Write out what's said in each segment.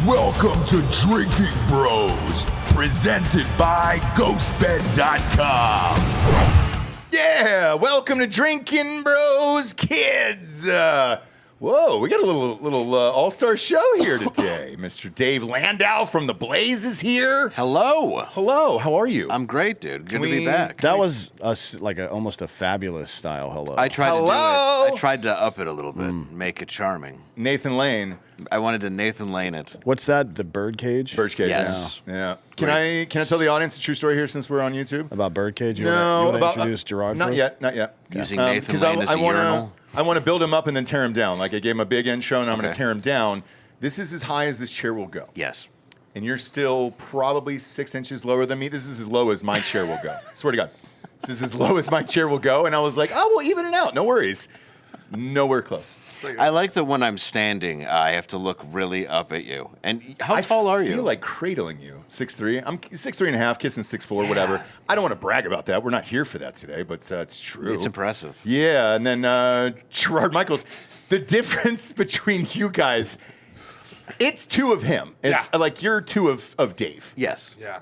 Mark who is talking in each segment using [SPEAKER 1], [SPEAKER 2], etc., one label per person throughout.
[SPEAKER 1] Welcome to Drinking Bros, presented by GhostBed.com. Yeah, welcome to Drinking Bros, kids. Whoa, we got a little all-star show here today. Mr. Dave Landau from The Blaze is here.
[SPEAKER 2] Hello.
[SPEAKER 1] Hello, how are you?
[SPEAKER 2] I'm great, dude. Good to be back.
[SPEAKER 3] That was almost a fabulous style hello.
[SPEAKER 2] I tried to do it. I tried to up it a little bit, make it charming.
[SPEAKER 1] Nathan Lane.
[SPEAKER 2] I wanted to Nathan Lane it.
[SPEAKER 3] What's that? The birdcage?
[SPEAKER 1] Birdcage.
[SPEAKER 2] Yes.
[SPEAKER 1] Yeah. Can I tell the audience a true story here since we're on YouTube?
[SPEAKER 3] About birdcage? You
[SPEAKER 1] No,
[SPEAKER 3] wanna
[SPEAKER 1] about
[SPEAKER 3] introduce Gerard
[SPEAKER 1] Not
[SPEAKER 3] first?
[SPEAKER 1] yet.
[SPEAKER 2] Using Nathan Lane as a urinal.
[SPEAKER 1] I want to build him up and then tear him down. Like I gave him a big intro and I'm going to
[SPEAKER 2] Okay.
[SPEAKER 1] tear him down. This is as high as this chair will go.
[SPEAKER 2] Yes.
[SPEAKER 1] And you're still probably 6 inches lower than me. This is as low as my chair will go. Swear to God. This is as low as my chair will go. And I was like, oh, we'll even it out. No worries. Nowhere close.
[SPEAKER 2] I like that when I'm standing, I have to look really up at you. And how tall are you?
[SPEAKER 1] I feel like cradling you. 6'3". I'm 6'3.5", kissing 6'4", whatever. I don't want to brag about that. We're not here for that today, but it's true.
[SPEAKER 2] It's impressive.
[SPEAKER 1] Yeah, and then Gerard Michaels. The difference between you guys, it's two of him. It's like you're two of Dave.
[SPEAKER 2] Yes.
[SPEAKER 4] Yeah,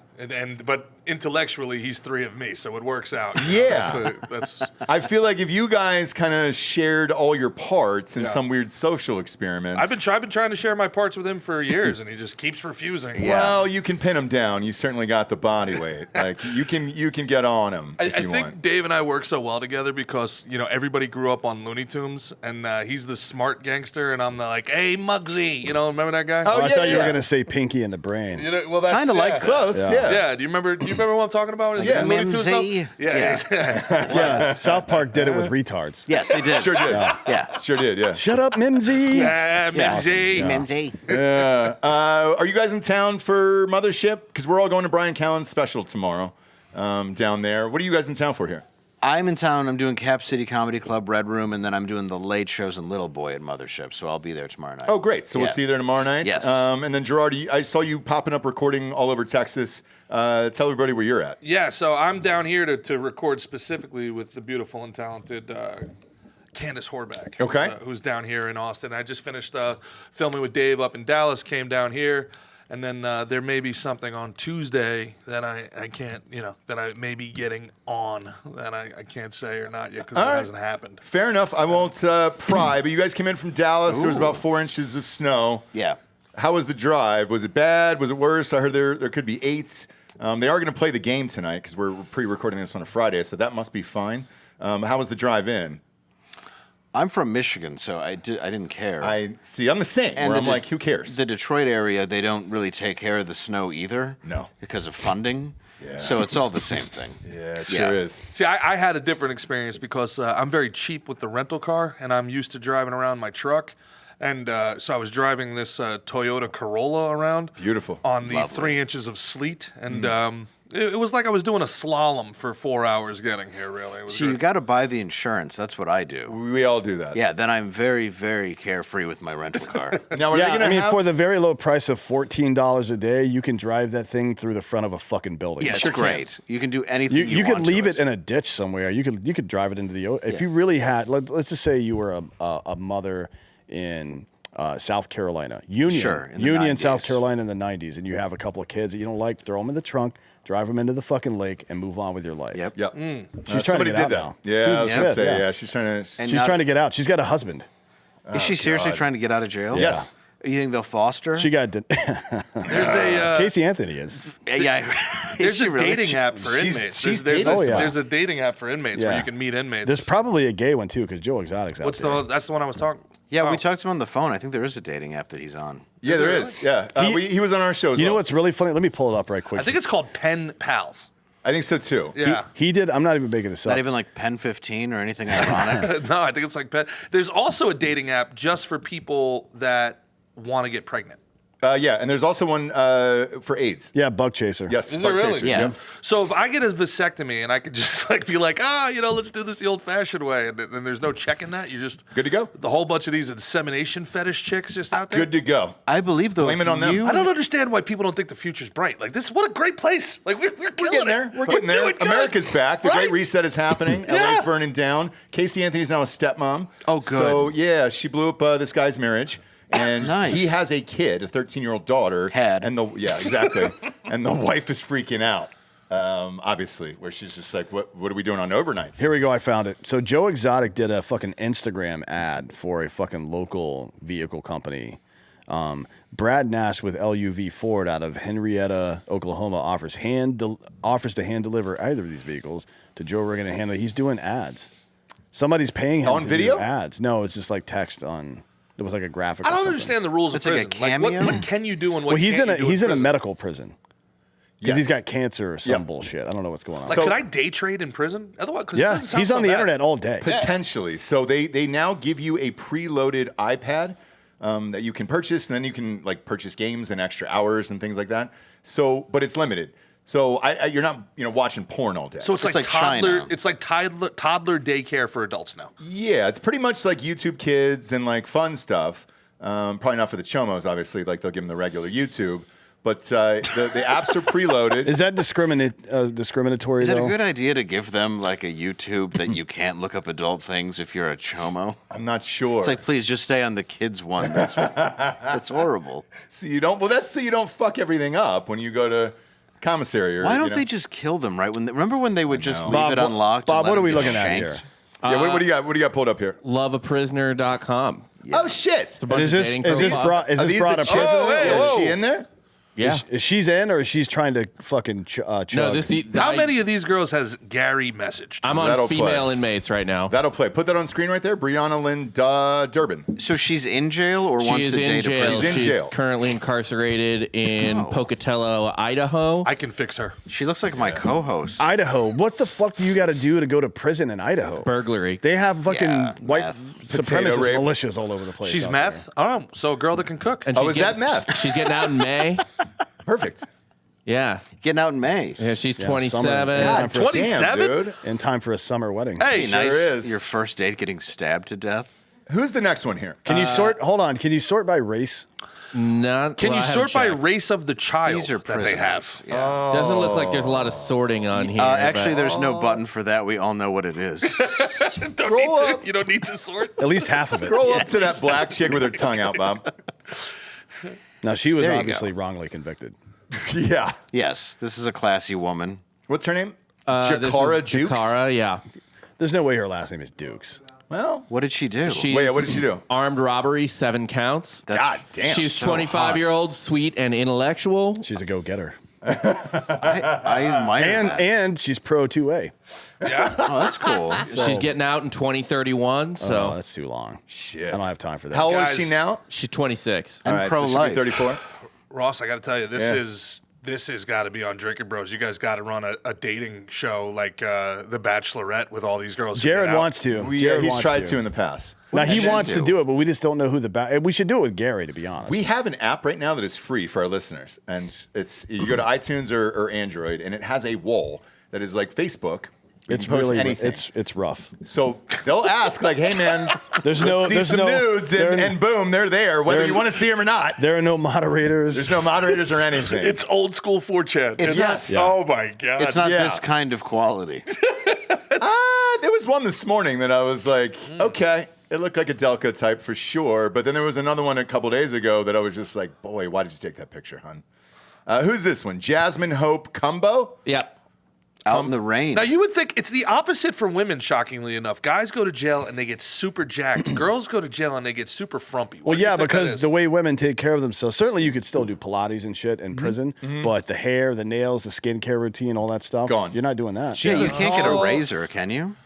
[SPEAKER 4] but intellectually, he's three of me, so it works out.
[SPEAKER 1] Yeah.
[SPEAKER 4] That's
[SPEAKER 1] I feel like if you guys kind of shared all your parts in some weird social experiment.
[SPEAKER 4] I've been trying to share my parts with him for years, and he just keeps refusing.
[SPEAKER 2] Yeah.
[SPEAKER 1] Well, you can pin him down. You certainly got the body weight. Like you can get on him if
[SPEAKER 4] I
[SPEAKER 1] you
[SPEAKER 4] think
[SPEAKER 1] want.
[SPEAKER 4] Dave and I work so well together because everybody grew up on Looney Tunes, and he's the smart gangster, and I'm the like, hey Muggsy, remember that guy?
[SPEAKER 1] Oh,
[SPEAKER 3] I
[SPEAKER 1] yeah,
[SPEAKER 3] thought you were
[SPEAKER 1] yeah.
[SPEAKER 3] going to say Pinky in the Brain.
[SPEAKER 4] Well, that's
[SPEAKER 2] Kinda like
[SPEAKER 1] Close, yeah.
[SPEAKER 4] Yeah, do you remember what I'm talking about?
[SPEAKER 1] Yeah.
[SPEAKER 4] Looney Tunes stuff?
[SPEAKER 2] Mimsy.
[SPEAKER 4] Yeah.
[SPEAKER 3] Yeah, South Park did it with retards.
[SPEAKER 2] Yes, they did.
[SPEAKER 1] Sure did.
[SPEAKER 2] Yeah.
[SPEAKER 1] Sure did, yeah.
[SPEAKER 3] Shut up, Mimsy!
[SPEAKER 4] Yeah, Mimsy.
[SPEAKER 3] Yeah.
[SPEAKER 2] Mimsy.
[SPEAKER 1] Yeah. Are you guys in town for Mothership? Because we're all going to Brian Callen's special tomorrow down there. What are you guys in town for here?
[SPEAKER 2] I'm in town. I'm doing Cap City Comedy Club, Red Room, and then I'm doing the late shows in Little Boy at Mothership, so I'll be there tomorrow night.
[SPEAKER 1] Oh, great. So we'll
[SPEAKER 2] Yeah.
[SPEAKER 1] see you there tomorrow night.
[SPEAKER 2] Yes.
[SPEAKER 1] And then, Gerard, I saw you popping up recording all over Texas. Tell everybody where you're at.
[SPEAKER 4] Yeah, so I'm down here to record specifically with the beautiful and talented Candace Horback,
[SPEAKER 1] Okay.
[SPEAKER 4] who's down here in Austin. I just finished filming with Dave up in Dallas, came down here, and then there may be something on Tuesday that I can't, that I may be getting on that I can't say or not yet because it
[SPEAKER 1] right.
[SPEAKER 4] hasn't happened.
[SPEAKER 1] Fair enough. I won't pry, but you guys came in from Dallas. There was about 4 inches of snow.
[SPEAKER 2] Yeah.
[SPEAKER 1] How was the drive? Was it bad? Was it worse? I heard there could be 8s. They are going to play the game tonight because we're pre-recording this on a Friday, so that must be fine. How was the drive in?
[SPEAKER 2] I'm from Michigan, so I didn't care.
[SPEAKER 1] I see. I'm the same.
[SPEAKER 2] And
[SPEAKER 1] where I'm
[SPEAKER 2] the-
[SPEAKER 1] like, who cares?
[SPEAKER 2] The Detroit area, they don't really take care of the snow either.
[SPEAKER 1] No.
[SPEAKER 2] Because of funding.
[SPEAKER 1] Yeah.
[SPEAKER 2] So it's all the same thing.
[SPEAKER 1] Yeah, it
[SPEAKER 2] Yeah.
[SPEAKER 1] sure is.
[SPEAKER 4] See, I had a different experience because I'm very cheap with the rental car, and I'm used to driving around my truck. And so I was driving this Toyota Corolla around.
[SPEAKER 1] Beautiful.
[SPEAKER 4] On the
[SPEAKER 2] Lovely.
[SPEAKER 4] 3 inches of sleet. And it was like I was doing a slalom for 4 hours getting here, really. It was
[SPEAKER 2] So you
[SPEAKER 4] great.
[SPEAKER 2] got to buy the insurance. That's what I do.
[SPEAKER 1] We all do that.
[SPEAKER 2] Yeah, then I'm very, very carefree with my rental car.
[SPEAKER 1] Now, are they
[SPEAKER 3] Yeah,
[SPEAKER 1] gonna have...
[SPEAKER 3] for the very low price of $14 a day, you can drive that thing through the front of a fucking building.
[SPEAKER 2] Yeah, it's
[SPEAKER 1] Sure can.
[SPEAKER 2] great. You can do anything you
[SPEAKER 3] You
[SPEAKER 2] want
[SPEAKER 3] could
[SPEAKER 2] to
[SPEAKER 3] leave it
[SPEAKER 2] it.
[SPEAKER 3] in a ditch somewhere. You could drive it into the if you really had. Let's just say you were a mother in South Carolina, Union,
[SPEAKER 2] Sure, in the
[SPEAKER 3] Union,
[SPEAKER 2] 90s.
[SPEAKER 3] South Carolina in the '90s, and you have a couple of kids that you don't like. Throw them in the trunk, drive them into the fucking lake, and move on with your life.
[SPEAKER 2] Yep.
[SPEAKER 1] Yep.
[SPEAKER 3] She's trying to
[SPEAKER 1] somebody
[SPEAKER 3] get
[SPEAKER 1] did
[SPEAKER 3] out
[SPEAKER 1] that.
[SPEAKER 3] now.
[SPEAKER 1] Yeah,
[SPEAKER 3] Susan
[SPEAKER 1] I was going to
[SPEAKER 3] Smith,
[SPEAKER 1] say,
[SPEAKER 3] yeah.
[SPEAKER 1] she's trying to...
[SPEAKER 2] And
[SPEAKER 3] She's
[SPEAKER 2] not-
[SPEAKER 3] trying to get out. She's got a husband.
[SPEAKER 2] Is she seriously
[SPEAKER 1] God.
[SPEAKER 2] trying to get out of jail?
[SPEAKER 1] Yes.
[SPEAKER 2] You think they'll foster?
[SPEAKER 3] She got
[SPEAKER 4] There's a
[SPEAKER 3] Casey Anthony is.
[SPEAKER 2] Yeah.
[SPEAKER 4] there's
[SPEAKER 2] Is she
[SPEAKER 4] a
[SPEAKER 2] really?
[SPEAKER 4] dating app for
[SPEAKER 1] She's-
[SPEAKER 4] inmates.
[SPEAKER 1] she's
[SPEAKER 4] There's
[SPEAKER 1] dating
[SPEAKER 3] someone.
[SPEAKER 4] there's a dating app for inmates where
[SPEAKER 3] Yeah.
[SPEAKER 4] you can meet inmates.
[SPEAKER 3] There's probably a gay one too, because Joe Exotic's out
[SPEAKER 4] What's
[SPEAKER 3] there.
[SPEAKER 4] that's the one I was talking.
[SPEAKER 2] Yeah,
[SPEAKER 4] Oh.
[SPEAKER 2] we talked to him on the phone. I think there is a dating app that he's on.
[SPEAKER 1] Yeah, there
[SPEAKER 4] there
[SPEAKER 1] is. Yeah. He was on our show as
[SPEAKER 3] You know
[SPEAKER 1] well.
[SPEAKER 3] what's really funny? Let me pull it up right quick.
[SPEAKER 4] I think it's called Pen Pals.
[SPEAKER 1] I think so, too.
[SPEAKER 4] Yeah.
[SPEAKER 3] He did. I'm not even making this up.
[SPEAKER 2] Not even like Pen 15 or anything ironic.
[SPEAKER 4] No, I think it's like Pen. There's also a dating app just for people that want to get pregnant.
[SPEAKER 1] Yeah, and there's also one for AIDS.
[SPEAKER 3] Yeah, Bug Chaser.
[SPEAKER 1] Yes,
[SPEAKER 4] Is it
[SPEAKER 1] bug
[SPEAKER 4] really?
[SPEAKER 1] chasers,
[SPEAKER 2] Yeah.
[SPEAKER 4] So if I get a vasectomy and I could just like be like, let's do this the old-fashioned way, and then there's no checking that, you just
[SPEAKER 1] Good to go.
[SPEAKER 4] the whole bunch of these insemination fetish chicks just out there.
[SPEAKER 1] Good to go.
[SPEAKER 2] I believe though.
[SPEAKER 1] Blame
[SPEAKER 2] if
[SPEAKER 1] it on them.
[SPEAKER 2] you-
[SPEAKER 4] I don't understand why people don't think the future's bright. Like this, what a great place! Like we're
[SPEAKER 1] We're
[SPEAKER 4] killing
[SPEAKER 1] getting there.
[SPEAKER 4] it.
[SPEAKER 1] We're getting there.
[SPEAKER 4] doing good.
[SPEAKER 1] America's back. The
[SPEAKER 4] Right?
[SPEAKER 1] Great Reset is happening.
[SPEAKER 4] Yeah.
[SPEAKER 1] LA's burning down. Casey Anthony's now a stepmom.
[SPEAKER 2] Oh, good.
[SPEAKER 1] So, yeah, she blew up this guy's marriage. And
[SPEAKER 2] Nice.
[SPEAKER 1] he has a kid, a 13-year-old daughter. Yeah, exactly. And the wife is freaking out, obviously, where she's just like, what are we doing on overnights?
[SPEAKER 3] Here we go. I found it. So Joe Exotic did a fucking Instagram ad for a fucking local vehicle company. Brad Nash with LUV Ford out of Henrietta, Oklahoma, offers to hand deliver either of these vehicles to Joe Rogan and handle. He's doing ads. Somebody's paying him
[SPEAKER 1] on
[SPEAKER 3] to
[SPEAKER 1] video
[SPEAKER 3] do ads. No, it's just like text on. It was like a graphic.
[SPEAKER 4] I
[SPEAKER 3] or
[SPEAKER 4] don't
[SPEAKER 3] something.
[SPEAKER 4] understand the rules
[SPEAKER 2] It's
[SPEAKER 4] of
[SPEAKER 2] like a
[SPEAKER 4] prison. Like,
[SPEAKER 2] cameo?
[SPEAKER 4] what can you do and what
[SPEAKER 3] Well, he's
[SPEAKER 4] can't
[SPEAKER 3] in a
[SPEAKER 4] you do
[SPEAKER 3] he's in a
[SPEAKER 4] prison?
[SPEAKER 3] medical prison because he's
[SPEAKER 1] Yes.
[SPEAKER 3] got cancer or some
[SPEAKER 1] Yep.
[SPEAKER 3] bullshit. I don't know what's going on.
[SPEAKER 4] Like,
[SPEAKER 1] So-
[SPEAKER 4] could I day trade in prison? Otherwise, 'cause it
[SPEAKER 3] yeah,
[SPEAKER 4] doesn't sound
[SPEAKER 3] he's
[SPEAKER 4] so
[SPEAKER 3] on the
[SPEAKER 4] bad.
[SPEAKER 3] internet all day.
[SPEAKER 1] Potentially. So they now give you a preloaded iPad that you can purchase, and then you can like purchase games and extra hours and things like that. So, but it's limited. So you're not watching porn all day.
[SPEAKER 4] So it's
[SPEAKER 2] It's
[SPEAKER 4] like
[SPEAKER 2] like
[SPEAKER 4] toddler.
[SPEAKER 2] China.
[SPEAKER 4] It's like toddler daycare for adults now.
[SPEAKER 1] yeah, it's pretty much like YouTube Kids and like fun stuff. Probably not for the chomos, obviously. Like they'll give them the regular YouTube, but the apps are preloaded.
[SPEAKER 3] Is that discriminatory
[SPEAKER 2] Is it
[SPEAKER 3] though?
[SPEAKER 2] a good idea to give them like a YouTube that you can't look up adult things if you're a chomo?
[SPEAKER 1] I'm not sure.
[SPEAKER 2] It's like, please just stay on the kids one. That's horrible.
[SPEAKER 1] so you don't. Well, that's so you don't fuck everything up when you go to commissary. Or,
[SPEAKER 2] Why don't they just kill them right when? Remember when they would just leave
[SPEAKER 3] Bob,
[SPEAKER 2] it unlocked?
[SPEAKER 3] Bob,
[SPEAKER 2] and let
[SPEAKER 3] what are
[SPEAKER 2] them
[SPEAKER 3] we
[SPEAKER 2] get
[SPEAKER 3] looking at
[SPEAKER 2] shanked?
[SPEAKER 3] here?
[SPEAKER 1] Yeah. What do you got? What do you got pulled up here?
[SPEAKER 5] Loveaprisoner.com.
[SPEAKER 1] Oh shit!
[SPEAKER 5] A bunch
[SPEAKER 3] Is
[SPEAKER 5] of
[SPEAKER 3] this
[SPEAKER 5] dating
[SPEAKER 3] is this
[SPEAKER 5] profiles.
[SPEAKER 3] brought is
[SPEAKER 1] Are
[SPEAKER 3] this
[SPEAKER 1] these
[SPEAKER 3] brought
[SPEAKER 1] the
[SPEAKER 3] up?
[SPEAKER 1] chicks?
[SPEAKER 4] Oh, hey,
[SPEAKER 1] Yeah,
[SPEAKER 4] whoa.
[SPEAKER 1] is she in there?
[SPEAKER 5] Yeah.
[SPEAKER 3] Is she's in or is she's trying to fucking chug?
[SPEAKER 5] No,
[SPEAKER 4] How many of these girls has Gary messaged?
[SPEAKER 5] I'm on
[SPEAKER 1] That'll
[SPEAKER 5] female
[SPEAKER 1] play.
[SPEAKER 5] inmates right now.
[SPEAKER 1] That'll play. Put that on screen right there. Brianna Lynn Durbin.
[SPEAKER 2] So she's in jail or
[SPEAKER 5] She
[SPEAKER 2] wants
[SPEAKER 5] is
[SPEAKER 2] to
[SPEAKER 5] in
[SPEAKER 2] date
[SPEAKER 5] jail.
[SPEAKER 2] a prisoner?
[SPEAKER 1] She's in jail.
[SPEAKER 5] Currently incarcerated in Pocatello, Idaho.
[SPEAKER 4] I can fix her.
[SPEAKER 2] She looks like my co-host.
[SPEAKER 3] Idaho. What the fuck do you got to do to go to prison in Idaho?
[SPEAKER 5] Burglary.
[SPEAKER 3] They have fucking
[SPEAKER 2] Yeah,
[SPEAKER 3] white
[SPEAKER 2] meth.
[SPEAKER 3] supremacist
[SPEAKER 1] Potato rape.
[SPEAKER 3] militias all over the place.
[SPEAKER 4] She's
[SPEAKER 3] out
[SPEAKER 4] meth. Oh, so a girl that can cook.
[SPEAKER 5] And
[SPEAKER 1] Oh,
[SPEAKER 5] she's
[SPEAKER 1] is that
[SPEAKER 5] getting-
[SPEAKER 1] meth?
[SPEAKER 5] She's getting out in May.
[SPEAKER 1] Perfect.
[SPEAKER 5] Yeah.
[SPEAKER 2] Getting out in May.
[SPEAKER 5] Yeah, she's
[SPEAKER 3] Yeah,
[SPEAKER 5] 27.
[SPEAKER 3] summer. Yeah.
[SPEAKER 1] God,
[SPEAKER 4] 27?
[SPEAKER 1] damn, dude.
[SPEAKER 3] there in time for a summer wedding.
[SPEAKER 4] Hey,
[SPEAKER 1] Sure is.
[SPEAKER 2] Your first date getting stabbed to death.
[SPEAKER 1] Who's the next one here?
[SPEAKER 3] Can you sort? Hold on. Can you sort by race?
[SPEAKER 5] Not,
[SPEAKER 4] can
[SPEAKER 5] well,
[SPEAKER 4] you
[SPEAKER 5] I haven't
[SPEAKER 4] sort by
[SPEAKER 5] checked.
[SPEAKER 4] race of the child
[SPEAKER 2] These are
[SPEAKER 4] that
[SPEAKER 2] prisoners.
[SPEAKER 4] they have?
[SPEAKER 2] Yeah.
[SPEAKER 5] Doesn't look like there's a lot of sorting on here.
[SPEAKER 2] Actually,
[SPEAKER 5] but-
[SPEAKER 2] there's no button for that. We all know what it is.
[SPEAKER 4] You don't need to sort.
[SPEAKER 3] At least half of it.
[SPEAKER 1] Scroll up to that black chick with her tongue out, Bob.
[SPEAKER 3] Now she was
[SPEAKER 2] There you
[SPEAKER 3] obviously
[SPEAKER 2] go.
[SPEAKER 3] wrongly convicted.
[SPEAKER 1] Yeah.
[SPEAKER 2] Yes, this is a classy woman.
[SPEAKER 1] What's her name?
[SPEAKER 5] This
[SPEAKER 1] Jakara
[SPEAKER 5] is
[SPEAKER 1] Dukes?
[SPEAKER 5] Jakara, yeah.
[SPEAKER 3] There's no way her last name is Dukes.
[SPEAKER 1] Well,
[SPEAKER 2] What did she do?
[SPEAKER 5] She's
[SPEAKER 1] Wait, what did she do?
[SPEAKER 5] Armed robbery, 7 counts.
[SPEAKER 2] That's
[SPEAKER 1] God damn.
[SPEAKER 5] She's
[SPEAKER 2] so
[SPEAKER 5] 25-year-old, sweet and intellectual.
[SPEAKER 3] She's a go-getter.
[SPEAKER 2] I admire that.
[SPEAKER 3] And she's pro 2A.
[SPEAKER 2] Oh, that's cool.
[SPEAKER 5] She's getting out in 2031, so
[SPEAKER 3] Oh, that's too long.
[SPEAKER 1] Shit.
[SPEAKER 3] I don't have time for that.
[SPEAKER 1] How old
[SPEAKER 4] Guys.
[SPEAKER 1] is she now?
[SPEAKER 5] she's 26.
[SPEAKER 1] All right, so she'll be
[SPEAKER 2] pro-life.
[SPEAKER 1] 34.
[SPEAKER 4] Ross, I got to tell you,
[SPEAKER 1] Yeah.
[SPEAKER 4] this has got to be on Drinkin' Bros. You guys got to run a dating show like The Bachelorette with all these girls. who
[SPEAKER 3] Jared
[SPEAKER 4] get out.
[SPEAKER 3] wants to.
[SPEAKER 1] Yeah,
[SPEAKER 3] Jared
[SPEAKER 1] he's
[SPEAKER 3] wants
[SPEAKER 1] tried to in the past.
[SPEAKER 3] Now he
[SPEAKER 2] should
[SPEAKER 3] wants to
[SPEAKER 2] do.
[SPEAKER 3] do it, but we just don't know who the we should do it with Gary, to be honest.
[SPEAKER 1] We have an app right now that is free for our listeners, and it's you go to iTunes or Android, and it has a wall that is like Facebook. You
[SPEAKER 3] it's
[SPEAKER 1] can post
[SPEAKER 3] really
[SPEAKER 1] anything.
[SPEAKER 3] it's rough.
[SPEAKER 1] So they'll ask like, "Hey man,
[SPEAKER 3] There's no
[SPEAKER 1] see
[SPEAKER 3] there's
[SPEAKER 1] some
[SPEAKER 3] no
[SPEAKER 1] nudes," and boom, they're there, whether you want to see them or not.
[SPEAKER 3] there are no moderators.
[SPEAKER 1] There's no moderators or anything.
[SPEAKER 4] It's old school 4chan.
[SPEAKER 2] It's
[SPEAKER 1] Yes.
[SPEAKER 2] not.
[SPEAKER 4] Oh my god!
[SPEAKER 2] It's not
[SPEAKER 1] Yeah.
[SPEAKER 2] this kind of quality.
[SPEAKER 1] There was one this morning that I was like, okay, it looked like a Delco type for sure. But then there was another one a couple days ago that I was just like, boy, why did you take that picture, hun? Who's this one? Jasmine Hope Cumbo?
[SPEAKER 5] Yep.
[SPEAKER 2] Out in the rain.
[SPEAKER 4] Now you would think it's the opposite for women. Shockingly enough, guys go to jail and they get super jacked. Girls go to jail and they get super frumpy. Why
[SPEAKER 3] Well,
[SPEAKER 4] do you
[SPEAKER 3] yeah,
[SPEAKER 4] think that
[SPEAKER 3] because
[SPEAKER 4] is?
[SPEAKER 3] the way women take care of themselves. Certainly, you could still do Pilates and shit in prison, but the hair, the nails, the skincare routine, all that stuff,
[SPEAKER 1] Gone.
[SPEAKER 3] You're not doing that.
[SPEAKER 2] yeah, you can't get a
[SPEAKER 5] tall-
[SPEAKER 2] razor, can you?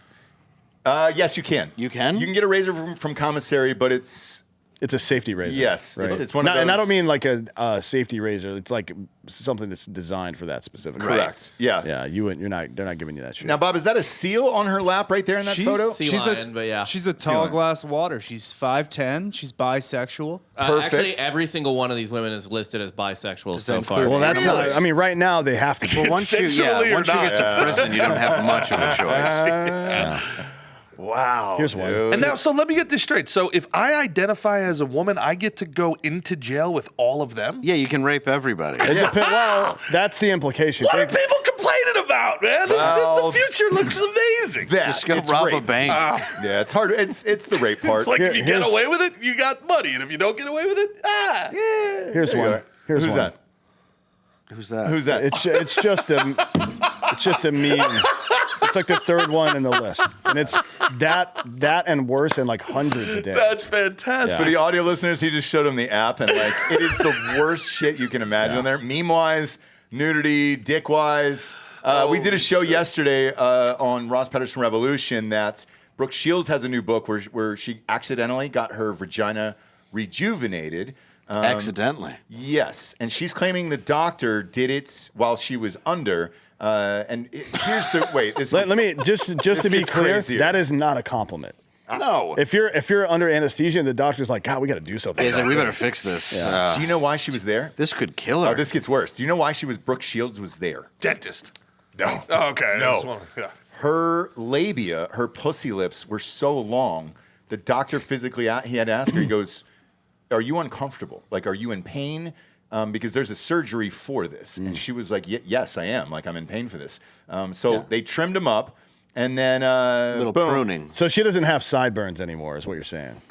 [SPEAKER 1] Yes, you can.
[SPEAKER 2] You can?
[SPEAKER 1] You can get a razor from commissary, but it's
[SPEAKER 3] It's a safety razor.
[SPEAKER 1] Yes,
[SPEAKER 3] right?
[SPEAKER 1] it's one of
[SPEAKER 3] And I
[SPEAKER 1] those-
[SPEAKER 3] don't mean like a safety razor. It's like something that's designed for that specific.
[SPEAKER 1] correct. Yeah.
[SPEAKER 3] Yeah, you're not. They're not giving you that shit.
[SPEAKER 1] Now, Bob, is that a seal on her lap right there in that photo?
[SPEAKER 5] Sea
[SPEAKER 6] She's
[SPEAKER 5] lion,
[SPEAKER 6] a,
[SPEAKER 5] but yeah.
[SPEAKER 6] she's a tall
[SPEAKER 1] lion.
[SPEAKER 6] glass of water. She's 5'10". She's bisexual.
[SPEAKER 1] Perfect.
[SPEAKER 5] Actually, every single one of these women is listed as bisexual so
[SPEAKER 2] that
[SPEAKER 5] far.
[SPEAKER 2] include-
[SPEAKER 3] well, that's.
[SPEAKER 2] Really?
[SPEAKER 3] I mean, right now they have to.
[SPEAKER 2] Well, once you
[SPEAKER 4] Sexually or
[SPEAKER 2] once you get to prison, you don't have much of a choice.
[SPEAKER 1] Wow.
[SPEAKER 3] Here's one.
[SPEAKER 1] dude.
[SPEAKER 4] And now, so let me get this straight. So if I identify as a woman, I get to go into jail with all of them.
[SPEAKER 2] Yeah, you can rape everybody.
[SPEAKER 3] Well, that's the implication.
[SPEAKER 4] What if people complaining about, man? The future looks amazing.
[SPEAKER 2] Just go rob a bank.
[SPEAKER 1] Yeah, it's hard. It's the rape part.
[SPEAKER 4] It's like if you get away with it, you got money, and if you don't get away with it,
[SPEAKER 1] yeah.
[SPEAKER 3] Here's
[SPEAKER 1] There you
[SPEAKER 3] one.
[SPEAKER 1] go.
[SPEAKER 3] Here's
[SPEAKER 1] Who's
[SPEAKER 3] one.
[SPEAKER 1] that?
[SPEAKER 2] Who's that?
[SPEAKER 1] Who's that?
[SPEAKER 3] It's just a meme. It's like the third one in the list, and it's that and worse, and like hundreds a day.
[SPEAKER 4] That's fantastic.
[SPEAKER 1] For the audio listeners, he just showed them the app, and like it is the worst shit you can imagine on there. Meme-wise, nudity, dick-wise. We did a show yesterday on Ross Patterson Revolution that Brooke Shields has a new book where she accidentally got her vagina rejuvenated.
[SPEAKER 2] Accidentally.
[SPEAKER 1] Yes, and she's claiming the doctor did it while she was under. Here's the wait.
[SPEAKER 3] Let me just to be
[SPEAKER 1] gets
[SPEAKER 3] clear,
[SPEAKER 1] crazier.
[SPEAKER 3] that is not a compliment.
[SPEAKER 2] No.
[SPEAKER 3] If you're under anesthesia and the doctor's like, God, we got to do something.
[SPEAKER 2] He's like, we better fix this.
[SPEAKER 1] Do you know why she was there?
[SPEAKER 2] This could kill her.
[SPEAKER 1] Oh, this gets worse. Do you know why Brooke Shields was there?
[SPEAKER 4] Dentist.
[SPEAKER 1] No.
[SPEAKER 4] Oh, okay.
[SPEAKER 1] No. Her labia, her pussy lips were so long, the doctor physically, he had to ask her, he goes, are you uncomfortable? Like, are you in pain? Because there's a surgery for this. And she was like, yes, I am. Like, I'm in pain for this. They trimmed him up, and then
[SPEAKER 2] Little
[SPEAKER 1] boom.
[SPEAKER 2] pruning.
[SPEAKER 3] So she doesn't have sideburns anymore, is what you're saying.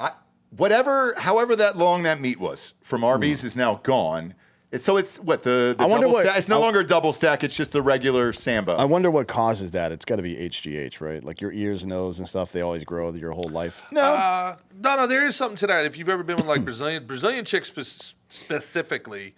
[SPEAKER 1] However that long that meat was from Arby's is now gone. It's what the
[SPEAKER 3] I wonder
[SPEAKER 1] double
[SPEAKER 3] what-
[SPEAKER 1] stack. It's no longer a double stack. It's just the regular Samba.
[SPEAKER 3] I wonder what causes that. It's got to be HGH, right? Like your ears, nose, and stuff. They always grow your whole life.
[SPEAKER 4] No, there is something to that. If you've ever been with like Brazilian chicks specifically,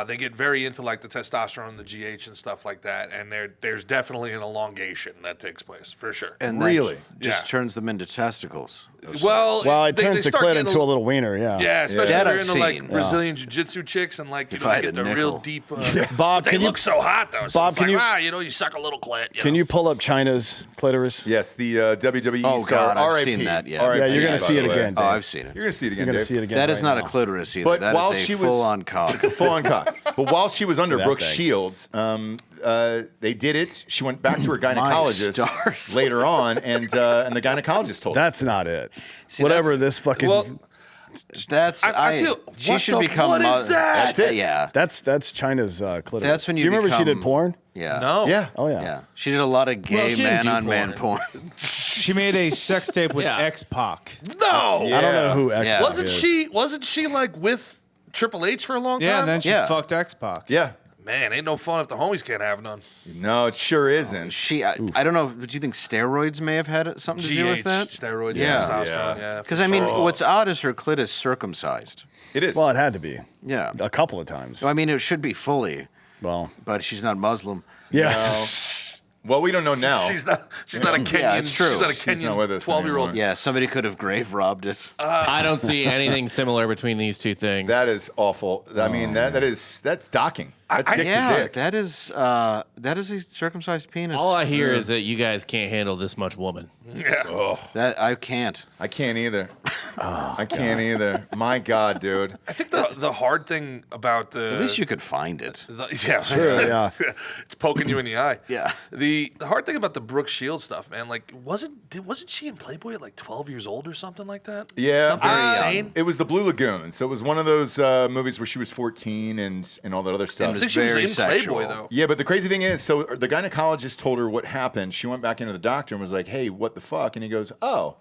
[SPEAKER 4] they get very into like the testosterone, the GH, and stuff like that. And there's definitely an elongation that takes place for sure.
[SPEAKER 2] And that
[SPEAKER 1] Really?
[SPEAKER 2] just
[SPEAKER 4] Yeah.
[SPEAKER 2] turns them into testicles.
[SPEAKER 4] Well,
[SPEAKER 3] It turns the
[SPEAKER 4] start
[SPEAKER 3] clit
[SPEAKER 4] getting
[SPEAKER 3] into a little wiener. Yeah.
[SPEAKER 4] Yeah, especially
[SPEAKER 2] That
[SPEAKER 4] if you're
[SPEAKER 2] I've
[SPEAKER 4] into like
[SPEAKER 2] seen.
[SPEAKER 4] Brazilian jiu-jitsu chicks and like you
[SPEAKER 2] If
[SPEAKER 4] know
[SPEAKER 2] I
[SPEAKER 4] they
[SPEAKER 2] had
[SPEAKER 4] get
[SPEAKER 2] a
[SPEAKER 4] the real
[SPEAKER 2] nickel.
[SPEAKER 4] deep.
[SPEAKER 3] Bob,
[SPEAKER 4] they
[SPEAKER 3] can you
[SPEAKER 4] look so hot though. So
[SPEAKER 3] Bob,
[SPEAKER 4] it's
[SPEAKER 3] can
[SPEAKER 4] like,
[SPEAKER 3] you-
[SPEAKER 4] you suck a little clit.
[SPEAKER 3] Can you pull up China's clitoris?
[SPEAKER 1] Yes, the WWE
[SPEAKER 2] Oh,
[SPEAKER 1] star.
[SPEAKER 2] God, I've
[SPEAKER 1] RIP.
[SPEAKER 2] seen that, yeah.
[SPEAKER 1] RIP,
[SPEAKER 3] Yeah, you're gonna
[SPEAKER 1] by
[SPEAKER 3] see
[SPEAKER 1] the
[SPEAKER 3] it
[SPEAKER 1] way.
[SPEAKER 3] again.
[SPEAKER 2] Oh,
[SPEAKER 3] Dave.
[SPEAKER 2] I've seen it.
[SPEAKER 1] You're gonna see it again.
[SPEAKER 3] You're gonna
[SPEAKER 1] Dave.
[SPEAKER 3] see it again.
[SPEAKER 2] That is
[SPEAKER 3] right
[SPEAKER 2] not
[SPEAKER 3] now.
[SPEAKER 2] a clitoris either.
[SPEAKER 1] But
[SPEAKER 2] That
[SPEAKER 1] while
[SPEAKER 2] is
[SPEAKER 1] she
[SPEAKER 2] a
[SPEAKER 1] was
[SPEAKER 2] full-on cock.
[SPEAKER 1] It's a full-on cock. But while she was under
[SPEAKER 3] That
[SPEAKER 1] Brooke
[SPEAKER 3] thing.
[SPEAKER 1] Shields, they did it. She went back to her gynecologist
[SPEAKER 2] stars.
[SPEAKER 1] later on, and the gynecologist told her.
[SPEAKER 3] That's not it. Whatever
[SPEAKER 2] that's-
[SPEAKER 3] this fucking.
[SPEAKER 4] Well,
[SPEAKER 2] That's
[SPEAKER 4] I feel.
[SPEAKER 2] she
[SPEAKER 4] what
[SPEAKER 2] should
[SPEAKER 4] the,
[SPEAKER 2] become.
[SPEAKER 4] What is that?
[SPEAKER 1] That's it.
[SPEAKER 2] Yeah.
[SPEAKER 3] that's China's clitoris.
[SPEAKER 2] That's when
[SPEAKER 3] Do
[SPEAKER 2] you
[SPEAKER 3] you remember she did
[SPEAKER 2] become-
[SPEAKER 3] porn?
[SPEAKER 2] Yeah.
[SPEAKER 4] No.
[SPEAKER 1] Yeah.
[SPEAKER 3] Oh yeah.
[SPEAKER 2] Yeah. She did a lot of gay
[SPEAKER 5] she didn't do
[SPEAKER 2] man-on-man porn.
[SPEAKER 6] She made a sex tape with
[SPEAKER 5] Yeah.
[SPEAKER 6] X-Pac.
[SPEAKER 4] No.
[SPEAKER 3] I don't know who X
[SPEAKER 2] Yeah.
[SPEAKER 4] Wasn't she like with Triple H for a long time?
[SPEAKER 6] Yeah, and then she
[SPEAKER 2] Yeah.
[SPEAKER 6] fucked X-Pac.
[SPEAKER 1] Yeah.
[SPEAKER 4] Man, ain't no fun if the homies can't have none.
[SPEAKER 1] No, it sure isn't.
[SPEAKER 2] I don't know, but do you think steroids may have had something to do with that?
[SPEAKER 4] steroids,
[SPEAKER 2] Yeah.
[SPEAKER 4] testosterone. Yeah.
[SPEAKER 2] Because I mean, what's odd is her clit is circumcised.
[SPEAKER 1] It is.
[SPEAKER 3] Well, it had to be.
[SPEAKER 2] Yeah.
[SPEAKER 3] A couple of times.
[SPEAKER 2] I mean, it should be fully,
[SPEAKER 3] Well,
[SPEAKER 2] but she's not Muslim.
[SPEAKER 3] yeah.
[SPEAKER 1] Well, we don't know now.
[SPEAKER 4] She's not a Kenyan.
[SPEAKER 2] Yeah, it's true.
[SPEAKER 4] She's not a
[SPEAKER 1] She's not
[SPEAKER 4] Kenyan
[SPEAKER 1] with us
[SPEAKER 4] 12-year-old.
[SPEAKER 1] anymore.
[SPEAKER 2] Yeah, somebody could have grave robbed it.
[SPEAKER 5] I don't see anything similar between these two things.
[SPEAKER 1] That is awful. I mean, that's docking. That's dick to
[SPEAKER 2] Yeah,
[SPEAKER 1] dick.
[SPEAKER 2] that is a circumcised penis.
[SPEAKER 5] All I hear is that you guys can't handle this much woman.
[SPEAKER 4] Yeah.
[SPEAKER 2] That I can't.
[SPEAKER 1] I can't either. I can't either. My God, dude.
[SPEAKER 4] I think the hard thing about the
[SPEAKER 2] At least you could find it.
[SPEAKER 4] yeah,
[SPEAKER 3] Sure, yeah.
[SPEAKER 4] it's poking you in the eye.
[SPEAKER 2] Yeah.
[SPEAKER 4] The hard thing about the Brooke Shields stuff, man, like wasn't she in Playboy at like 12 years old or something like that?
[SPEAKER 1] Yeah,
[SPEAKER 4] something insane.
[SPEAKER 1] It was the Blue Lagoon, so it was one of those movies where she was 14 and all that other stuff.
[SPEAKER 4] I
[SPEAKER 2] was
[SPEAKER 4] think she was
[SPEAKER 2] very
[SPEAKER 4] in
[SPEAKER 2] sexual.
[SPEAKER 4] Playboy though.
[SPEAKER 1] Yeah, but the crazy thing is, so the gynecologist told her what happened. She went back into the doctor and was like, "Hey, what the fuck?" And he goes, "Oh,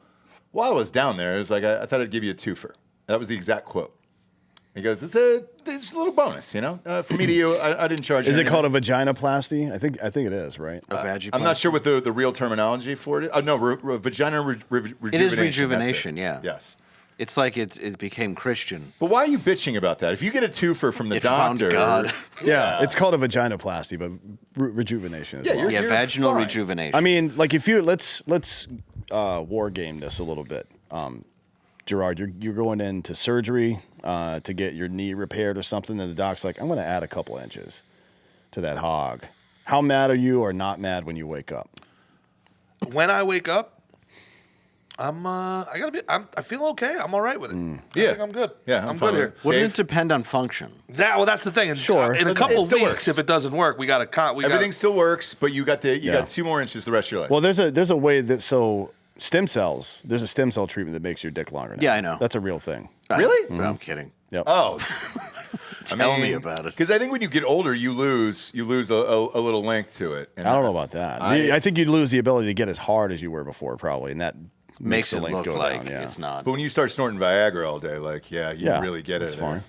[SPEAKER 1] while I was down there, it was like I thought I'd give you a twofer." That was the exact quote. He goes, "It's a little bonus, you know, for me to you. I didn't charge."
[SPEAKER 3] Is
[SPEAKER 1] you
[SPEAKER 3] it called a
[SPEAKER 1] anything."
[SPEAKER 3] vaginoplasty? I think it is, right?
[SPEAKER 2] A vagiplasty.
[SPEAKER 1] I'm not sure what the real terminology for it is. No, vagina rejuvenation.
[SPEAKER 2] It is
[SPEAKER 1] that's
[SPEAKER 2] rejuvenation, yeah.
[SPEAKER 1] Yes.
[SPEAKER 2] It's like it became Christian.
[SPEAKER 1] But why are you bitching about that? If you get a twofer from the
[SPEAKER 2] It found
[SPEAKER 1] doctor,
[SPEAKER 2] God.
[SPEAKER 3] Yeah, it's called a vaginoplasty, but rejuvenation as
[SPEAKER 1] Yeah,
[SPEAKER 3] well.
[SPEAKER 1] you're-
[SPEAKER 2] Yeah, vaginal
[SPEAKER 1] fine.
[SPEAKER 2] rejuvenation.
[SPEAKER 3] I mean, like if you let's war game this a little bit. Gerard, you're going into surgery to get your knee repaired or something, and the doc's like, I'm going to add a couple inches to that hog. How mad are you or not mad when you wake up?
[SPEAKER 4] When I wake up, I feel okay. I'm all right with it.
[SPEAKER 1] Yeah.
[SPEAKER 4] I think I'm good.
[SPEAKER 1] Yeah,
[SPEAKER 4] I'm
[SPEAKER 1] fine
[SPEAKER 4] good
[SPEAKER 1] with
[SPEAKER 4] here.
[SPEAKER 1] it.
[SPEAKER 2] Wouldn't
[SPEAKER 1] Dave?
[SPEAKER 2] it depend on function?
[SPEAKER 4] That's the thing. And,
[SPEAKER 3] Sure.
[SPEAKER 4] in a
[SPEAKER 1] But
[SPEAKER 4] couple
[SPEAKER 1] it still
[SPEAKER 4] weeks,
[SPEAKER 1] works.
[SPEAKER 4] if it doesn't work, we got to
[SPEAKER 1] Everything still works, but you got
[SPEAKER 3] Yeah.
[SPEAKER 1] got 2 more inches the rest of your life.
[SPEAKER 3] Well, there's a way that stem cells. There's a stem cell treatment that makes your dick longer. Now.
[SPEAKER 2] Yeah, I know.
[SPEAKER 3] That's a real thing.
[SPEAKER 1] Really?
[SPEAKER 2] No, I'm kidding.
[SPEAKER 3] Yep.
[SPEAKER 1] Oh,
[SPEAKER 2] Tell me about it.
[SPEAKER 1] Because I think when you get older, you lose a little length to it. And
[SPEAKER 3] I don't know about that. I think you'd lose the ability to get as hard as you were before, probably, and that
[SPEAKER 2] Makes
[SPEAKER 3] the
[SPEAKER 2] it
[SPEAKER 3] length
[SPEAKER 2] look
[SPEAKER 3] go
[SPEAKER 2] like
[SPEAKER 3] down, yeah.
[SPEAKER 2] it's not.
[SPEAKER 1] But when you start snorting Viagra all day, like, you
[SPEAKER 3] Yeah,
[SPEAKER 1] really get it
[SPEAKER 3] that's
[SPEAKER 1] there.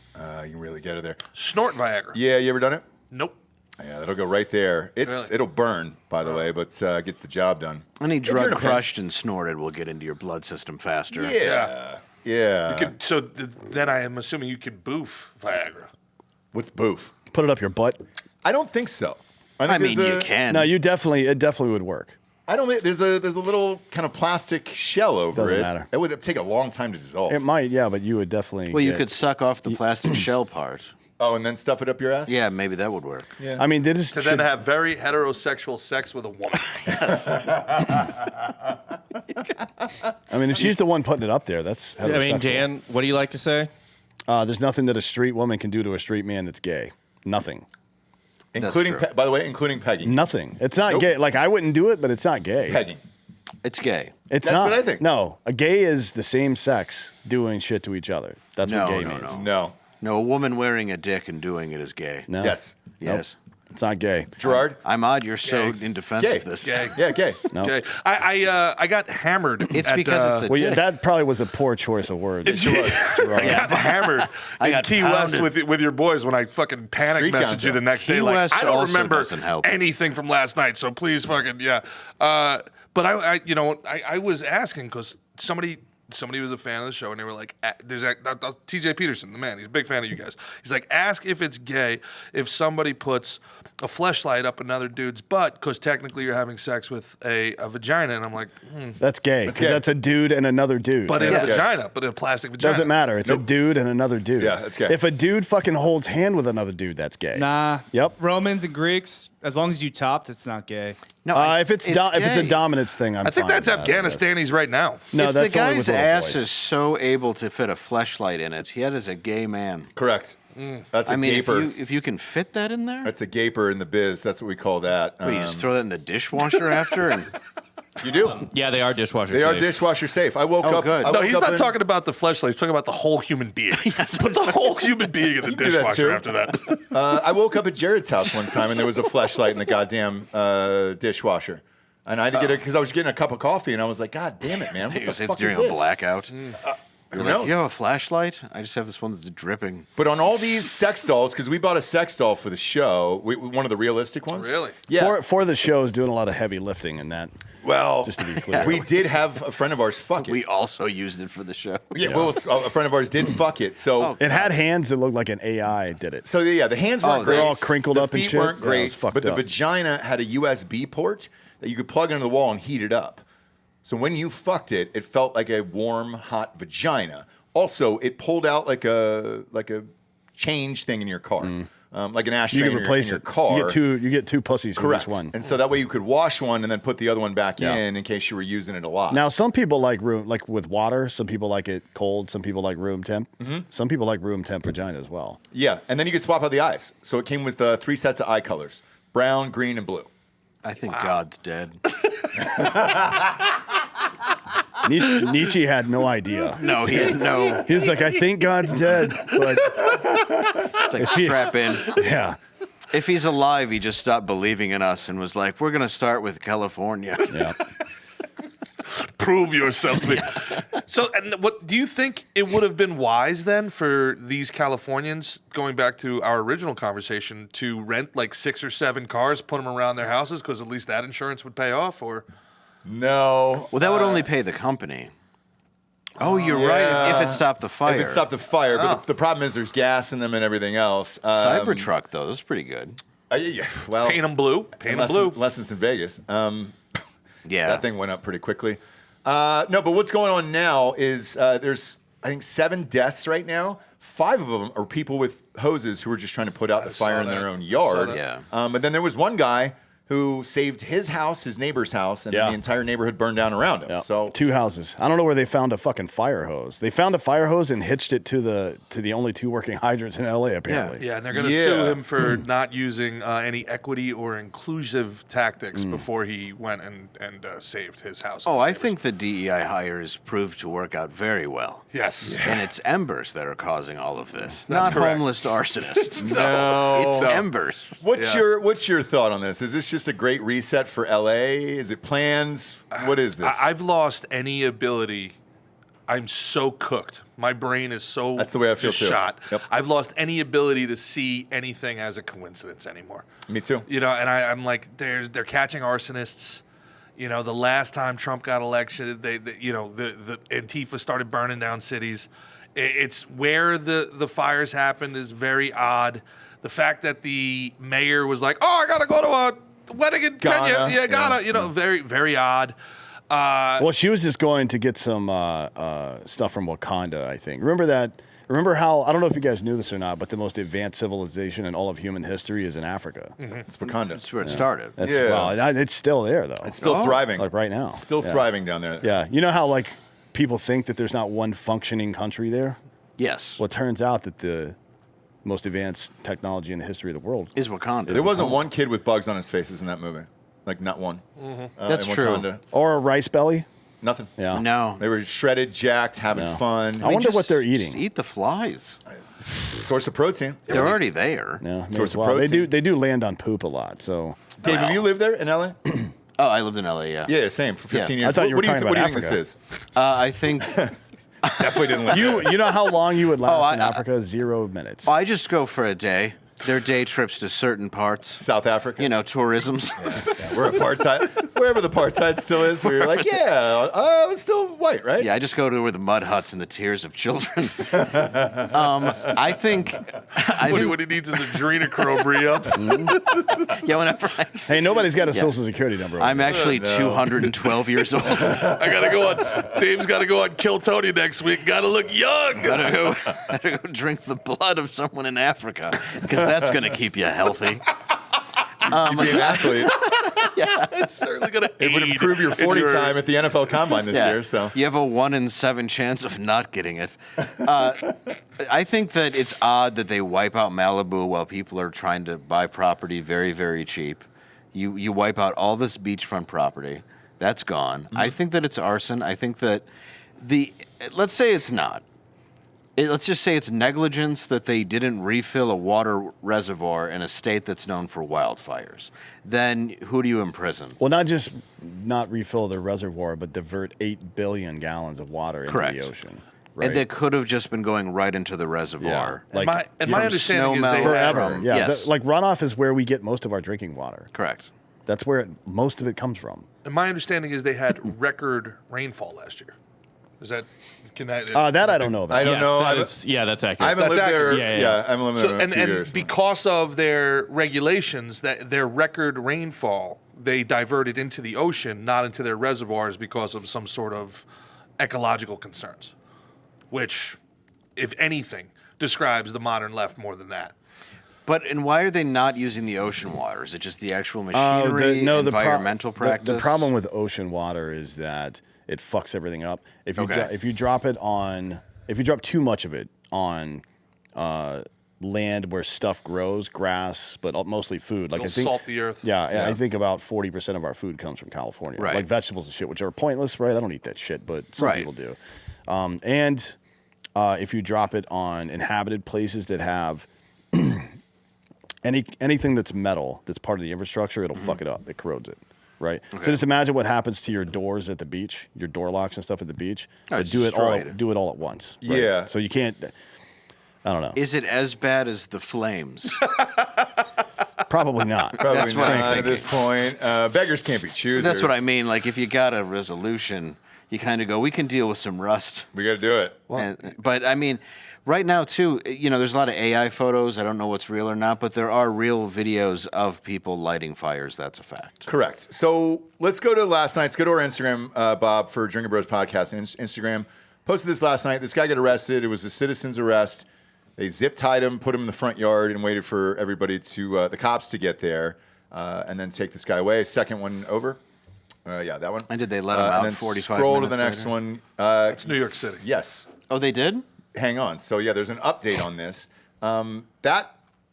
[SPEAKER 1] You can really get it there.
[SPEAKER 4] Snort Viagra.
[SPEAKER 1] Yeah, you ever done it?
[SPEAKER 4] Nope.
[SPEAKER 1] Yeah, that'll go right there. It'll burn, by the way, but gets the job done.
[SPEAKER 2] Any
[SPEAKER 1] If you're in
[SPEAKER 2] drug
[SPEAKER 1] a pinch-
[SPEAKER 2] crushed and snorted will get into your blood system faster.
[SPEAKER 1] Yeah.
[SPEAKER 4] Then I am assuming you could boof Viagra.
[SPEAKER 1] What's boof?
[SPEAKER 3] Put it up your butt.
[SPEAKER 1] I don't think so.
[SPEAKER 2] I mean,
[SPEAKER 1] there's
[SPEAKER 2] you can.
[SPEAKER 3] No, it definitely would work.
[SPEAKER 1] I don't think there's a little kind of plastic shell over
[SPEAKER 3] Doesn't
[SPEAKER 1] it.
[SPEAKER 3] matter.
[SPEAKER 1] It would take a long time to dissolve.
[SPEAKER 3] It might, yeah, but you would definitely.
[SPEAKER 2] Well, you could suck off the plastic shell part.
[SPEAKER 1] Oh, and then stuff it up your ass?
[SPEAKER 2] Yeah, maybe that would work.
[SPEAKER 1] Yeah.
[SPEAKER 3] I mean, this
[SPEAKER 4] To
[SPEAKER 3] should,
[SPEAKER 4] then have very heterosexual sex with a woman.
[SPEAKER 3] I mean, if she's the one putting it up there, that's.
[SPEAKER 5] I mean,
[SPEAKER 3] heterosexual.
[SPEAKER 5] Dan, what do you like to say?
[SPEAKER 3] There's nothing that a street woman can do to a street man that's gay. Nothing.
[SPEAKER 1] Including,
[SPEAKER 2] true.
[SPEAKER 1] by the way, including pegging.
[SPEAKER 3] Nothing. It's not
[SPEAKER 1] Nope.
[SPEAKER 3] gay. Like, I wouldn't do it, but it's not gay.
[SPEAKER 1] Pegging.
[SPEAKER 2] It's gay.
[SPEAKER 3] It's
[SPEAKER 1] That's
[SPEAKER 3] not.
[SPEAKER 1] what I think.
[SPEAKER 3] No, a gay is the same sex doing shit to each other. That's
[SPEAKER 2] No,
[SPEAKER 3] what gay
[SPEAKER 2] no,
[SPEAKER 3] means.
[SPEAKER 2] no.
[SPEAKER 1] No.
[SPEAKER 2] No, a woman wearing a dick and doing it is gay.
[SPEAKER 3] No.
[SPEAKER 1] Yes.
[SPEAKER 2] Yes.
[SPEAKER 3] It's not gay.
[SPEAKER 1] Gerard?
[SPEAKER 2] I'm odd you're so
[SPEAKER 4] Gay.
[SPEAKER 2] in defense
[SPEAKER 1] Gay.
[SPEAKER 2] of this.
[SPEAKER 4] Gay.
[SPEAKER 1] Yeah, gay.
[SPEAKER 3] No.
[SPEAKER 4] Okay. I got hammered.
[SPEAKER 2] It's
[SPEAKER 4] at,
[SPEAKER 2] because it's a
[SPEAKER 3] Well, yeah,
[SPEAKER 2] dick.
[SPEAKER 3] that probably was a poor choice of words.
[SPEAKER 4] I got hammered
[SPEAKER 2] I
[SPEAKER 4] in
[SPEAKER 2] got
[SPEAKER 4] Key West
[SPEAKER 2] pounded.
[SPEAKER 4] with your boys when I fucking panic
[SPEAKER 1] Street
[SPEAKER 4] messaged
[SPEAKER 1] council.
[SPEAKER 4] you the next day.
[SPEAKER 2] Key
[SPEAKER 4] Like,
[SPEAKER 2] West
[SPEAKER 4] I don't
[SPEAKER 2] also
[SPEAKER 4] remember
[SPEAKER 2] doesn't help.
[SPEAKER 4] anything from last night, so please fucking, yeah. But I was asking because somebody was a fan of the show, and they were like, "There's TJ Peterson, the man. He's a big fan of you guys. He's like, ask if it's gay if somebody puts a fleshlight up another dude's butt because technically you're having sex with a vagina." And I'm like,
[SPEAKER 3] That's gay.
[SPEAKER 1] That's
[SPEAKER 3] Because
[SPEAKER 1] gay.
[SPEAKER 3] that's a dude and another dude.
[SPEAKER 4] but in
[SPEAKER 1] Yeah.
[SPEAKER 4] a vagina, but in a plastic vagina.
[SPEAKER 3] Doesn't matter. It's a dude and another dude.
[SPEAKER 1] Yeah, that's gay.
[SPEAKER 3] If a dude fucking holds hand with another dude, that's gay.
[SPEAKER 6] Nah.
[SPEAKER 3] Yep.
[SPEAKER 6] Romans and Greeks, as long as you topped, it's not gay.
[SPEAKER 2] No,
[SPEAKER 3] If it's a
[SPEAKER 2] gay.
[SPEAKER 3] dominance thing, I'm
[SPEAKER 4] I think
[SPEAKER 3] fine
[SPEAKER 4] that's
[SPEAKER 3] with that, I guess.
[SPEAKER 4] Afghanistanis right now.
[SPEAKER 3] No,
[SPEAKER 2] if
[SPEAKER 3] that's
[SPEAKER 2] the
[SPEAKER 3] only
[SPEAKER 2] guy's
[SPEAKER 3] with little
[SPEAKER 2] ass
[SPEAKER 3] boys.
[SPEAKER 2] is so able to fit a fleshlight in it, he is a gay man.
[SPEAKER 1] Correct. That's a
[SPEAKER 2] I mean,
[SPEAKER 1] gaper.
[SPEAKER 2] if you can fit that in there,
[SPEAKER 1] That's a gaper in the biz. That's what we call that.
[SPEAKER 2] what, you just throw that in the dishwasher after. And
[SPEAKER 1] You do.
[SPEAKER 5] Yeah, they are dishwasher
[SPEAKER 1] They are
[SPEAKER 5] safe.
[SPEAKER 1] dishwasher safe. I woke
[SPEAKER 2] Oh,
[SPEAKER 1] up.
[SPEAKER 2] good.
[SPEAKER 1] I
[SPEAKER 4] No,
[SPEAKER 1] woke
[SPEAKER 4] he's
[SPEAKER 1] up
[SPEAKER 4] not
[SPEAKER 1] in-
[SPEAKER 4] talking about the fleshlight. He's talking about the whole human being. Put the whole human being in the
[SPEAKER 1] You can do that
[SPEAKER 4] dishwasher
[SPEAKER 1] too.
[SPEAKER 4] after that.
[SPEAKER 1] I woke up at Jared's house one time and there was a fleshlight in the goddamn dishwasher. And I had to get it because I was getting a cup of coffee and I was like, God damn it, man. What the
[SPEAKER 2] it's
[SPEAKER 1] fuck
[SPEAKER 2] during
[SPEAKER 1] is this?
[SPEAKER 2] a blackout.
[SPEAKER 1] Who
[SPEAKER 2] You're
[SPEAKER 1] knows?
[SPEAKER 2] like, you have a flashlight? I just have this one that's dripping.
[SPEAKER 1] But on all these sex dolls, because we bought a sex doll for the show, one of the realistic ones.
[SPEAKER 4] Really?
[SPEAKER 1] Yeah.
[SPEAKER 3] For the show is doing a lot of heavy lifting in that.
[SPEAKER 1] Well,
[SPEAKER 3] Just to be clear.
[SPEAKER 1] we did have a friend of ours fuck it.
[SPEAKER 2] We also used it for the show.
[SPEAKER 1] yeah, well, a friend of ours did fuck it. So,
[SPEAKER 3] It had hands that looked like an AI did it.
[SPEAKER 1] so yeah, the hands weren't great.
[SPEAKER 3] they're all crinkled
[SPEAKER 1] the
[SPEAKER 3] up and
[SPEAKER 1] feet
[SPEAKER 3] shit?
[SPEAKER 1] weren't
[SPEAKER 3] Yeah, it was
[SPEAKER 1] great,
[SPEAKER 3] fucked
[SPEAKER 1] but the
[SPEAKER 3] up.
[SPEAKER 1] vagina had a USB port that you could plug into the wall and heat it up. So when you fucked it, it felt like a warm, hot vagina. Also, it pulled out like a change thing in your car, like an ashtray
[SPEAKER 3] You can
[SPEAKER 1] in
[SPEAKER 3] replace
[SPEAKER 1] your
[SPEAKER 3] it.
[SPEAKER 1] car.
[SPEAKER 3] You get two pussies
[SPEAKER 1] Correct.
[SPEAKER 3] for each one.
[SPEAKER 1] And so that way you could wash one and then put the other one back
[SPEAKER 3] Yeah.
[SPEAKER 1] in case you were using it a lot.
[SPEAKER 3] Now, some people like with water. Some people like it cold. Some people like room temp. Some people like room temp vagina as well.
[SPEAKER 1] yeah, and then you could swap out the eyes. So it came with 3 sets of eye colors: brown, green, and blue.
[SPEAKER 2] I think God's dead.
[SPEAKER 3] Nietzsche had no idea.
[SPEAKER 2] No, he had no.
[SPEAKER 3] He was like, I think God's dead, but
[SPEAKER 2] It's like, strap in.
[SPEAKER 3] yeah.
[SPEAKER 2] If he's alive, he just stopped believing in us and was like, we're going to start with California.
[SPEAKER 3] Yeah.
[SPEAKER 4] Prove yourself to me. So, and what do you think it would have been wise then for these Californians, going back to our original conversation, to rent like 6 or 7 cars, put them around their houses, because at least that insurance would pay off? Or
[SPEAKER 1] No.
[SPEAKER 2] Well, that would only pay the company. Oh, you're right. If it stopped the fire.
[SPEAKER 1] If it stopped the fire, but the problem is there's gas in them and everything else.
[SPEAKER 2] Cybertruck, though, that's pretty good.
[SPEAKER 1] Yeah, well,
[SPEAKER 4] paint them blue. Paint them
[SPEAKER 1] unless,
[SPEAKER 4] blue.
[SPEAKER 1] unless it's in Vegas.
[SPEAKER 2] Yeah.
[SPEAKER 1] That thing went up pretty quickly. No, but what's going on now is there's, I think, 7 deaths right now. 5 of them are people with hoses who were just trying to put out the fire in their own yard.
[SPEAKER 2] Yeah.
[SPEAKER 1] But then there was one guy who saved his house, his neighbor's house, and
[SPEAKER 3] Yeah.
[SPEAKER 1] then the entire neighborhood burned down around him.
[SPEAKER 3] Yeah.
[SPEAKER 1] So
[SPEAKER 3] 2 houses. I don't know where they found a fucking fire hose. They found a fire hose and hitched it to the only 2 working hydrants in LA apparently.
[SPEAKER 4] Yeah, and they're going to
[SPEAKER 1] Yeah.
[SPEAKER 4] sue him for not using any equity or inclusive tactics before he went and saved his house.
[SPEAKER 2] Oh, I think the DEI hires proved to work out very well.
[SPEAKER 4] Yes.
[SPEAKER 2] And it's embers that are causing all of this,
[SPEAKER 4] That's
[SPEAKER 2] not
[SPEAKER 4] correct.
[SPEAKER 2] homeless arsonists.
[SPEAKER 1] No.
[SPEAKER 2] It's
[SPEAKER 1] No.
[SPEAKER 2] embers.
[SPEAKER 1] what's your thought on this? Is this just a great reset for LA? Is it plans? What is this?
[SPEAKER 4] I've lost any ability. I'm so cooked. My brain is so
[SPEAKER 1] That's the way I feel
[SPEAKER 4] just
[SPEAKER 1] too.
[SPEAKER 4] shot.
[SPEAKER 1] Yep.
[SPEAKER 4] I've lost any ability to see anything as a coincidence anymore.
[SPEAKER 1] Me too.
[SPEAKER 4] You know, and I'm like, they're catching arsonists. You know, the last time Trump got elected, the Antifa started burning down cities. It's where the fires happened is very odd. The fact that the mayor was like, "Oh, I gotta go to a wedding in
[SPEAKER 1] Ghana.
[SPEAKER 4] Kenya." Yeah, Ghana.
[SPEAKER 1] Yeah.
[SPEAKER 4] You know, very very odd.
[SPEAKER 3] Well, she was just going to get some stuff from Wakanda, I think. Remember how, I don't know if you guys knew this or not, but the most advanced civilization in all of human history is in Africa.
[SPEAKER 1] It's Wakanda.
[SPEAKER 2] That's where it started.
[SPEAKER 3] That's,
[SPEAKER 1] Yeah.
[SPEAKER 3] well, it's still there, though.
[SPEAKER 1] It's still thriving.
[SPEAKER 3] Like right now.
[SPEAKER 1] Still
[SPEAKER 3] Yeah.
[SPEAKER 1] thriving down there.
[SPEAKER 3] Yeah. You know how, like, people think that there's not one functioning country there?
[SPEAKER 2] Yes.
[SPEAKER 3] Well, it turns out that the most advanced technology in the history of the world.
[SPEAKER 2] Is Wakanda.
[SPEAKER 1] There wasn't one kid with bugs on his faces in that movie. Like, not one.
[SPEAKER 2] That's
[SPEAKER 1] in
[SPEAKER 2] true.
[SPEAKER 1] Wakanda.
[SPEAKER 3] Or a rice belly.
[SPEAKER 1] Nothing.
[SPEAKER 3] Yeah.
[SPEAKER 2] No.
[SPEAKER 1] They were shredded, jacked, having
[SPEAKER 3] Yeah.
[SPEAKER 1] fun.
[SPEAKER 3] I wonder what they're
[SPEAKER 2] Just
[SPEAKER 3] eating.
[SPEAKER 2] eat the flies.
[SPEAKER 1] Source of protein.
[SPEAKER 2] They're already there.
[SPEAKER 3] Yeah, may
[SPEAKER 1] Source
[SPEAKER 3] as
[SPEAKER 1] of
[SPEAKER 3] well.
[SPEAKER 1] protein.
[SPEAKER 3] They do land on poop a lot, so.
[SPEAKER 1] Dave, have you lived there in LA?
[SPEAKER 2] Oh, I lived in LA, yeah.
[SPEAKER 1] Yeah, same. For 15 years.
[SPEAKER 3] I thought you were
[SPEAKER 1] what do
[SPEAKER 3] talking
[SPEAKER 1] what do you
[SPEAKER 3] about
[SPEAKER 1] think this
[SPEAKER 3] Africa.
[SPEAKER 1] is?
[SPEAKER 2] I think
[SPEAKER 1] Definitely didn't live there.
[SPEAKER 3] You know how long you would last in
[SPEAKER 2] I-
[SPEAKER 3] Africa? 0 minutes.
[SPEAKER 2] I just go for a day. They're day trips to certain parts.
[SPEAKER 1] South Africa.
[SPEAKER 2] You know, tourisms.
[SPEAKER 1] We're apartheid. Wherever the apartheid still is, where you're like, it's still white, right?
[SPEAKER 2] Yeah, I just go to where the mud huts and the tears of children. I think.
[SPEAKER 4] What he needs is adrenochrome re-up.
[SPEAKER 2] Yeah, whenever
[SPEAKER 3] Hey, nobody's got a social security number.
[SPEAKER 2] I'm actually 212 years old.
[SPEAKER 4] I gotta go on. Dave's got to go on Kill Tony next week. Got to look young.
[SPEAKER 2] gotta go drink the blood of someone in Africa because that's gonna keep you healthy.
[SPEAKER 1] You be an athlete.
[SPEAKER 4] It's certainly gonna.
[SPEAKER 1] It would improve your 40 time at the NFL Combine this year. So
[SPEAKER 2] You have a 1 in 7 chance of not getting it. I think that it's odd that they wipe out Malibu while people are trying to buy property very, very cheap. You wipe out all this beachfront property. That's gone.
[SPEAKER 1] Mm-hmm.
[SPEAKER 2] I think that it's arson. I think that let's say it's not. Let's just say it's negligence that they didn't refill a water reservoir in a state that's known for wildfires. Then who do you imprison?
[SPEAKER 3] Well, not just not refill the reservoir, but divert 8 billion gallons of water into
[SPEAKER 2] Correct.
[SPEAKER 3] the ocean. Right?
[SPEAKER 2] And they could have just been going right into the reservoir.
[SPEAKER 3] Yeah. Like,
[SPEAKER 4] my understanding is they
[SPEAKER 3] forever.
[SPEAKER 2] From-
[SPEAKER 3] Yeah,
[SPEAKER 2] yes.
[SPEAKER 3] like runoff is where we get most of our drinking water.
[SPEAKER 2] Correct.
[SPEAKER 3] That's where most of it comes from.
[SPEAKER 4] And my understanding is they had record rainfall last year. Is that? Can that?
[SPEAKER 3] That I don't know about.
[SPEAKER 1] I don't know.
[SPEAKER 5] That's accurate.
[SPEAKER 1] I haven't
[SPEAKER 4] That's
[SPEAKER 1] lived there.
[SPEAKER 4] accurate.
[SPEAKER 5] Yeah.
[SPEAKER 1] I haven't lived
[SPEAKER 4] So,
[SPEAKER 1] there in a few
[SPEAKER 4] and
[SPEAKER 1] years.
[SPEAKER 4] because of their regulations, that their record rainfall, they diverted into the ocean, not into their reservoirs, because of some sort of ecological concerns, which, if anything, describes the modern left more than that.
[SPEAKER 2] And why are they not using the ocean water? Is it just the actual machinery, environmental practice?
[SPEAKER 3] The problem with ocean water is that it fucks everything up. If you if you drop too much of it on land where stuff grows, grass, but mostly food, like
[SPEAKER 4] It'll
[SPEAKER 3] I think
[SPEAKER 4] salt the earth.
[SPEAKER 3] Yeah, I think about 40% of our food comes from California,
[SPEAKER 2] Right.
[SPEAKER 3] like vegetables and shit, which are pointless, right? I don't eat that shit, but some
[SPEAKER 2] Right.
[SPEAKER 3] people do. If you drop it on inhabited places that have anything that's metal, that's part of the infrastructure, it'll fuck it up. It corrodes it, right? So just imagine what happens to your doors at the beach, your door locks and stuff at the beach.
[SPEAKER 2] Oh,
[SPEAKER 3] But
[SPEAKER 2] it's
[SPEAKER 3] do it
[SPEAKER 2] destroyed.
[SPEAKER 3] all at once. Right?
[SPEAKER 1] Yeah.
[SPEAKER 3] So you can't. I don't know.
[SPEAKER 2] Is it as bad as the flames?
[SPEAKER 3] Probably not.
[SPEAKER 1] Probably
[SPEAKER 2] That's what I'm
[SPEAKER 1] not at
[SPEAKER 2] thinking.
[SPEAKER 1] this point. Beggars can't be choosers.
[SPEAKER 2] That's what I mean. Like, if you got a resolution, you kind of go, we can deal with some rust.
[SPEAKER 1] We got to do it.
[SPEAKER 2] But, I mean, right now, too, there's a lot of AI photos. I don't know what's real or not, but there are real videos of people lighting fires. That's a fact.
[SPEAKER 1] Correct. So let's go to last night. Let's go to our Instagram, Bob, for Drinkin' Bros podcast. Instagram posted this last night. This guy got arrested. It was a citizen's arrest. They zip tied him, put him in the front yard, and waited for everybody the cops to get there. and then take this guy away. Second one over. Yeah, that one.
[SPEAKER 2] And did they let him out
[SPEAKER 1] and then
[SPEAKER 2] 45
[SPEAKER 1] scroll to
[SPEAKER 2] minutes
[SPEAKER 1] the next
[SPEAKER 2] later?
[SPEAKER 1] one.
[SPEAKER 4] It's New York City.
[SPEAKER 1] Yes.
[SPEAKER 2] Oh, they did?
[SPEAKER 1] Hang on. So, yeah, there's an update on this.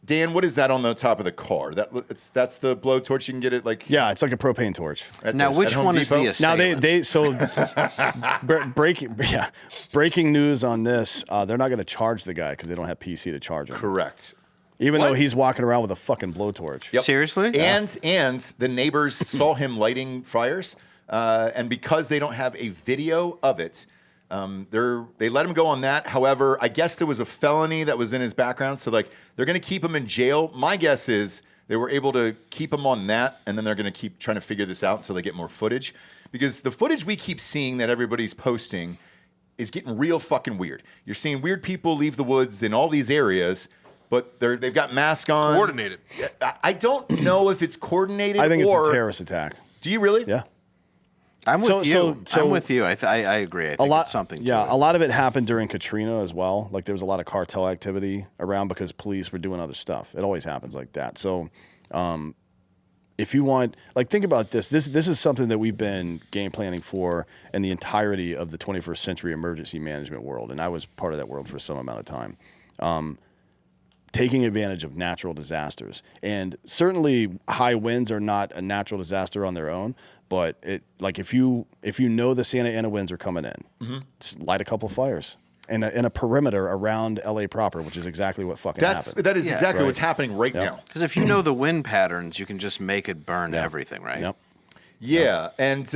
[SPEAKER 1] Dan, what is that on the top of the car? That's the blowtorch. You can get it like
[SPEAKER 3] Yeah, it's like a propane torch.
[SPEAKER 2] Now,
[SPEAKER 1] at
[SPEAKER 2] which
[SPEAKER 1] Home
[SPEAKER 2] one is
[SPEAKER 1] Depot?
[SPEAKER 2] the
[SPEAKER 3] Now
[SPEAKER 2] assailant?
[SPEAKER 3] breaking news on this. They're not going to charge the guy because they don't have PC to charge him.
[SPEAKER 1] Correct.
[SPEAKER 3] Even though he's walking around with a fucking blowtorch.
[SPEAKER 1] Yep.
[SPEAKER 2] Seriously?
[SPEAKER 1] And the neighbors saw him lighting fires, and because they don't have a video of it, they let him go on that. However, I guess there was a felony that was in his background, so like they're going to keep him in jail. My guess is they were able to keep him on that, and then they're going to keep trying to figure this out so they get more footage, because the footage we keep seeing that everybody's posting is getting real fucking weird. You're seeing weird people leave the woods in all these areas, but they've got masks on.
[SPEAKER 4] Coordinated.
[SPEAKER 1] I don't know if it's coordinated.
[SPEAKER 3] I think it's
[SPEAKER 1] or,
[SPEAKER 3] a terrorist attack.
[SPEAKER 1] Do you really?
[SPEAKER 3] Yeah.
[SPEAKER 2] I'm with you.
[SPEAKER 3] So
[SPEAKER 2] I'm with you. I agree. I think it's something to it.
[SPEAKER 3] A lot of it happened during Katrina as well. Like there was a lot of cartel activity around because police were doing other stuff. It always happens like that. So if you want, like, think about this. This is something that we've been game planning for in the entirety of the 21st century emergency management world. And I was part of that world for some amount of time. Taking advantage of natural disasters. And certainly high winds are not a natural disaster on their own, but if you know the Santa Ana winds are coming in, just light a couple of fires in a perimeter around LA proper, which is exactly what fucking happened.
[SPEAKER 1] That is exactly what's happening right now.
[SPEAKER 2] Because if you know the wind patterns, you can just make it burn everything, right?
[SPEAKER 3] Yep.
[SPEAKER 1] Yeah, and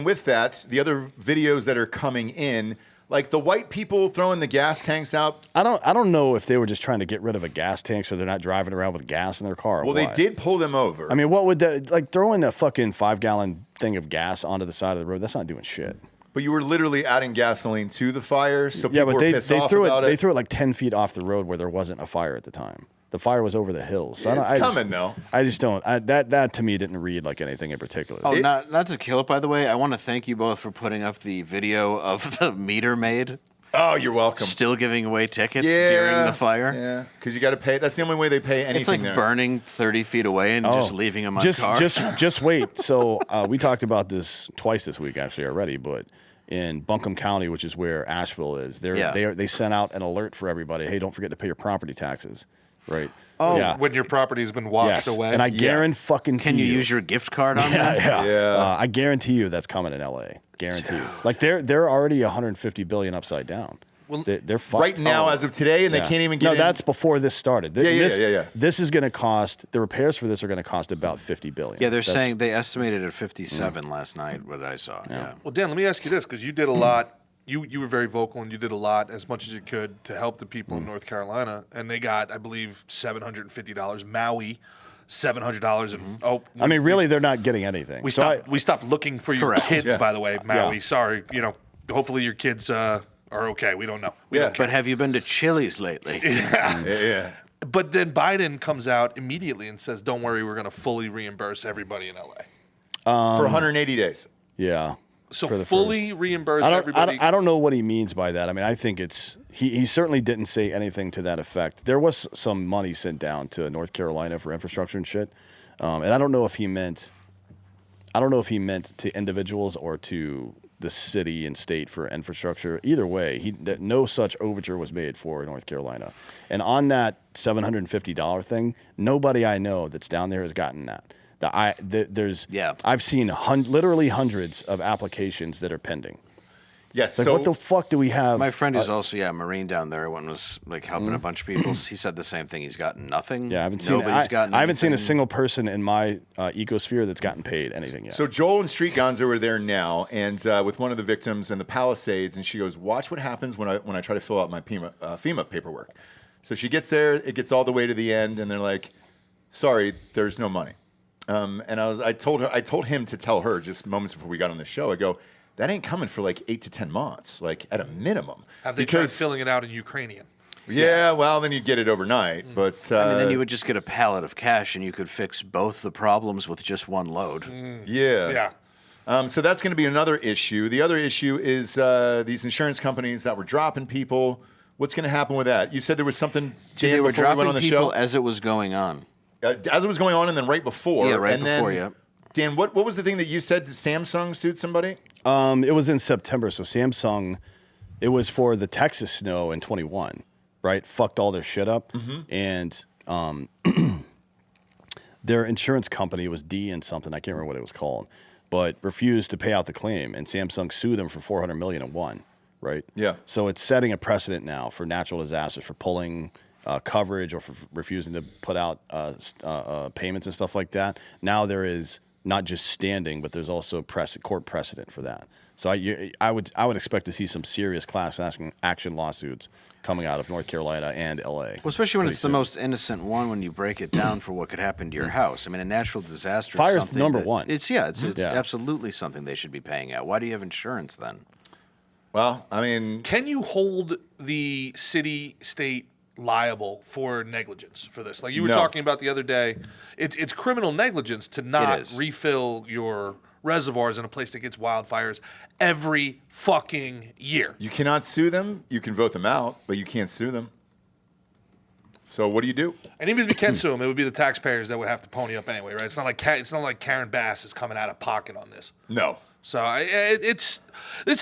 [SPEAKER 1] with that, the other videos that are coming in, like the white people throwing the gas tanks out.
[SPEAKER 3] I don't know if they were just trying to get rid of a gas tank so they're not driving around with gas in their car.
[SPEAKER 1] Well, they did pull them over.
[SPEAKER 3] I mean, what would that, like, throwing a fucking 5-gallon thing of gas onto the side of the road? That's not doing shit.
[SPEAKER 1] But you were literally adding gasoline to the fire, so people
[SPEAKER 3] but
[SPEAKER 1] were pissed off
[SPEAKER 3] threw
[SPEAKER 1] about
[SPEAKER 3] it.
[SPEAKER 1] it.
[SPEAKER 3] They threw it like 10 feet off the road where there wasn't a fire at the time. The fire was over the hills. So
[SPEAKER 1] It's coming, though.
[SPEAKER 3] I just don't. That to me didn't read like anything in particular.
[SPEAKER 2] Oh, not to kill it, by the way. I want to thank you both for putting up the video of the meter maid
[SPEAKER 1] Oh, you're welcome.
[SPEAKER 2] still giving away tickets during the fire.
[SPEAKER 1] Yeah, because you got to pay. That's the only way they pay anything
[SPEAKER 2] It's like
[SPEAKER 1] there.
[SPEAKER 2] burning 30 feet away and just leaving them on car.
[SPEAKER 3] Just wait. So we talked about this twice this week actually already, but in Buncombe County, which is where Asheville is, they sent out an alert for everybody. Hey, don't forget to pay your property taxes. Right.
[SPEAKER 2] Oh,
[SPEAKER 3] yeah.
[SPEAKER 4] When your property has been washed away.
[SPEAKER 3] And I guarantee fucking
[SPEAKER 2] Can you use your gift card on that?
[SPEAKER 1] Yeah.
[SPEAKER 3] I guarantee you that's coming in LA. Guarantee you. Like they're already 150 billion upside down. Well, they're fucked.
[SPEAKER 1] Right now, as of today, and they can't even get
[SPEAKER 3] No,
[SPEAKER 1] in.
[SPEAKER 3] that's before this started.
[SPEAKER 1] Yeah.
[SPEAKER 3] This is going to cost, the repairs for this are going to cost about 50 billion.
[SPEAKER 2] Yeah, they're saying they estimated at 57 last night, what I saw. Yeah.
[SPEAKER 4] Well, Dan, let me ask you this, because you did a lot. You were very vocal, and you did a lot, as much as you could, to help the people in North Carolina. And they got, I believe, $750. Maui, $700. And
[SPEAKER 3] I mean, really, they're not getting anything.
[SPEAKER 4] we stopped looking for your
[SPEAKER 2] Correct.
[SPEAKER 4] kids.
[SPEAKER 1] Yeah.
[SPEAKER 4] By the way, Maui.
[SPEAKER 3] Yeah.
[SPEAKER 4] Sorry, hopefully your kids are okay. We don't know. We
[SPEAKER 1] Yeah.
[SPEAKER 4] don't care.
[SPEAKER 2] But have you been to Chili's lately?
[SPEAKER 1] Yeah.
[SPEAKER 4] But then Biden comes out immediately and says, "Don't worry, we're going to fully reimburse everybody in LA."
[SPEAKER 1] For 180 days.
[SPEAKER 3] Yeah.
[SPEAKER 4] So
[SPEAKER 3] for the
[SPEAKER 4] fully reimburse
[SPEAKER 3] I
[SPEAKER 4] everybody.
[SPEAKER 3] don't know what he means by that. I mean, I think it's he certainly didn't say anything to that effect. There was some money sent down to North Carolina for infrastructure and shit, and I don't know if he meant to individuals or to the city and state for infrastructure. Either way, no such overture was made for North Carolina. And on that $750 thing, nobody I know that's down there has gotten that. I've seen literally hundreds of applications that are pending.
[SPEAKER 1] Yes.
[SPEAKER 3] Like,
[SPEAKER 1] so
[SPEAKER 3] what the fuck do we have?
[SPEAKER 2] My friend is also, a Marine down there. One was like helping a bunch of people. He said the same thing. He's gotten nothing.
[SPEAKER 3] Yeah, I haven't seen.
[SPEAKER 2] Nobody's gotten
[SPEAKER 3] I haven't seen a
[SPEAKER 2] anything.
[SPEAKER 3] single person in my ecosphere that's gotten paid anything yet.
[SPEAKER 1] So Joel and Street Gonzo are there now, and with one of the victims in the Palisades, and she goes, "Watch what happens when I try to fill out my FEMA paperwork." So she gets there, it gets all the way to the end, and they're like, "Sorry, there's no money." And I told him to tell her just moments before we got on the show. I go, "That ain't coming for like 8 to 10 months, like at a minimum."
[SPEAKER 4] Have they tried filling it out in Ukrainian?
[SPEAKER 1] Yeah, well, then you'd get it overnight, but
[SPEAKER 2] then you would just get a pallet of cash, and you could fix both the problems with just one load.
[SPEAKER 1] yeah. So that's going to be another issue. The other issue is these insurance companies that were dropping people. What's going to happen with that? You said there was something, Dan,
[SPEAKER 2] They were
[SPEAKER 1] before we went
[SPEAKER 2] dropping
[SPEAKER 1] on the
[SPEAKER 2] people
[SPEAKER 1] show.
[SPEAKER 2] as it was going on.
[SPEAKER 1] as it was going on, and then right before.
[SPEAKER 2] Yeah, right
[SPEAKER 1] and
[SPEAKER 2] before,
[SPEAKER 1] then,
[SPEAKER 2] yeah.
[SPEAKER 1] Dan, what was the thing that you said? Samsung sued somebody?
[SPEAKER 3] It was in September. So Samsung, it was for the Texas snow in 21, right? Fucked all their shit up. And their insurance company was D and something. I can't remember what it was called, but refused to pay out the claim. And Samsung sued them for $400 million and won, right?
[SPEAKER 1] Yeah.
[SPEAKER 3] So it's setting a precedent now for natural disasters, for pulling coverage or for refusing to put out payments and stuff like that. Now there is not just standing, but there's also court precedent for that. So I would expect to see some serious class action lawsuits coming out of North Carolina and LA.
[SPEAKER 2] Well, especially when
[SPEAKER 3] pretty
[SPEAKER 2] it's
[SPEAKER 3] soon.
[SPEAKER 2] the most innocent one when you break it down for what could happen to your house. I mean, a natural disaster
[SPEAKER 3] Fire's
[SPEAKER 2] is something
[SPEAKER 3] number
[SPEAKER 2] that-
[SPEAKER 3] one.
[SPEAKER 2] It's
[SPEAKER 3] Yeah.
[SPEAKER 2] absolutely something they should be paying out. Why do you have insurance then?
[SPEAKER 1] Well, I mean,
[SPEAKER 4] Can you hold the city, state liable for negligence for this? Like you were
[SPEAKER 1] No.
[SPEAKER 4] talking about the other day, it's criminal negligence to not
[SPEAKER 2] is.
[SPEAKER 4] refill your reservoirs in a place that gets wildfires every fucking year.
[SPEAKER 1] you cannot sue them. You can vote them out, but you can't sue them. So what do you do?
[SPEAKER 4] And even if you can sue them, it would be the taxpayers that would have to pony up anyway, right? It's not like Karen Bass is coming out of pocket on this.
[SPEAKER 1] No.
[SPEAKER 4] So it's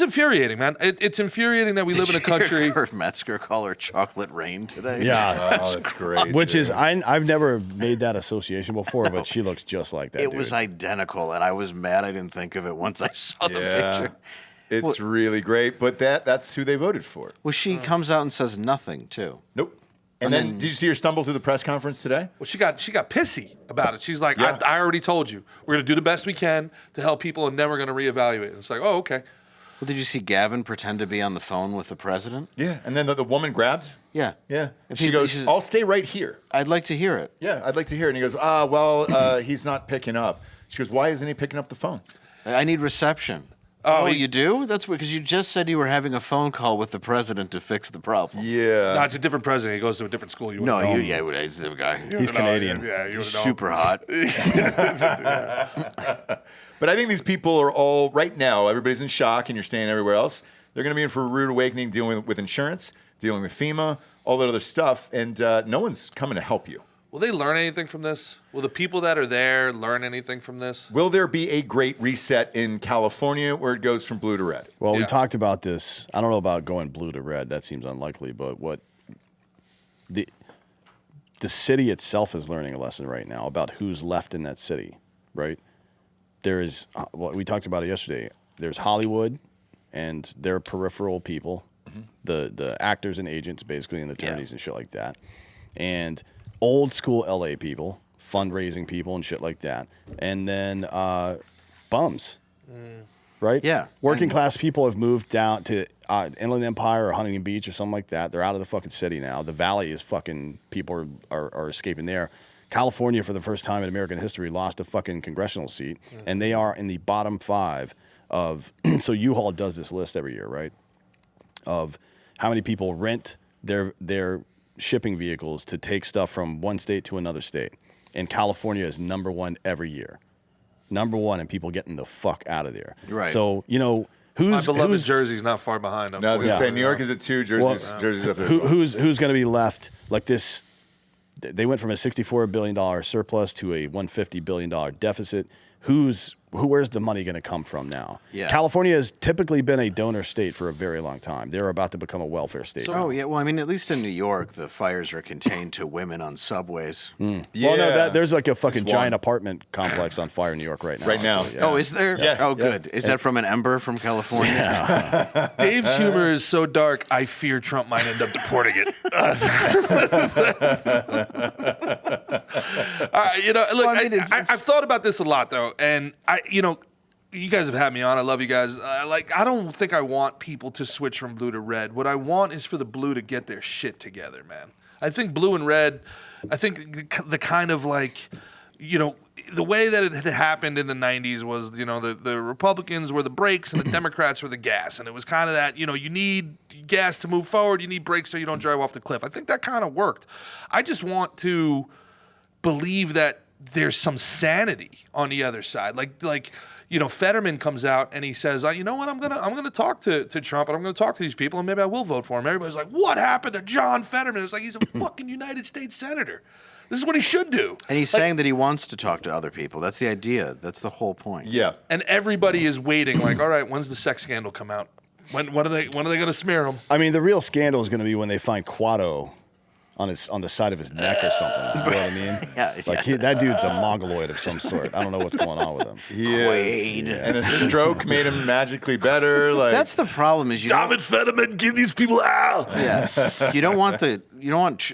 [SPEAKER 4] infuriating, man. It's infuriating that we live in a country.
[SPEAKER 2] Heard Metzger call her chocolate rain today.
[SPEAKER 3] Yeah.
[SPEAKER 1] Oh, that's great.
[SPEAKER 3] Which is, I've never made that association before, but she looks just like that.
[SPEAKER 2] It
[SPEAKER 3] dude.
[SPEAKER 2] was identical, and I was mad I didn't think of it once I saw the picture.
[SPEAKER 1] It's really great, but that's who they voted for.
[SPEAKER 2] Well, she comes out and says nothing, too.
[SPEAKER 1] Nope. And then, did you see her stumble through the press conference today?
[SPEAKER 4] Well, she got pissy about it. She's like,
[SPEAKER 1] Yeah.
[SPEAKER 4] I already told you. We're going to do the best we can to help people, and then we're going to reevaluate. And it's like, oh, okay.
[SPEAKER 2] Well, did you see Gavin pretend to be on the phone with the president?
[SPEAKER 1] Yeah. And then the woman grabbed.
[SPEAKER 2] Yeah.
[SPEAKER 1] Yeah.
[SPEAKER 2] And
[SPEAKER 1] She
[SPEAKER 2] people-
[SPEAKER 1] goes, I'll stay right here.
[SPEAKER 2] I'd like to hear it.
[SPEAKER 1] Yeah, I'd like to hear it. And he goes, he's not picking up. She goes, why isn't he picking up the phone?
[SPEAKER 2] I need reception.
[SPEAKER 4] Oh,
[SPEAKER 2] You do? That's because you just said you were having a phone call with the president to fix the problem.
[SPEAKER 1] Yeah.
[SPEAKER 4] No, it's a different president. He goes to a different school. You
[SPEAKER 2] No,
[SPEAKER 4] wouldn't know.
[SPEAKER 2] he's the guy.
[SPEAKER 3] He's Canadian.
[SPEAKER 4] Yeah, you
[SPEAKER 2] He's
[SPEAKER 4] would know.
[SPEAKER 2] super hot.
[SPEAKER 1] But I think these people are all, right now, everybody's in shock and you're staying everywhere else. They're going to be in for a rude awakening dealing with insurance, dealing with FEMA, all that other stuff. And no one's coming to help you.
[SPEAKER 4] Will they learn anything from this? Will the people that are there learn anything from this?
[SPEAKER 1] Will there be a great reset in California where it goes from blue to red?
[SPEAKER 3] Well, we
[SPEAKER 4] Yeah.
[SPEAKER 3] talked about this. I don't know about going blue to red. That seems unlikely. But what the city itself is learning a lesson right now about who's left in that city, right? There is, well, we talked about it yesterday. There's Hollywood and their peripheral people, the actors and agents, basically, and attorneys and shit like that. And old school LA people, fundraising people and shit like that. And then bums. Right?
[SPEAKER 2] Yeah.
[SPEAKER 3] Working class people have moved down to Inland Empire or Huntington Beach or something like that. They're out of the fucking city now. The valley is fucking, people are escaping there. California, for the first time in American history, lost a fucking congressional seat. And they are in the bottom 5 of, so U-Haul does this list every year, right? Of how many people rent their shipping vehicles to take stuff from one state to another state. And California is number 1 every year. Number 1, and people getting the fuck out of there.
[SPEAKER 2] Right.
[SPEAKER 3] So, you know,
[SPEAKER 4] My beloved
[SPEAKER 3] who's
[SPEAKER 4] Jersey's not far behind.
[SPEAKER 1] No, I was going to say, New York
[SPEAKER 4] is.
[SPEAKER 1] is at 2, Jersey's up there.
[SPEAKER 3] who's going to be left like this? They went from a $64 billion surplus to a $150 billion deficit. Where's the money going to come from now?
[SPEAKER 2] Yeah.
[SPEAKER 3] California has typically been a donor state for a very long time. They're about to become a welfare state.
[SPEAKER 2] Oh, yeah. Well, I mean, at least in New York, the fires are contained to women on subways.
[SPEAKER 3] Well, no, there's like a fucking
[SPEAKER 1] There's
[SPEAKER 3] giant
[SPEAKER 1] one.
[SPEAKER 3] apartment complex on fire in New York right now.
[SPEAKER 1] Right now.
[SPEAKER 3] actually, yeah.
[SPEAKER 2] Oh, is there?
[SPEAKER 1] Yeah.
[SPEAKER 2] Oh, good. Is that from an ember from California?
[SPEAKER 4] Dave's humor is so dark, I fear Trump might end up deporting it. Look,
[SPEAKER 2] Well, I mean,
[SPEAKER 4] I've thought about this a lot, though, and you guys have had me on. I love you guys. I don't think I want people to switch from blue to red. What I want is for the blue to get their shit together, man. I think blue and red, I think the kind of the way that it had happened in the 90s was, the Republicans were the brakes and the Democrats were the gas. And it was kind of that, you need gas to move forward. You need brakes so you don't drive off the cliff. I think that kind of worked. I just want to believe that there's some sanity on the other side. Like Fetterman comes out and he says, you know what, I'm gonna talk to Trump and I'm gonna talk to these people and maybe I will vote for him. Everybody's like, what happened to John Fetterman? It's like, he's a fucking United States senator. This is what he should do.
[SPEAKER 2] And he's saying that he wants to talk to other people. That's the idea. That's the whole point.
[SPEAKER 1] Yeah.
[SPEAKER 4] And everybody is waiting, like, all right, when's the sex scandal come out? When are they going to smear him?
[SPEAKER 3] I mean, the real scandal is going to be when they find Quado on the side of his neck or something. You know what I mean?
[SPEAKER 2] Yeah.
[SPEAKER 3] That dude's a mongoloid of some sort. I don't know what's going on with him.
[SPEAKER 1] He is. And a stroke made him magically better. Like
[SPEAKER 2] That's the problem. Is you
[SPEAKER 4] Damn it, Fetterman, give these people out.
[SPEAKER 2] Yeah. You don't want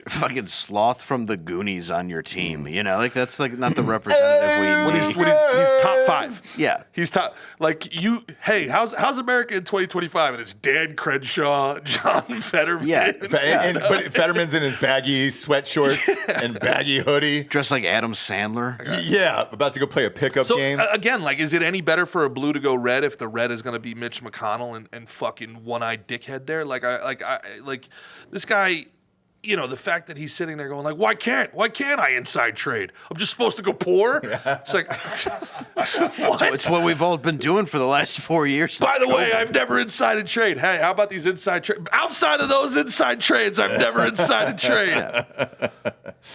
[SPEAKER 2] fucking Sloth from the Goonies on your team. You know, like that's like not the representative we need.
[SPEAKER 4] When he's top 5.
[SPEAKER 2] Yeah.
[SPEAKER 4] He's top. Like hey, how's America in 2025? And it's Dan Crenshaw, John Fetterman.
[SPEAKER 2] Yeah.
[SPEAKER 1] But Fetterman's in his baggy sweatshorts and baggy hoodie.
[SPEAKER 2] Dressed like Adam Sandler.
[SPEAKER 1] Yeah, about to go play a pickup
[SPEAKER 4] So
[SPEAKER 1] game.
[SPEAKER 4] again, like, is it any better for a blue to go red if the red is going to be Mitch McConnell and fucking one-eyed dickhead there? Like this guy. The fact that he's sitting there going like, why can't I inside trade? I'm just supposed to go pour. It's like, what?
[SPEAKER 2] It's what we've all been doing for the last 4 years.
[SPEAKER 4] By the way, I've never insided trade. Hey, how about these inside trades? Outside of those inside trades, I've never insided trade.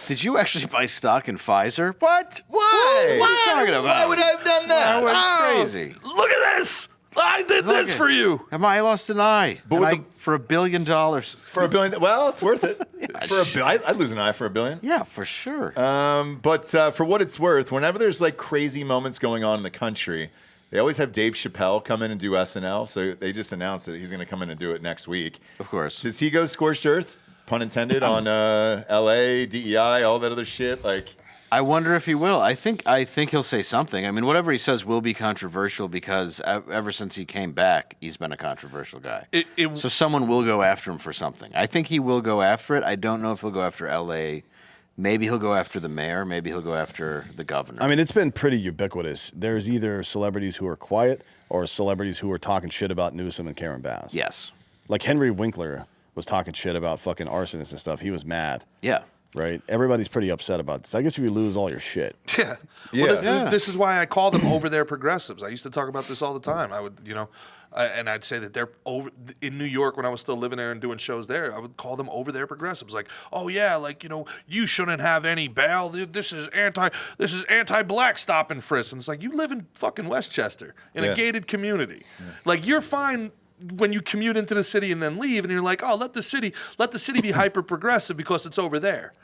[SPEAKER 2] Did you actually buy stock in Pfizer? What?
[SPEAKER 1] Why?
[SPEAKER 2] What are you talking about?
[SPEAKER 1] Why would I have done that?
[SPEAKER 2] That was crazy.
[SPEAKER 4] Look at this. I did this for you.
[SPEAKER 2] I lost an eye.
[SPEAKER 1] But
[SPEAKER 2] For $1 billion.
[SPEAKER 1] For $1 billion, well, it's worth it. I'd lose an eye for $1 billion.
[SPEAKER 2] Yeah, for sure.
[SPEAKER 1] But for what it's worth, whenever there's like crazy moments going on in the country, they always have Dave Chappelle come in and do SNL. So they just announced that he's going to come in and do it next week.
[SPEAKER 2] Of course.
[SPEAKER 1] Does he go scorched earth? Pun intended on LA, DEI, all that other shit. Like,
[SPEAKER 2] I wonder if he will. I think he'll say something. I mean, whatever he says will be controversial because ever since he came back, he's been a controversial guy. So someone will go after him for something. I think he will go after it. I don't know if he'll go after L.A. Maybe he'll go after the mayor. Maybe he'll go after the governor.
[SPEAKER 3] I mean, it's been pretty ubiquitous. There's either celebrities who are quiet or celebrities who are talking shit about Newsom and Karen Bass.
[SPEAKER 2] Yes.
[SPEAKER 3] Like Henry Winkler was talking shit about fucking arsonists and stuff. He was mad.
[SPEAKER 2] Yeah.
[SPEAKER 3] Right? Everybody's pretty upset about this. I guess if you lose all your shit.
[SPEAKER 4] Yeah.
[SPEAKER 1] Yeah.
[SPEAKER 4] This is why I call them over there progressives. I used to talk about this all the time. I would, and I'd say that they're over in New York when I was still living there and doing shows there. I would call them over there progressives. Like, oh yeah, like, you shouldn't have any bail. This is anti-black stop and frisk. And it's like, you live in fucking Westchester in a gated community. Yeah. Like, you're fine when you commute into the city and then leave, and you're like, oh, let the city be hyper progressive because it's over there.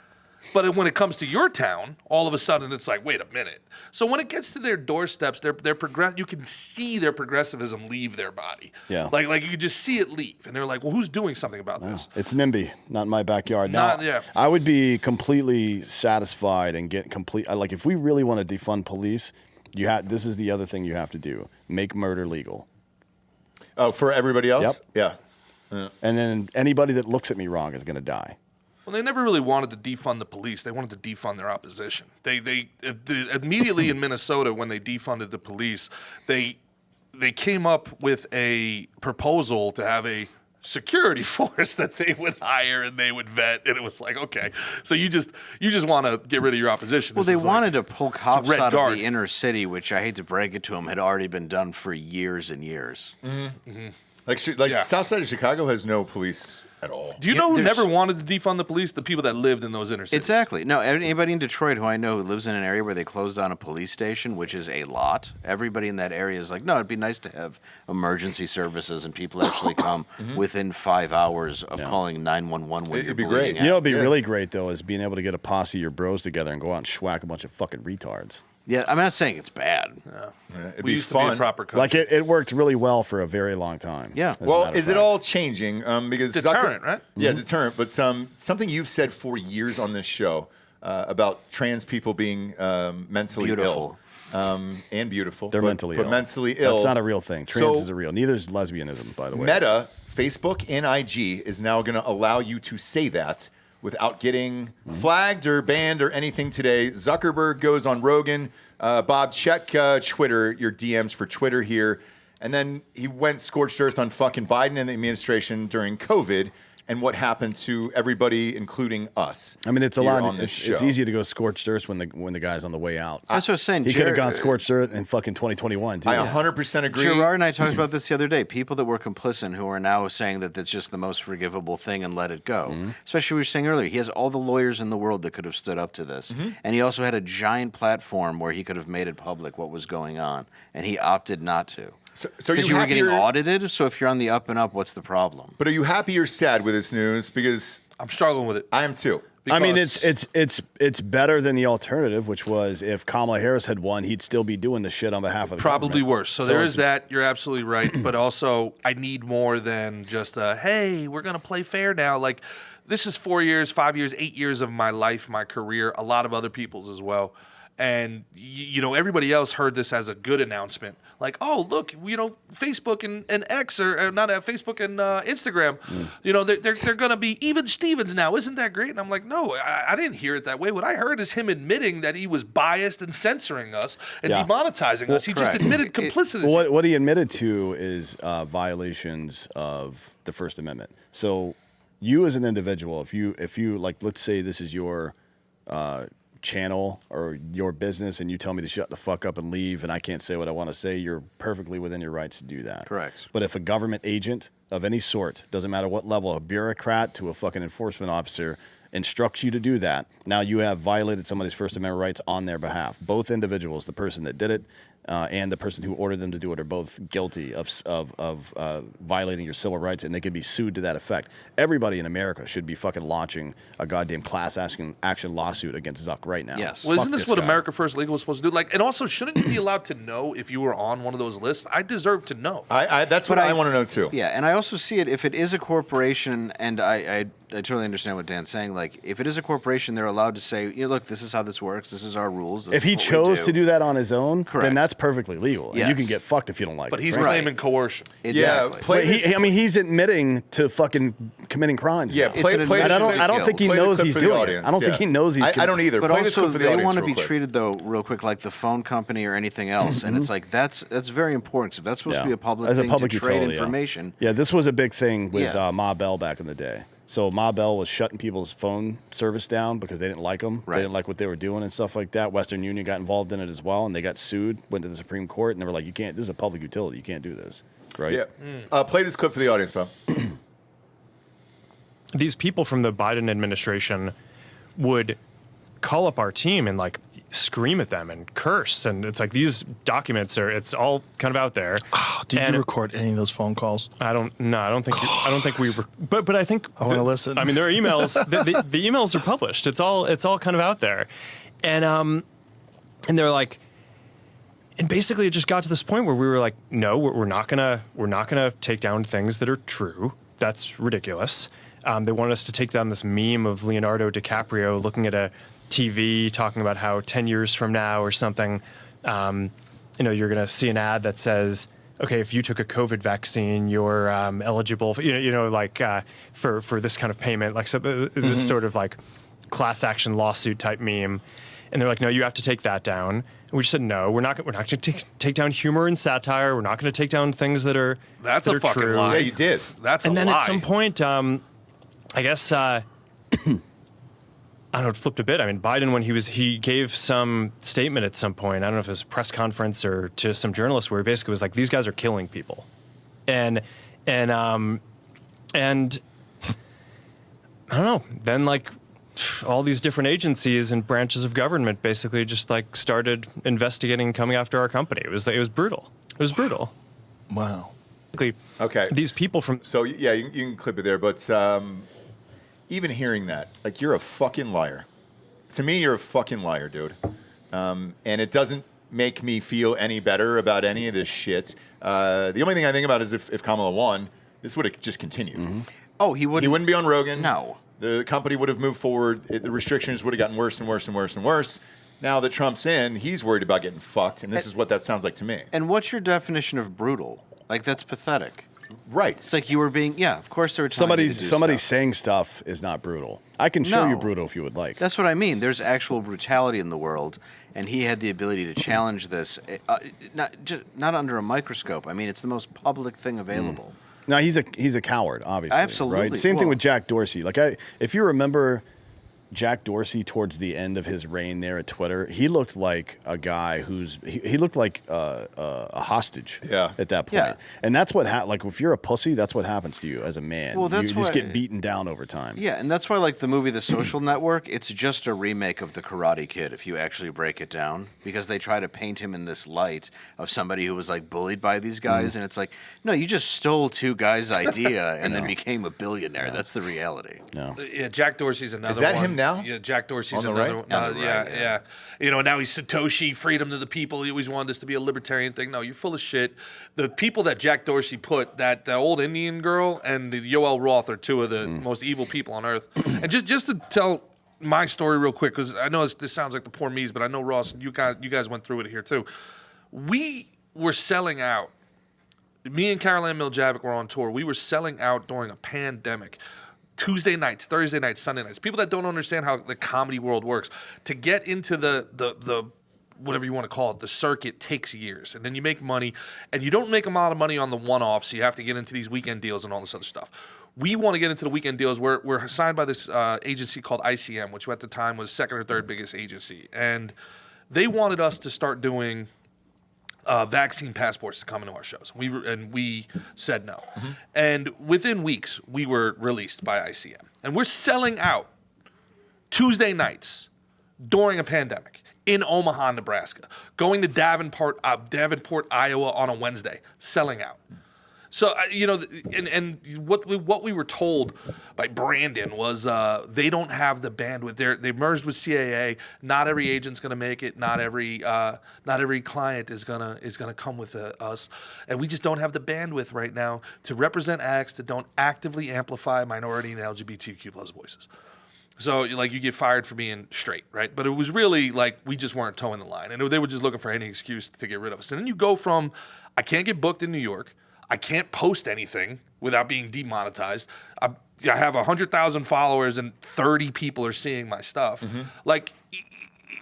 [SPEAKER 4] But when it comes to your town, all of a sudden it's like, wait a minute. So when it gets to their doorsteps, you can see their progressivism leave their body.
[SPEAKER 3] Yeah.
[SPEAKER 4] Like you can just see it leave, and they're like, well, who's doing something about this?
[SPEAKER 3] It's NIMBY, not in my backyard. Now, I would be completely satisfied and get complete. Like, if we really want to defund police, this is the other thing you have to do: make murder legal.
[SPEAKER 1] Oh, for everybody else?
[SPEAKER 3] Yep. Yeah. And then anybody that looks at me wrong is going to die.
[SPEAKER 4] Well, they never really wanted to defund the police. They wanted to defund their opposition. They immediately in Minnesota, when they defunded the police, they came up with a proposal to have a security force that they would hire and they would vet, and it was like, okay, so you just want to get rid of your opposition.
[SPEAKER 2] Well, they wanted to pull cops out
[SPEAKER 4] guard.
[SPEAKER 2] of the inner city, which I hate to break it to them, had already been done for years and years.
[SPEAKER 1] Mm-hmm. Mm-hmm. Like South Side of Chicago has no police at all.
[SPEAKER 4] Do you know who never wanted to defund the police? The people that lived in those inner cities.
[SPEAKER 2] Exactly. No, anybody in Detroit who I know who lives in an area where they closed down a police station, which is a lot, everybody in that area is like, no, it'd be nice to have emergency services and people actually come within 5 hours of calling 911 when
[SPEAKER 1] It'd
[SPEAKER 2] you're
[SPEAKER 1] be
[SPEAKER 2] bleeding
[SPEAKER 1] great.
[SPEAKER 2] out.
[SPEAKER 3] You know what'd be really great, though, is being able to get a posse of your bros together and go out and schwack a bunch of fucking retards.
[SPEAKER 2] Yeah, I'm not saying it's bad.
[SPEAKER 1] It'd
[SPEAKER 4] We
[SPEAKER 1] be
[SPEAKER 4] used
[SPEAKER 1] fun.
[SPEAKER 4] to be a proper country.
[SPEAKER 3] Like, it worked really well for a very long time.
[SPEAKER 2] Yeah.
[SPEAKER 3] as a
[SPEAKER 1] Well,
[SPEAKER 3] matter of
[SPEAKER 1] is it
[SPEAKER 3] fact.
[SPEAKER 1] all changing? Because
[SPEAKER 4] Deterrent, right?
[SPEAKER 1] Yeah, deterrent. But something you've said for years on this show about trans people being mentally
[SPEAKER 2] Beautiful.
[SPEAKER 1] ill. And beautiful.
[SPEAKER 3] They're mentally ill.
[SPEAKER 1] But mentally ill.
[SPEAKER 3] That's not a real thing. Trans
[SPEAKER 1] So-
[SPEAKER 3] is a real. Neither is lesbianism, by the way.
[SPEAKER 1] Meta, Facebook, and IG is now going to allow you to say that without getting flagged or banned or anything today. Zuckerberg goes on Rogan. Bob, check Twitter, your DMs for Twitter here. And then he went scorched earth on fucking Biden and the administration during COVID. and what happened to everybody, including us.
[SPEAKER 3] I mean, it's a
[SPEAKER 1] here
[SPEAKER 3] lot.
[SPEAKER 1] on this
[SPEAKER 3] It's
[SPEAKER 1] show.
[SPEAKER 3] easy to go scorched earth when the guy's on the way out.
[SPEAKER 2] That's what I was saying.
[SPEAKER 3] He could have gone scorched earth in fucking 2021 too.
[SPEAKER 1] I 100% agree.
[SPEAKER 2] Gerard and I talked about this the other day. People that were complicit who are now saying that that's just the most forgivable thing and let it go. Especially we were saying earlier, he has all the lawyers in the world that could have stood up to this. And he also had a giant platform where he could have made it public what was going on. And he opted not to.
[SPEAKER 1] So
[SPEAKER 2] Because you were getting audited, so if you're on the up and up, what's the problem?
[SPEAKER 1] But are you happy or sad with this news? Because
[SPEAKER 4] I'm struggling with it.
[SPEAKER 1] I am too.
[SPEAKER 3] I mean,
[SPEAKER 4] Because-
[SPEAKER 3] it's better than the alternative, which was if Kamala Harris had won, he'd still be doing the shit on behalf of the
[SPEAKER 4] Probably
[SPEAKER 3] government.
[SPEAKER 4] worse. So there is that. You're absolutely right. But also, I need more than just hey, we're going to play fair now. Like, this is 4 years, 5 years, 8 years of my life, my career, a lot of other people's as well. And, everybody else heard this as a good announcement. Like, oh, look, Facebook and X, or not Facebook and Instagram, they're going to be even Stevens now. Isn't that great? And I'm like, no, I didn't hear it that way. What I heard is him admitting that he was biased and censoring us and demonetizing us. He just admitted complicity.
[SPEAKER 3] Well, what he admitted to is violations of the First Amendment. So you as an individual, if you like, let's say this is your channel or your business and you tell me to shut the fuck up and leave and I can't say what I want to say, you're perfectly within your rights to do that.
[SPEAKER 2] Correct.
[SPEAKER 3] But if a government agent of any sort, doesn't matter what level, a bureaucrat to a fucking enforcement officer, instructs you to do that, now you have violated somebody's First Amendment rights on their behalf. Both individuals, the person that did it and the person who ordered them to do it, are both guilty of violating your civil rights, and they can be sued to that effect. Everybody in America should be fucking launching a goddamn class action lawsuit against Zuck right now.
[SPEAKER 2] Yes.
[SPEAKER 4] Well,
[SPEAKER 3] Fuck
[SPEAKER 4] isn't this what
[SPEAKER 3] guy.
[SPEAKER 4] America First Legal was supposed to do? Like, and also, shouldn't you be allowed to know if you were on one of those lists? I deserve to know.
[SPEAKER 1] That's what I want to know too.
[SPEAKER 2] Yeah, and I also see it if it is a corporation, and I totally understand what Dan's saying. Like, if it is a corporation, they're allowed to say, look, this is how this works. This is our rules. This
[SPEAKER 3] If he
[SPEAKER 2] is what we
[SPEAKER 3] chose to do that on his own,
[SPEAKER 2] Correct.
[SPEAKER 3] then that's perfectly legal. And you
[SPEAKER 2] Yes.
[SPEAKER 3] can get fucked if you don't like
[SPEAKER 4] But
[SPEAKER 3] it.
[SPEAKER 4] he's
[SPEAKER 3] frankly.
[SPEAKER 4] claiming coercion.
[SPEAKER 2] Exactly.
[SPEAKER 1] Play this-
[SPEAKER 3] He's admitting to fucking committing crimes.
[SPEAKER 1] Yeah,
[SPEAKER 3] now.
[SPEAKER 1] play
[SPEAKER 2] an
[SPEAKER 1] this
[SPEAKER 3] And I
[SPEAKER 2] admission.
[SPEAKER 3] don't think he
[SPEAKER 1] play the
[SPEAKER 3] knows
[SPEAKER 1] clip
[SPEAKER 3] he's
[SPEAKER 1] for the
[SPEAKER 3] doing it.
[SPEAKER 1] audience,
[SPEAKER 3] I don't think
[SPEAKER 1] yeah.
[SPEAKER 3] he knows he's
[SPEAKER 1] I don't either.
[SPEAKER 2] But
[SPEAKER 1] Play this
[SPEAKER 2] also,
[SPEAKER 1] clip for the
[SPEAKER 2] they
[SPEAKER 1] audience
[SPEAKER 2] want to
[SPEAKER 1] real
[SPEAKER 2] be
[SPEAKER 1] quick.
[SPEAKER 2] treated, though, real quick, like the phone company or anything else. And it's like, that's very important. So if that's supposed to be a public
[SPEAKER 3] As
[SPEAKER 2] thing
[SPEAKER 3] public
[SPEAKER 2] to trade
[SPEAKER 3] utility,
[SPEAKER 2] information.
[SPEAKER 3] Yeah, this was a big thing with
[SPEAKER 2] Yeah.
[SPEAKER 3] Ma Bell back in the day. So Ma Bell was shutting people's phone service down because they didn't like them.
[SPEAKER 2] Right.
[SPEAKER 3] They didn't like what they were doing and stuff like that. Western Union got involved in it as well, and they got sued, went to the Supreme Court, and they were like, you can't, this is a public utility. You can't do this. Right?
[SPEAKER 1] Yeah. Play this clip for the audience, Bob.
[SPEAKER 7] These people from the Biden administration would call up our team and like scream at them and curse, and it's like these documents it's all kind of out there.
[SPEAKER 8] Did
[SPEAKER 7] And
[SPEAKER 8] you record any of those phone calls?
[SPEAKER 7] I don't think we were, but I think
[SPEAKER 8] I wanna listen.
[SPEAKER 7] I mean, there are emails. the emails are published. It's all kind of out there, and they're like, and basically it just got to this point where we were like, no, we're not gonna take down things that are true. That's ridiculous. They wanted us to take down this meme of Leonardo DiCaprio looking at a TV talking about how 10 years from now or something, you're going to see an ad that says, okay, if you took a COVID vaccine, you're eligible for, for this kind of payment, like this sort of like class action lawsuit type meme. And they're like, no, you have to take that down. And we just said, no, we're not going to take down humor and satire. We're not going to take down things that are
[SPEAKER 4] That's
[SPEAKER 7] that
[SPEAKER 4] a
[SPEAKER 7] are
[SPEAKER 4] fucking
[SPEAKER 7] true.
[SPEAKER 4] lie.
[SPEAKER 1] Yeah, you did.
[SPEAKER 4] That's a
[SPEAKER 7] And then
[SPEAKER 4] lie.
[SPEAKER 7] at some point, I guess I don't know, it flipped a bit. I mean, Biden, when he gave some statement at some point, I don't know if it was a press conference or to some journalists, where he basically was like, these guys are killing people. And I don't know, then like all these different agencies and branches of government basically just like started investigating, coming after our company. It was brutal. It was brutal.
[SPEAKER 8] Wow.
[SPEAKER 1] Okay.
[SPEAKER 7] These people from
[SPEAKER 1] So, yeah, you can clip it there, but even hearing that, like, you're a fucking liar. To me, you're a fucking liar, dude. And it doesn't make me feel any better about any of this shit. The only thing I think about is if Kamala won, this would have just continued.
[SPEAKER 3] Mm-hmm.
[SPEAKER 2] Oh, he wouldn't.
[SPEAKER 1] He wouldn't be on Rogan.
[SPEAKER 2] No.
[SPEAKER 1] The company would have moved forward. The restrictions would have gotten worse and worse and worse and worse. Now that Trump's in, he's worried about getting fucked, and this is what that sounds like to me.
[SPEAKER 2] And what's your definition of brutal? Like, that's pathetic.
[SPEAKER 1] Right.
[SPEAKER 2] It's like you were being, of course they were telling you to do
[SPEAKER 3] somebody's
[SPEAKER 2] stuff.
[SPEAKER 3] saying stuff is not brutal. I can show you
[SPEAKER 2] No.
[SPEAKER 3] brutal if you would like.
[SPEAKER 2] That's what I mean. There's actual brutality in the world, and he had the ability to challenge this, not under a microscope. I mean, it's the most public thing available.
[SPEAKER 3] No, he's a coward, obviously.
[SPEAKER 2] Absolutely.
[SPEAKER 3] Right? Same thing
[SPEAKER 2] Well-
[SPEAKER 3] with Jack Dorsey. Like if you remember Jack Dorsey towards the end of his reign there at Twitter, he looked like a guy he looked like a hostage.
[SPEAKER 1] Yeah.
[SPEAKER 3] At that point,
[SPEAKER 2] Yeah.
[SPEAKER 3] and that's what like if you're a pussy, that's what happens to you as a man.
[SPEAKER 2] Well, that's
[SPEAKER 3] you just
[SPEAKER 2] why-
[SPEAKER 3] get beaten down over time.
[SPEAKER 2] Yeah, and that's why, like, the movie The Social Network, it's just a remake of The Karate Kid, if you actually break it down, because they try to paint him in this light of somebody who was, like, bullied by these guys, and it's like, no, you just stole two guys' idea and then became a billionaire. That's the reality.
[SPEAKER 3] No.
[SPEAKER 4] Yeah, Jack Dorsey's another
[SPEAKER 1] Is that
[SPEAKER 4] one.
[SPEAKER 1] him now?
[SPEAKER 4] Yeah, Jack Dorsey's
[SPEAKER 1] On the
[SPEAKER 4] another
[SPEAKER 1] right?
[SPEAKER 4] one.
[SPEAKER 2] On the
[SPEAKER 4] Yeah,
[SPEAKER 2] right,
[SPEAKER 4] yeah. You know, now he's Satoshi, freedom to the people. He always wanted this to be a libertarian thing. No, you're full of shit. The people that Jack Dorsey put, that old Indian girl and the Yoel Roth are two of the most evil people on earth. And just to tell my story real quick, because I know this sounds like the poor me's, but I know, Ross, you guys went through it here too. We were selling out. Me and Caroline Miljavik were on tour. We were selling out during a pandemic. Tuesday nights, Thursday nights, Sunday nights. People that don't understand how the comedy world works, to get into the whatever you want to call it, the circuit takes years. And then you make money, and you don't make a lot of money on the one-off, so you have to get into these weekend deals and all this other stuff. We want to get into the weekend deals. We're signed by this agency called ICM, which at the time was second or third biggest agency. And they wanted us to start doing vaccine passports to come into our shows. We said no. And within weeks, we were released by ICM. And we're selling out Tuesday nights during a pandemic in Omaha, Nebraska, going to Davenport, Iowa on a Wednesday, selling out. So, and what we were told by Brandon was they don't have the bandwidth. They merged with CAA. Not every agent's going to make it. Not every client is gonna come with us, and we just don't have the bandwidth right now to represent acts that don't actively amplify minority and LGBTQ plus voices. So, like, you get fired for being straight, right? But it was really like we just weren't towing the line, and they were just looking for any excuse to get rid of us. And then you go from, I can't get booked in New York. I can't post anything without being demonetized. I have 100,000 followers and 30 people are seeing my stuff. Like,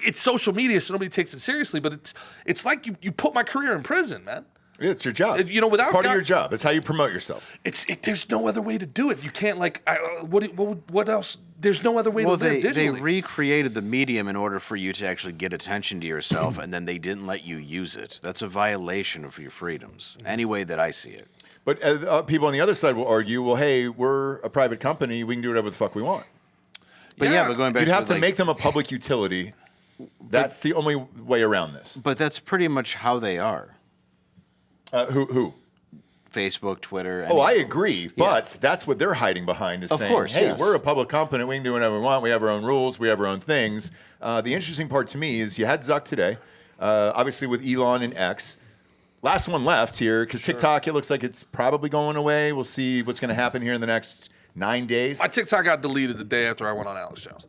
[SPEAKER 4] it's social media, so nobody takes it seriously. But it's like you put my career in prison, man.
[SPEAKER 1] It's your job.
[SPEAKER 4] Without
[SPEAKER 1] part of your job. It's how you promote yourself.
[SPEAKER 4] There's no other way to do it. You can't what else? There's no other way to live digitally.
[SPEAKER 2] They recreated the medium in order for you to actually get attention to yourself, and then they didn't let you use it. That's a violation of your freedoms, any way that I see it.
[SPEAKER 1] But people on the other side will argue, well, hey, we're a private company. We can do whatever the fuck we want.
[SPEAKER 2] But but going back
[SPEAKER 1] You'd
[SPEAKER 2] to
[SPEAKER 1] have to make them a public utility. That's the only way around this.
[SPEAKER 2] But that's pretty much how they are.
[SPEAKER 1] Who?
[SPEAKER 2] Facebook, Twitter.
[SPEAKER 1] Oh, I agree, but that's what they're hiding behind is
[SPEAKER 2] Of
[SPEAKER 1] saying,
[SPEAKER 2] course,
[SPEAKER 1] hey,
[SPEAKER 2] yes.
[SPEAKER 1] we're a public company. We can do whatever we want. We have our own rules. We have our own things. The interesting part to me is you had Zuck today, obviously with Elon and X. Last one left here because TikTok, it looks like it's probably going away. We'll see what's going to happen here in the next 9 days.
[SPEAKER 4] My TikTok got deleted the day after I went on Alex Jones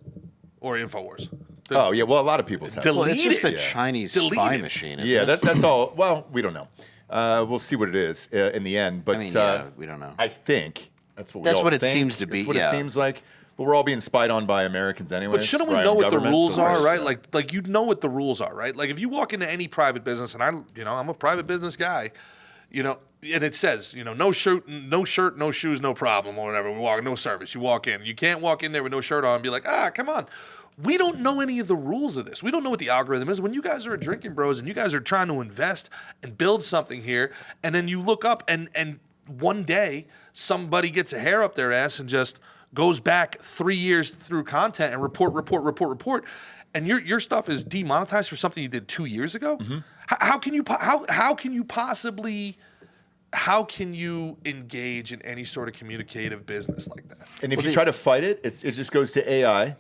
[SPEAKER 4] or InfoWars.
[SPEAKER 1] Oh, yeah. Well, a lot of people's have.
[SPEAKER 2] Well, it's just a
[SPEAKER 4] Deleted.
[SPEAKER 2] Chinese
[SPEAKER 4] Deleted.
[SPEAKER 2] spy machine, isn't
[SPEAKER 1] Yeah,
[SPEAKER 2] it?
[SPEAKER 1] that's all. Well, we don't know. We'll see what it is in the end. But
[SPEAKER 2] I mean, we don't know.
[SPEAKER 1] I think that's what we
[SPEAKER 2] That's
[SPEAKER 1] all
[SPEAKER 2] what it
[SPEAKER 1] think.
[SPEAKER 2] seems to be,
[SPEAKER 1] That's what
[SPEAKER 2] yeah.
[SPEAKER 1] it seems like. But we're all being spied on by Americans anyway.
[SPEAKER 4] But shouldn't we know what the rules are, right? Like you know what the rules are, right? Like if you walk into any private business, and I'm a private business guy, and it says, no shirt, no shoes, no problem, or whatever. We walk, no service. You walk in. You can't walk in there with no shirt on and be like, come on. We don't know any of the rules of this. We don't know what the algorithm is. When you guys are at Drinkin' Bros and you guys are trying to invest and build something here, and then you look up and one day somebody gets a hair up their ass and just goes back 3 years through content and report, and your stuff is demonetized for something you did 2 years ago. How can you engage in any sort of communicative business like that?
[SPEAKER 1] And if you try to fight it, it just goes to AI.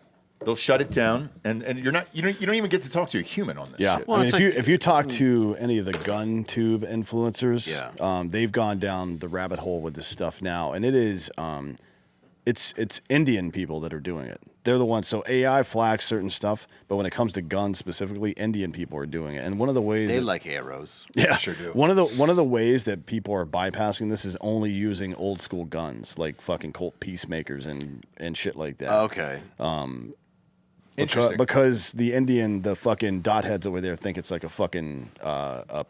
[SPEAKER 1] They'll shut it down, and you don't even get to talk to a human on this shit.
[SPEAKER 3] Well, I mean, if you talk to any of the gun tube influencers, they've gone down the rabbit hole with this stuff now, and it is it's Indian people that are doing it. They're the ones. So AI flags certain stuff, but when it comes to guns specifically, Indian people are doing it. And one of the ways
[SPEAKER 2] They like arrows.
[SPEAKER 3] yeah,
[SPEAKER 1] sure do.
[SPEAKER 3] One of the ways that people are bypassing this is only using old school guns like fucking Colt Peacemakers and shit like that.
[SPEAKER 2] Okay.
[SPEAKER 1] Interesting.
[SPEAKER 3] Because the fucking dot heads over there think it's like a fucking a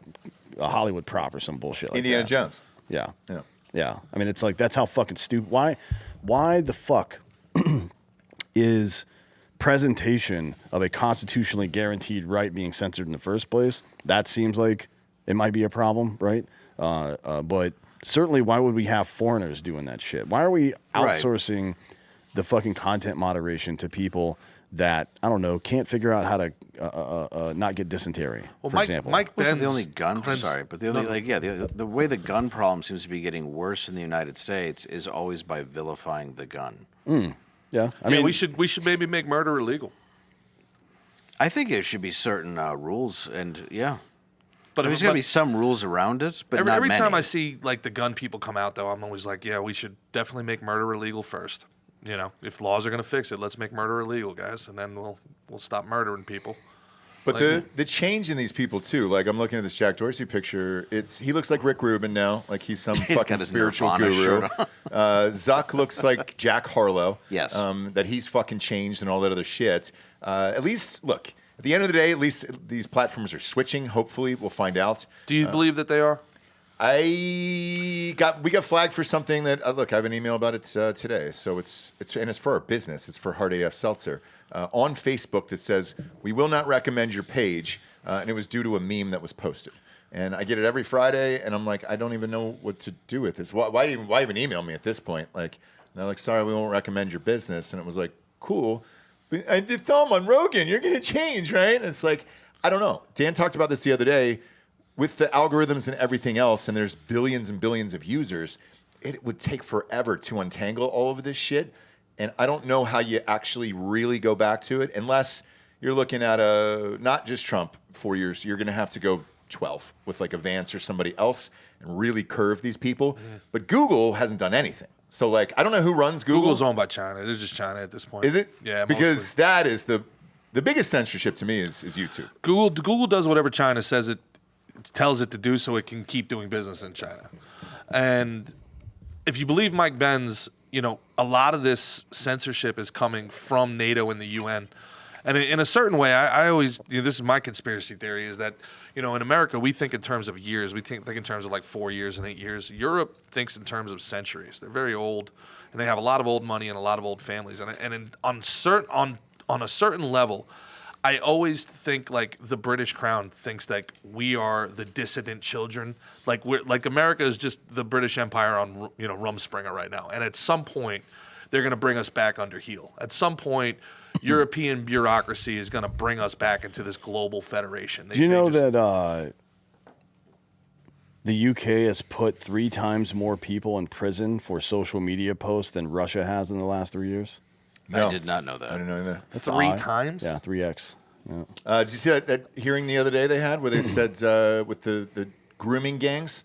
[SPEAKER 3] Hollywood prop or some bullshit like
[SPEAKER 1] Indiana
[SPEAKER 3] that.
[SPEAKER 1] Jones.
[SPEAKER 3] Yeah.
[SPEAKER 1] Yeah.
[SPEAKER 3] Yeah. I mean, it's like, that's how fucking stupid. Why the fuck is presentation of a constitutionally guaranteed right being censored in the first place? That seems like it might be a problem, right? But certainly, why would we have foreigners doing that shit? Why are we outsourcing the fucking content moderation to people that, I don't know, can't figure out how to not get dysentery, for example?
[SPEAKER 2] Mike Ben's the only gun. Sorry, but the only the way the gun problem seems to be getting worse in the United States is always by vilifying the gun.
[SPEAKER 3] Yeah, I mean,
[SPEAKER 4] we should maybe make murder illegal.
[SPEAKER 2] I think there should be certain rules, and
[SPEAKER 4] But
[SPEAKER 2] there's got to be some rules around it. But
[SPEAKER 4] every
[SPEAKER 2] not
[SPEAKER 4] time
[SPEAKER 2] many.
[SPEAKER 4] I see like the gun people come out, though, I'm always like, yeah, we should definitely make murder illegal first. You know, if laws are going to fix it, let's make murder illegal, guys, and then we'll stop murdering people.
[SPEAKER 1] But the change in these people too, like I'm looking at this Jack Dorsey picture, he looks like Rick Rubin now, like he's some
[SPEAKER 2] He's
[SPEAKER 1] fucking
[SPEAKER 2] got his
[SPEAKER 1] spiritual
[SPEAKER 2] Nirvana
[SPEAKER 1] guru.
[SPEAKER 2] shirt
[SPEAKER 1] Zuck looks like Jack Harlow.
[SPEAKER 2] Yes.
[SPEAKER 1] That he's fucking changed and all that other shit. At least, look, at the end of the day, at least these platforms are switching. Hopefully, we'll find out.
[SPEAKER 4] Do you believe that they are?
[SPEAKER 1] We got flagged for something that look. I have an email about it today. So it's for our business. It's for Hard AF Seltzer on Facebook that says we will not recommend your page, and it was due to a meme that was posted. And I get it every Friday, and I'm like, I don't even know what to do with this. Why even email me at this point? Like, and they're like, sorry, we won't recommend your business. And it was like, cool. But I did Thumb on Rogan. You're gonna change, right? And it's like, I don't know. Dan talked about this the other day. With the algorithms and everything else, and there's billions and billions of users, it would take forever to untangle all of this shit. And I don't know how you actually really go back to it unless you're looking at not just Trump 4 years. You're going to have to go 12 with like a Vance or somebody else and really curve these people. But Google hasn't done anything. So like, I don't know who runs Google.
[SPEAKER 4] Google's owned by China. It's just China at this point.
[SPEAKER 1] Is it?
[SPEAKER 4] Yeah,
[SPEAKER 1] because
[SPEAKER 4] mostly.
[SPEAKER 1] that is the biggest censorship to me is YouTube.
[SPEAKER 4] Google does whatever China says it tells it to do so it can keep doing business in China. And if you believe Mike Benz, you know, a lot of this censorship is coming from NATO and the UN. And in a certain way, I always, this is my conspiracy theory, is that, you know, in America, we think in terms of years. We think in terms of like 4 years and 8 years. Europe thinks in terms of centuries. They're very old, and they have a lot of old money and a lot of old families. On a certain level, I always think like the British Crown thinks that we are the dissident children. Like America is just the British Empire on Rumspringa right now. And at some point, they're going to bring us back under heel. At some point, European bureaucracy is going to bring us back into this global federation.
[SPEAKER 3] Do you know that the UK has put 3 times more people in prison for social media posts than Russia has in the last 3 years?
[SPEAKER 1] No.
[SPEAKER 2] I did not know that.
[SPEAKER 1] I didn't know either.
[SPEAKER 3] That's
[SPEAKER 4] 3
[SPEAKER 3] odd.
[SPEAKER 4] times?
[SPEAKER 3] Yeah, 3x. Yeah.
[SPEAKER 1] Did you see that hearing the other day they had where they said with the grooming gangs?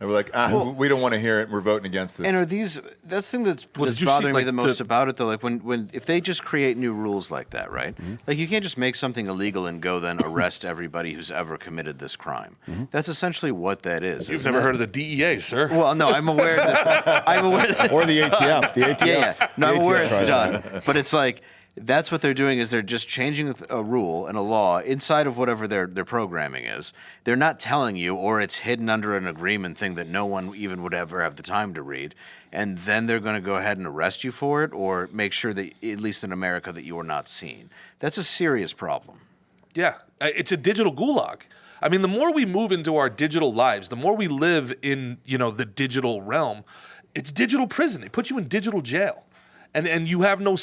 [SPEAKER 1] They were like, we don't want to hear it. We're voting against this.
[SPEAKER 2] And are these? That's the thing that's
[SPEAKER 4] did you
[SPEAKER 2] bothering
[SPEAKER 4] see,
[SPEAKER 2] me the most
[SPEAKER 4] the-
[SPEAKER 2] about it, though. Like when if they just create new rules like that, right? Like you can't just make something illegal and go then arrest everybody who's ever committed this crime. That's essentially what that is.
[SPEAKER 4] You've
[SPEAKER 2] isn't
[SPEAKER 4] never
[SPEAKER 2] it?
[SPEAKER 4] heard of the DEA, sir?
[SPEAKER 2] Well, no, I'm aware. I'm aware. That,
[SPEAKER 3] Or the ATF. The ATF.
[SPEAKER 2] yeah. No, I'm
[SPEAKER 3] the
[SPEAKER 2] aware
[SPEAKER 3] ATF
[SPEAKER 2] it's
[SPEAKER 3] tries
[SPEAKER 2] done,
[SPEAKER 3] that.
[SPEAKER 2] but it's like. That's what they're doing is they're just changing a rule and a law inside of whatever their programming is. They're not telling you, or it's hidden under an agreement thing that no one even would ever have the time to read. And then they're going to go ahead and arrest you for it or make sure that, at least in America, that you're not seen. That's a serious problem.
[SPEAKER 4] Yeah, it's a digital gulag. I mean, the more we move into our digital lives, the more we live in, the digital realm, it's digital prison. They put you in digital jail. And you have no,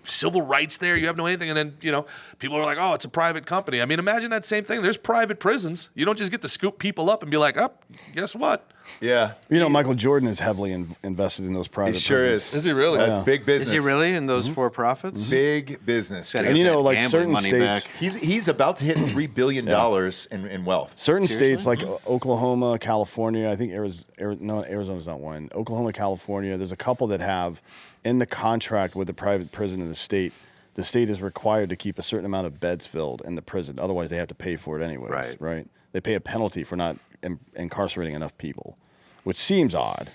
[SPEAKER 4] civil rights there. You have no anything. And then, people are like, oh, it's a private company. I mean, imagine that same thing. There's private prisons. You don't just get to scoop people up and be like, oh, guess what?
[SPEAKER 1] yeah,
[SPEAKER 3] Michael Jordan is heavily invested in those private
[SPEAKER 1] he sure
[SPEAKER 3] prisons.
[SPEAKER 1] is.
[SPEAKER 4] Is he really?
[SPEAKER 1] That's big business.
[SPEAKER 2] Is he really in those for-profits?
[SPEAKER 1] Big business.
[SPEAKER 2] Gotta
[SPEAKER 3] And
[SPEAKER 2] get that
[SPEAKER 3] like
[SPEAKER 2] gambling
[SPEAKER 3] certain
[SPEAKER 2] money
[SPEAKER 3] states,
[SPEAKER 2] back.
[SPEAKER 1] He's about to hit $3 billion in wealth.
[SPEAKER 3] certain states
[SPEAKER 2] Seriously?
[SPEAKER 3] like Oklahoma, California, I think Arizona's not one. Oklahoma, California, there's a couple that have in the contract with the private prison in the state is required to keep a certain amount of beds filled in the prison. Otherwise, they have to pay for it anyways, right? They pay a penalty for not incarcerating enough people, which seems odd.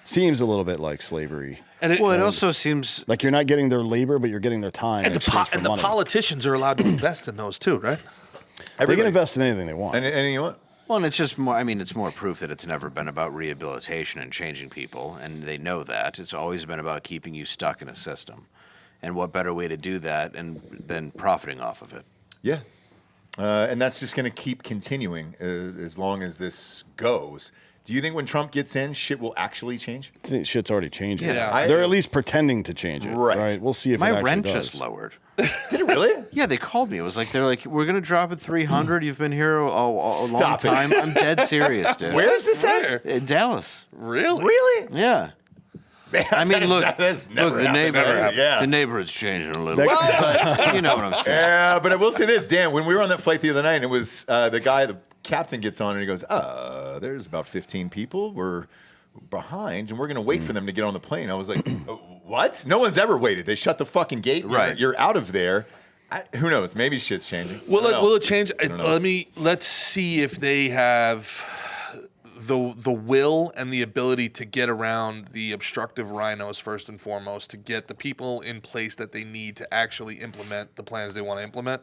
[SPEAKER 3] Seems a little bit like slavery.
[SPEAKER 4] And
[SPEAKER 2] Well, it also seems
[SPEAKER 3] Like you're not getting their labor, but you're getting their time.
[SPEAKER 4] and
[SPEAKER 3] in exchange for
[SPEAKER 4] the
[SPEAKER 3] money.
[SPEAKER 4] politicians are allowed to invest in those too, right?
[SPEAKER 3] They can invest in anything they want.
[SPEAKER 1] And you know what?
[SPEAKER 2] Well, and it's just more, I mean, it's more proof that it's never been about rehabilitation and changing people, and they know that. It's always been about keeping you stuck in a system. And what better way to do that than profiting off of it?
[SPEAKER 1] Yeah. And that's just going to keep continuing as long as this goes. Do you think when Trump gets in, shit will actually change?
[SPEAKER 3] Shit's already changing.
[SPEAKER 4] Yeah.
[SPEAKER 3] They're at least pretending to change it.
[SPEAKER 1] Right.
[SPEAKER 3] We'll see if
[SPEAKER 2] My
[SPEAKER 3] it actually
[SPEAKER 2] rent
[SPEAKER 3] does.
[SPEAKER 2] just lowered.
[SPEAKER 1] Did it really?
[SPEAKER 2] Yeah, they called me. It was like, they're like, we're going to drop it 300. You've been here a long
[SPEAKER 1] Stop it.
[SPEAKER 2] time. I'm dead serious, dude.
[SPEAKER 1] Where's this at?
[SPEAKER 2] In Dallas.
[SPEAKER 4] Really?
[SPEAKER 1] Really?
[SPEAKER 2] Yeah.
[SPEAKER 1] Man,
[SPEAKER 2] I mean, look,
[SPEAKER 1] never
[SPEAKER 2] the
[SPEAKER 1] happened. Yeah.
[SPEAKER 2] the neighborhood's changing a little bit, but you know what I'm saying.
[SPEAKER 1] Yeah, but I will say this, Dan, when we were on that flight the other night, and it was the captain gets on and he goes, there's about 15 people. We're behind, and we're going to wait for them to get on the plane. I was like, what? No one's ever waited. They shut the fucking gate.
[SPEAKER 2] Right.
[SPEAKER 1] You're out of there. Who knows? Maybe shit's changing.
[SPEAKER 4] Will it change?
[SPEAKER 1] know.
[SPEAKER 4] Let's see if they have the will and the ability to get around the obstructive rhinos first and foremost, to get the people in place that they need to actually implement the plans they want to implement.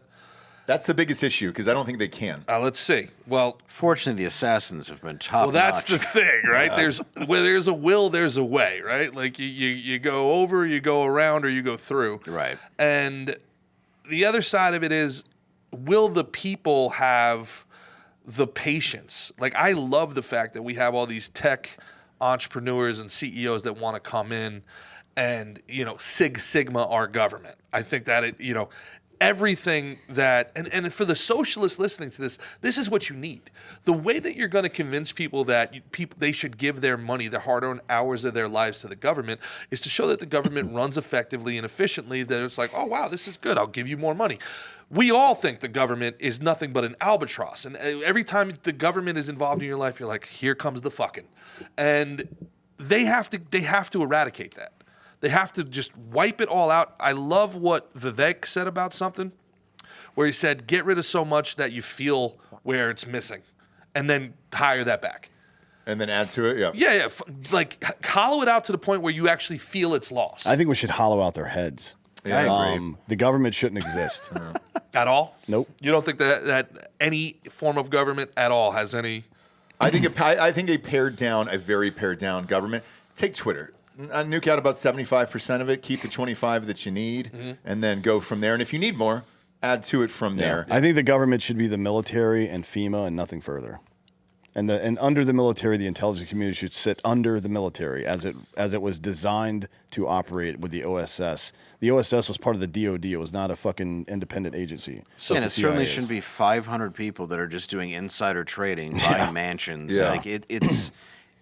[SPEAKER 1] That's the biggest issue, because I don't think they can.
[SPEAKER 4] Let's see. Well,
[SPEAKER 2] Fortunately, the assassins have been top
[SPEAKER 4] well, that's
[SPEAKER 2] notch.
[SPEAKER 4] the thing, right? Where there's a will, there's a way, right? Like you go over, you go around, or you go through.
[SPEAKER 2] Right.
[SPEAKER 4] And the other side of it is, will the people have the patience? Like, I love the fact that we have all these tech entrepreneurs and CEOs that want to come in and, Sig Sigma our government. I think that everything that, and for the socialists listening to this, this is what you need. The way that you're going to convince people that they should give their money, their hard-earned hours of their lives to the government, is to show that the government runs effectively and efficiently, that it's like, oh, wow, this is good, I'll give you more money. We all think the government is nothing but an albatross. And every time the government is involved in your life, you're like, here comes the fucking. And they have to eradicate that. They have to just wipe it all out. I love what Vivek said about something, where he said, get rid of so much that you feel where it's missing, and then hire that back.
[SPEAKER 1] And then add to it, yeah.
[SPEAKER 4] Yeah. Like, hollow it out to the point where you actually feel it's lost.
[SPEAKER 3] I think we should hollow out their heads.
[SPEAKER 1] Yeah, I agree.
[SPEAKER 3] The government shouldn't exist.
[SPEAKER 4] At all?
[SPEAKER 3] Nope.
[SPEAKER 4] You don't think that any form of government at all has any?
[SPEAKER 1] I think a very pared down government. Take Twitter. Nuke out about 75% of it, keep the 25 that you need, and then go from there. And if you need more, add to it from there.
[SPEAKER 3] I think the government should be the military and FEMA and nothing further. And under the military, the intelligence community should sit under the military as it was designed to operate with the OSS. The OSS was part of the DoD. It was not a fucking independent agency.
[SPEAKER 2] So, and it certainly
[SPEAKER 3] CIA is.
[SPEAKER 2] shouldn't be 500 people that are just doing insider trading, buying mansions.
[SPEAKER 1] Yeah.
[SPEAKER 2] Like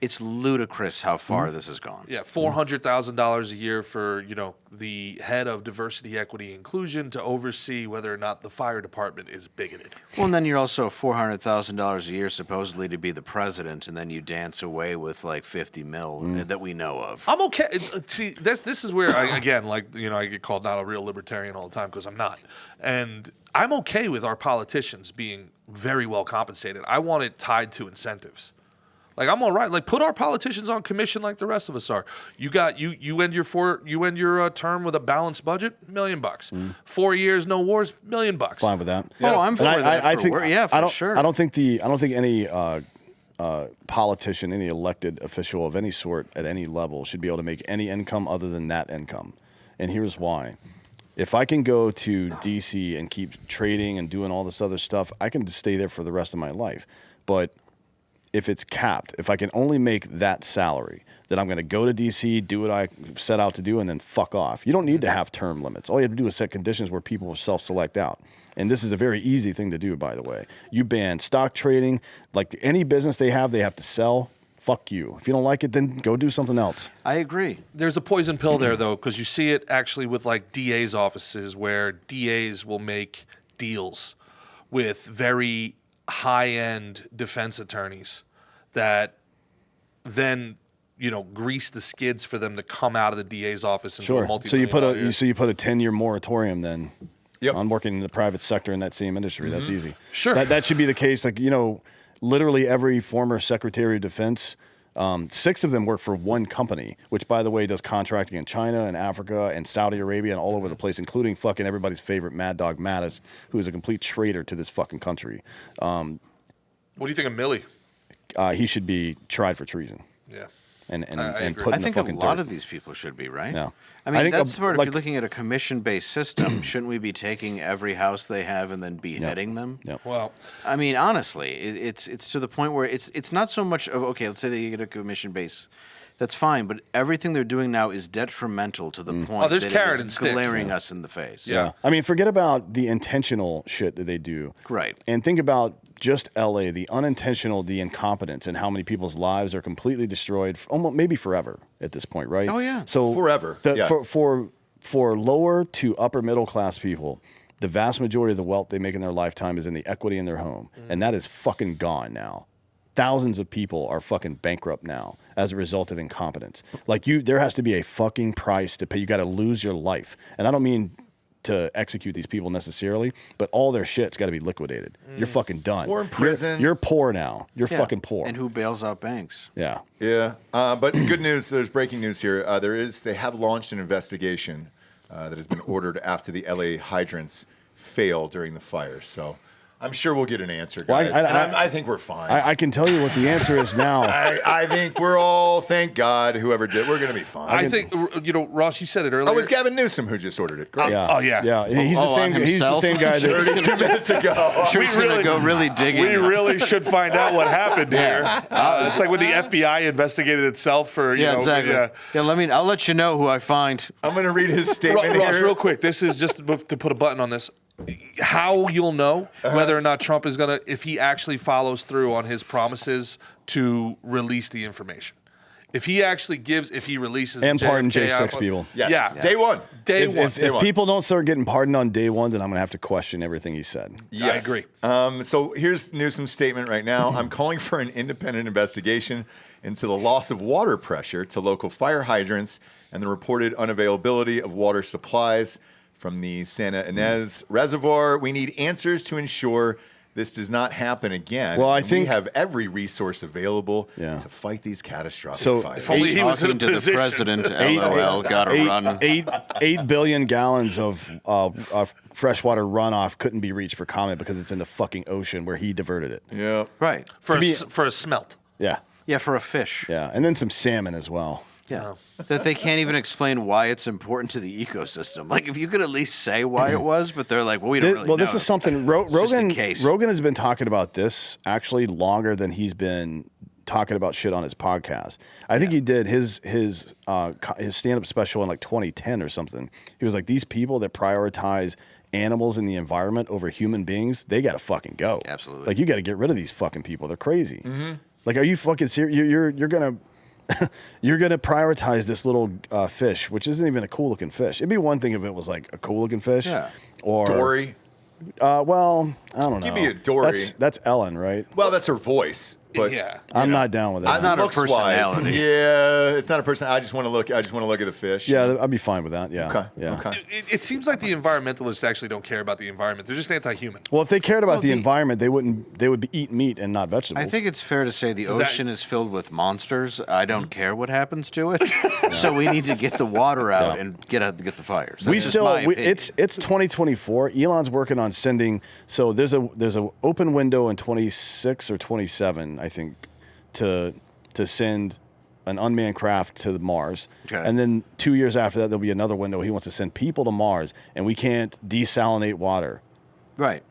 [SPEAKER 2] it's ludicrous how far this has gone.
[SPEAKER 4] Yeah, $400,000 a year for the head of diversity, equity, inclusion to oversee whether or not the fire department is bigoted.
[SPEAKER 2] Well, and then you're also $400,000 a year supposedly to be the president, and then you dance away with like 50 mil that we know of.
[SPEAKER 4] I'm okay. See, this is where I get called not a real libertarian all the time, because I'm not, and I'm okay with our politicians being very well compensated. I want it tied to incentives. Like, I'm all right. Like, put our politicians on commission like the rest of us are. You end your term with a balanced budget, $1 million. 4 years, no wars, $1 million.
[SPEAKER 3] Fine with that.
[SPEAKER 2] Oh, I'm for that.
[SPEAKER 3] I think,
[SPEAKER 2] sure.
[SPEAKER 3] I don't think any politician, any elected official of any sort at any level should be able to make any income other than that income. And here's why. If I can go to DC and keep trading and doing all this other stuff, I can just stay there for the rest of my life. But if it's capped, if I can only make that salary, then I'm going to go to DC, do what I set out to do, and then fuck off. You don't need to have term limits. All you have to do is set conditions where people will self-select out. And this is a very easy thing to do, by the way. You ban stock trading. Like any business they have to sell. Fuck you. If you don't like it, then go do something else.
[SPEAKER 2] I agree.
[SPEAKER 4] There's a poison pill there, though, because you see it actually with like DA's offices, where DAs will make deals with very high-end defense attorneys that then grease the skids for them to come out of the DA's office and do a
[SPEAKER 3] So you put a
[SPEAKER 4] multi-million
[SPEAKER 3] you put a 10-year moratorium then
[SPEAKER 1] Yep.
[SPEAKER 3] on working in the private sector in that same industry. That's easy.
[SPEAKER 4] Sure.
[SPEAKER 3] That should be the case. Like literally every former Secretary of Defense, 6 of them work for one company, which, by the way, does contracting in China and Africa and Saudi Arabia and all over the place, including fucking everybody's favorite Mad Dog Mattis, who is a complete traitor to this fucking country.
[SPEAKER 4] What do you think of Millie?
[SPEAKER 3] He should be tried for treason.
[SPEAKER 4] Yeah.
[SPEAKER 3] And
[SPEAKER 4] agree.
[SPEAKER 3] put
[SPEAKER 2] I
[SPEAKER 3] in
[SPEAKER 2] think
[SPEAKER 3] the
[SPEAKER 2] a
[SPEAKER 3] fucking
[SPEAKER 2] lot
[SPEAKER 3] dirt.
[SPEAKER 2] of these people should be, right?
[SPEAKER 3] No.
[SPEAKER 2] I mean,
[SPEAKER 3] I think
[SPEAKER 2] that's smart.
[SPEAKER 3] like-
[SPEAKER 2] If you're looking at a commission-based system, shouldn't we be taking every house they have and then beheading them?
[SPEAKER 3] Yep.
[SPEAKER 4] Well,
[SPEAKER 2] I mean, honestly, it's to the point where it's not so much of, okay, let's say they get a commission base. That's fine, but everything they're doing now is detrimental to the point
[SPEAKER 4] there's
[SPEAKER 2] that
[SPEAKER 4] carrot
[SPEAKER 2] it
[SPEAKER 4] and
[SPEAKER 2] is
[SPEAKER 4] stick.
[SPEAKER 2] glaring us in the face.
[SPEAKER 4] Yeah.
[SPEAKER 3] I mean, forget about the intentional shit that they do.
[SPEAKER 2] Right.
[SPEAKER 3] And think about just LA, the unintentional, the incompetence, and how many people's lives are completely destroyed, almost maybe forever at this point, right?
[SPEAKER 2] Oh, yeah.
[SPEAKER 3] So
[SPEAKER 1] Forever, yeah.
[SPEAKER 3] For lower to upper middle class people, the vast majority of the wealth they make in their lifetime is in the equity in their home, and that is fucking gone now. Thousands of people are fucking bankrupt now as a result of incompetence. Like there has to be a fucking price to pay. You got to lose your life, and I don't mean to execute these people necessarily, but all their shit's got to be liquidated. You're fucking done.
[SPEAKER 1] Or in prison.
[SPEAKER 3] You're poor now. You're
[SPEAKER 2] Yeah.
[SPEAKER 3] fucking poor.
[SPEAKER 2] And who bails out banks?
[SPEAKER 3] Yeah.
[SPEAKER 1] Yeah, but good news. There's breaking news here. They have launched an investigation that has been ordered after the LA hydrants failed during the fire. So I'm sure we'll get an answer,
[SPEAKER 3] Well,
[SPEAKER 1] guys. I think we're fine.
[SPEAKER 3] I can tell you what the answer is now.
[SPEAKER 1] I think we're all, thank God, whoever did, we're going to be fine.
[SPEAKER 4] I think, Ross, you said it earlier.
[SPEAKER 1] Oh, it was Gavin Newsom who just ordered it. Great.
[SPEAKER 3] Yeah.
[SPEAKER 4] Oh, yeah.
[SPEAKER 3] Yeah. He's the
[SPEAKER 2] Oh,
[SPEAKER 3] same.
[SPEAKER 2] on
[SPEAKER 3] He's the
[SPEAKER 2] himself?
[SPEAKER 3] same guy that.
[SPEAKER 1] 32 minutes ago.
[SPEAKER 2] Sure, he's going to go really digging.
[SPEAKER 4] We really should find out what happened here. It's like when the FBI investigated itself for, you
[SPEAKER 2] Yeah,
[SPEAKER 4] know.
[SPEAKER 2] exactly.
[SPEAKER 4] Yeah.
[SPEAKER 2] Yeah, I'll let you know who I find.
[SPEAKER 1] I'm going to read his statement
[SPEAKER 4] Ross,
[SPEAKER 1] here.
[SPEAKER 4] real quick. This is just to put a button on this. How you'll know whether or not Trump is if he actually follows through on his promises to release the information. If he releases
[SPEAKER 3] And
[SPEAKER 4] the
[SPEAKER 3] pardon
[SPEAKER 4] JFK
[SPEAKER 3] J6
[SPEAKER 4] output-
[SPEAKER 3] people.
[SPEAKER 1] Yes.
[SPEAKER 4] Yeah.
[SPEAKER 1] Day one.
[SPEAKER 3] If people don't start getting pardoned on day one, then I'm gonna have to question everything he said.
[SPEAKER 1] Yes.
[SPEAKER 4] I agree.
[SPEAKER 1] So here's Newsom's statement right now. I'm calling for an independent investigation into the loss of water pressure to local fire hydrants and the reported unavailability of water supplies from the Santa Ynez Reservoir. We need answers to ensure this does not happen again.
[SPEAKER 3] Well, I
[SPEAKER 1] And
[SPEAKER 3] think-
[SPEAKER 1] we have every resource available
[SPEAKER 3] Yeah.
[SPEAKER 1] to fight these catastrophic
[SPEAKER 3] So,
[SPEAKER 1] fires.
[SPEAKER 4] If only he was in a
[SPEAKER 2] Talking to the
[SPEAKER 4] position.
[SPEAKER 2] president, LOL, gotta run.
[SPEAKER 3] 8 billion gallons of freshwater runoff couldn't be reached for comment because it's in the fucking ocean where he diverted it.
[SPEAKER 1] Yeah.
[SPEAKER 2] Right.
[SPEAKER 4] for a smelt.
[SPEAKER 3] Yeah.
[SPEAKER 2] Yeah, for a fish.
[SPEAKER 3] Yeah. And then some salmon as well.
[SPEAKER 2] Yeah. That they can't even explain why it's important to the ecosystem. Like, if you could at least say why it was, but they're like, well, we don't really know.
[SPEAKER 3] This is something
[SPEAKER 2] just a
[SPEAKER 3] Rogan.
[SPEAKER 2] case.
[SPEAKER 3] Rogan has been talking about this actually longer than he's been talking about shit on his podcast. I think he did his stand-up special in like 2010 or something. He was like, these people that prioritize animals and the environment over human beings, they got to fucking go.
[SPEAKER 2] Absolutely.
[SPEAKER 3] Like, you got to get rid of these fucking people. They're crazy. Like, are you fucking serious? You're gonna you're gonna prioritize this little fish, which isn't even a cool looking fish. It'd be one thing if it was like a cool looking fish.
[SPEAKER 2] Yeah.
[SPEAKER 3] Or
[SPEAKER 1] Dory.
[SPEAKER 3] well, I don't know.
[SPEAKER 1] Give me a Dory.
[SPEAKER 3] That's Ellen, right?
[SPEAKER 1] Well, that's her voice. But
[SPEAKER 4] Yeah.
[SPEAKER 3] I'm not down with that.
[SPEAKER 2] It's not her
[SPEAKER 1] looks-wise,
[SPEAKER 2] personality.
[SPEAKER 1] Yeah, it's not a person. I just want to look at the fish.
[SPEAKER 3] Yeah, I'd be fine with that. Yeah.
[SPEAKER 1] Okay.
[SPEAKER 3] Yeah.
[SPEAKER 1] Okay.
[SPEAKER 4] It seems like the environmentalists actually don't care about the environment. They're just anti-human.
[SPEAKER 3] Well, if they cared about
[SPEAKER 2] Well,
[SPEAKER 3] the
[SPEAKER 2] the-
[SPEAKER 3] environment, they would eat meat and not vegetables.
[SPEAKER 2] I think it's fair to say the
[SPEAKER 4] that-
[SPEAKER 2] ocean is filled with monsters. I don't care what happens to it. So we need to get the water out
[SPEAKER 3] Yeah.
[SPEAKER 2] and get the fires.
[SPEAKER 3] we
[SPEAKER 2] That's just
[SPEAKER 3] still
[SPEAKER 2] my opinion.
[SPEAKER 3] it's 2024. Elon's working on sending. So there's a open window in 26 or 27, I think, to send an unmanned craft to Mars.
[SPEAKER 2] Okay.
[SPEAKER 3] And then 2 years after that, there'll be another window. He wants to send people to Mars, and we can't desalinate water.
[SPEAKER 2] right.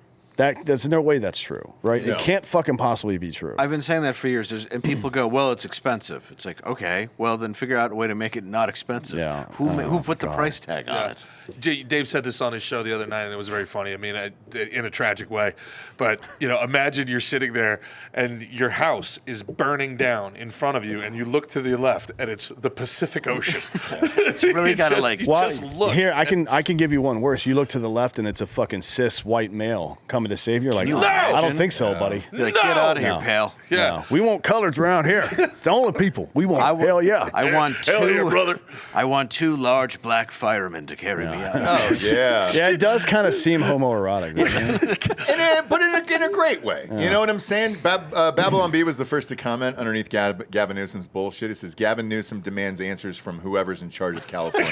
[SPEAKER 3] There's no way that's true, right?
[SPEAKER 1] No.
[SPEAKER 3] It can't fucking possibly be true.
[SPEAKER 2] I've been saying that for years, and people go, "Well, it's expensive." It's like, okay, well then figure out a way to make it not expensive.
[SPEAKER 3] Yeah.
[SPEAKER 2] Who put the price tag on it?
[SPEAKER 4] Dave said this on his show the other night, and it was very funny. I mean, in a tragic way. But, imagine you're sitting there, and your house is burning down in front of you, and you look to the left, and it's the Pacific Ocean. It's
[SPEAKER 2] really gotta, like-
[SPEAKER 4] just look.
[SPEAKER 3] Here, I can give you one worse. You look to the left, and it's a fucking cis white male coming to save you. You're like,
[SPEAKER 2] you
[SPEAKER 3] "Oh, I don't
[SPEAKER 2] imagine?"
[SPEAKER 3] think so, buddy.
[SPEAKER 2] You're like, get out of here,
[SPEAKER 3] No.
[SPEAKER 2] pal.
[SPEAKER 4] Yeah.
[SPEAKER 3] No, we want colors around here. It's the only people we want. Hell yeah.
[SPEAKER 2] I want
[SPEAKER 4] Hell yeah,
[SPEAKER 2] two.
[SPEAKER 4] brother.
[SPEAKER 2] I want two large black firemen to carry me out.
[SPEAKER 1] Oh yeah.
[SPEAKER 3] Yeah, it does kind of seem homoerotic. Doesn't it?
[SPEAKER 1] But in a great way. You know what I'm saying? Babylon B was the first to comment underneath Gavin Newsom's bullshit. It says Gavin Newsom demands answers from whoever's in charge of California.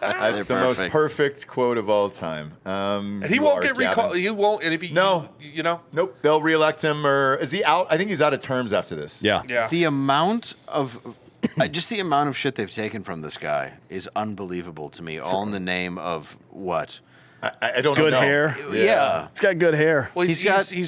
[SPEAKER 1] That's the most perfect quote of all time.
[SPEAKER 4] And he won't get recalled. He won't. And if he,
[SPEAKER 1] No.
[SPEAKER 4] you know,
[SPEAKER 1] Nope. They'll reelect him, or is he out? I think he's out of terms after this.
[SPEAKER 3] Yeah.
[SPEAKER 4] yeah.
[SPEAKER 2] The amount of just the amount of shit they've taken from this guy is unbelievable to me. All in the name of what?
[SPEAKER 1] I don't
[SPEAKER 3] Good
[SPEAKER 1] know.
[SPEAKER 3] hair.
[SPEAKER 2] Yeah.
[SPEAKER 3] He's got good hair.
[SPEAKER 4] Well,
[SPEAKER 2] He's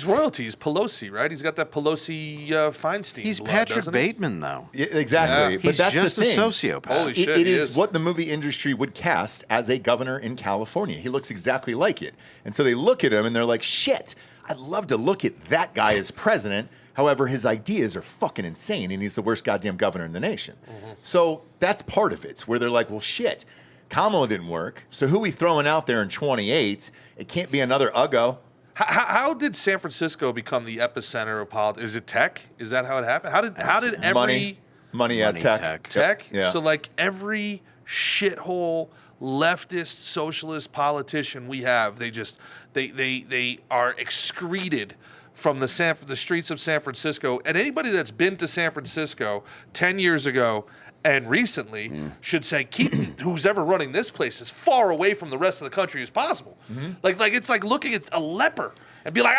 [SPEAKER 4] royalty. He's Pelosi, right? He's got that Pelosi Feinstein.
[SPEAKER 2] He's
[SPEAKER 4] blood,
[SPEAKER 2] Patrick
[SPEAKER 4] doesn't he?
[SPEAKER 2] Bateman, though.
[SPEAKER 1] Yeah, exactly.
[SPEAKER 4] Yeah.
[SPEAKER 1] But
[SPEAKER 2] He's
[SPEAKER 1] that's
[SPEAKER 2] just
[SPEAKER 1] the
[SPEAKER 2] a
[SPEAKER 1] thing.
[SPEAKER 2] sociopath.
[SPEAKER 4] Holy shit,
[SPEAKER 1] It
[SPEAKER 4] he
[SPEAKER 1] is
[SPEAKER 4] is.
[SPEAKER 1] what the movie industry would cast as a governor in California. He looks exactly like it. And so they look at him and they're like, shit, I'd love to look at that guy as president. However, his ideas are fucking insane and he's the worst goddamn governor in the nation. So that's part of it, where they're like, well, shit, Kamala didn't work. So who we throwing out there in 28? It can't be another Uggo.
[SPEAKER 4] How did San Francisco become the epicenter of politics? Is it tech? Is that how it happened? How did every
[SPEAKER 1] Money at tech.
[SPEAKER 4] tech?
[SPEAKER 1] Yeah.
[SPEAKER 4] So like every shithole leftist socialist politician we have, they are excreted from the streets of San Francisco. And anybody that's been to San Francisco 10 years ago and recently should say, keep who's ever running this place as far away from the rest of the country as possible. Like it's like looking at a leper and be like,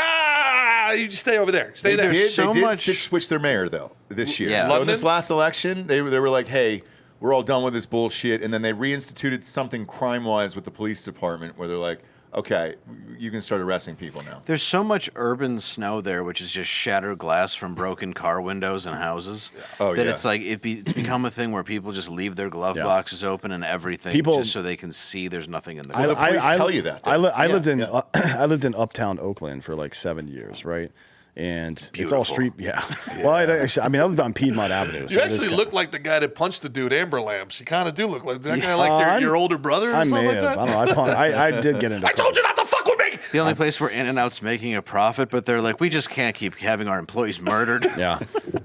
[SPEAKER 4] you just stay over there. Stay there.
[SPEAKER 1] They did switch their mayor, though, this year.
[SPEAKER 2] Yeah.
[SPEAKER 1] So in
[SPEAKER 4] London?
[SPEAKER 1] this last election, they were like, hey, we're all done with this bullshit. And then they reinstituted something crime-wise with the police department where they're like, okay, you can start arresting people now.
[SPEAKER 2] There's so much urban snow there, which is just shattered glass from broken car windows and houses.
[SPEAKER 1] Oh,
[SPEAKER 2] that
[SPEAKER 1] yeah.
[SPEAKER 2] it's like it's become a thing where people just leave their glove
[SPEAKER 3] Yeah.
[SPEAKER 2] boxes open and everything
[SPEAKER 3] People-
[SPEAKER 2] just so they can see there's nothing in the
[SPEAKER 1] Well, the
[SPEAKER 2] glove.
[SPEAKER 1] police tell you that.
[SPEAKER 3] I lived in
[SPEAKER 1] Yeah.
[SPEAKER 3] I lived in Uptown Oakland for like 7 years, right? And it's all
[SPEAKER 2] Beautiful.
[SPEAKER 3] street. Yeah. Well, I lived on Piedmont Avenue.
[SPEAKER 4] You actually look like the guy that punched the dude, Amber Lamps. You kind of do look like that guy, like your older brother or
[SPEAKER 3] I
[SPEAKER 4] something
[SPEAKER 3] may
[SPEAKER 4] like
[SPEAKER 3] have.
[SPEAKER 4] that.
[SPEAKER 3] I don't know. I did get into.
[SPEAKER 4] I told you not to fuck with me.
[SPEAKER 2] The only place where In-N-Out's making a profit, but they're like, we just can't keep having our employees murdered.
[SPEAKER 3] Yeah.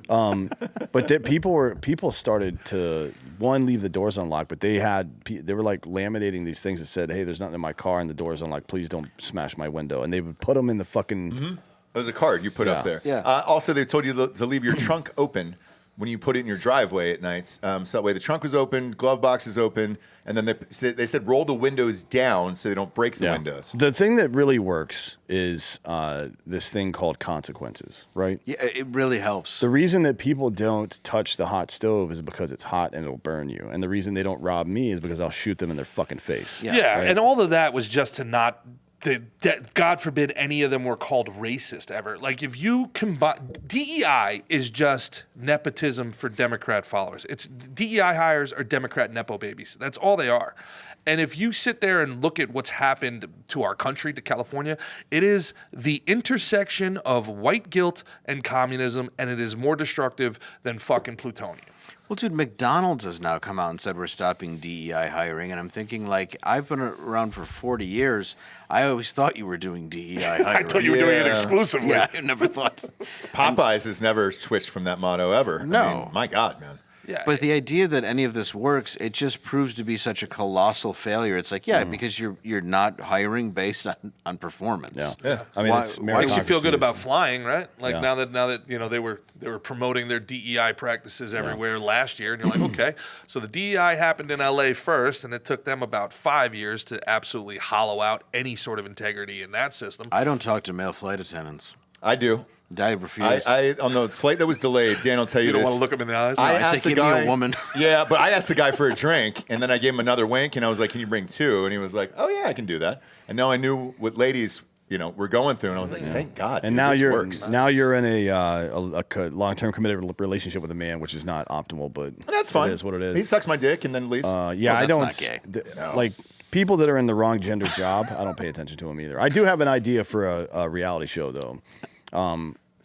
[SPEAKER 3] But people started to leave the doors unlocked, but they were like laminating these things that said, hey, there's nothing in my car and the door's unlocked. Please don't smash my window. And they would put them in the fucking.
[SPEAKER 1] There's a card you put up there.
[SPEAKER 2] Yeah.
[SPEAKER 1] Also, they told you to leave your trunk open when you put it in your driveway at nights. So that way the trunk was open, glove box is open, and then they said roll the windows down so they don't break the windows.
[SPEAKER 3] The thing that really works is this thing called consequences, right?
[SPEAKER 2] Yeah, it really helps.
[SPEAKER 3] The reason that people don't touch the hot stove is because it's hot and it'll burn you. And the reason they don't rob me is because I'll shoot them in their fucking face.
[SPEAKER 4] Yeah, and all of that was just to not. God forbid any of them were called racist ever. Like if you combine, DEI is just nepotism for Democrat followers. It's DEI hires are Democrat nepo babies. That's all they are. And if you sit there and look at what's happened to our country, to California, it is the intersection of white guilt and communism, and it is more destructive than fucking plutonium.
[SPEAKER 2] Well, dude, McDonald's has now come out and said we're stopping DEI hiring, and I'm thinking, like, I've been around for 40 years. I always thought you were doing DEI hiring.
[SPEAKER 4] I thought you were doing it
[SPEAKER 1] Yeah.
[SPEAKER 4] exclusively.
[SPEAKER 2] Yeah, I never thought.
[SPEAKER 1] Popeyes has never switched from that motto ever.
[SPEAKER 2] No.
[SPEAKER 1] I mean, my God, man.
[SPEAKER 4] Yeah,
[SPEAKER 2] But the idea that any of this works, it just proves to be such a colossal failure. It's like, yeah, because you're not hiring based on performance.
[SPEAKER 3] Yeah. I mean,
[SPEAKER 2] Why-
[SPEAKER 3] it's
[SPEAKER 2] why
[SPEAKER 4] makes you feel good
[SPEAKER 3] meritocracy.
[SPEAKER 4] about flying, right? Like
[SPEAKER 3] Yeah.
[SPEAKER 4] now that you know they were promoting their DEI practices everywhere last year, and you're like, okay, so the DEI happened in LA first, and it took them about 5 years to absolutely hollow out any sort of integrity in that system.
[SPEAKER 2] I don't talk to male flight attendants.
[SPEAKER 1] I do.
[SPEAKER 2] I refuse.
[SPEAKER 1] I on the flight that was delayed, Dan will tell you
[SPEAKER 4] You don't
[SPEAKER 1] this.
[SPEAKER 4] want to look them in the eyes.
[SPEAKER 1] I
[SPEAKER 2] I say,
[SPEAKER 1] asked the
[SPEAKER 2] "Give me
[SPEAKER 1] guy,
[SPEAKER 2] a woman."
[SPEAKER 1] Yeah, but I asked the guy for a drink, and then I gave him another wink, and I was like, "Can you bring two?" And he was like, "Oh yeah, I can do that." And now I knew what ladies, were going through, and I was like, "Thank God."
[SPEAKER 3] And
[SPEAKER 1] dude,
[SPEAKER 3] now
[SPEAKER 1] this
[SPEAKER 3] you're
[SPEAKER 1] works.
[SPEAKER 3] in a long-term committed relationship with a man, which is not optimal, but
[SPEAKER 1] And that's fine.
[SPEAKER 3] It is what it is.
[SPEAKER 1] He sucks my dick and then leaves.
[SPEAKER 3] Yeah, I
[SPEAKER 2] that's
[SPEAKER 3] don't
[SPEAKER 2] not gay.
[SPEAKER 3] like people that are in the wrong gender job. I don't pay attention to them either. I do have an idea for a reality show though.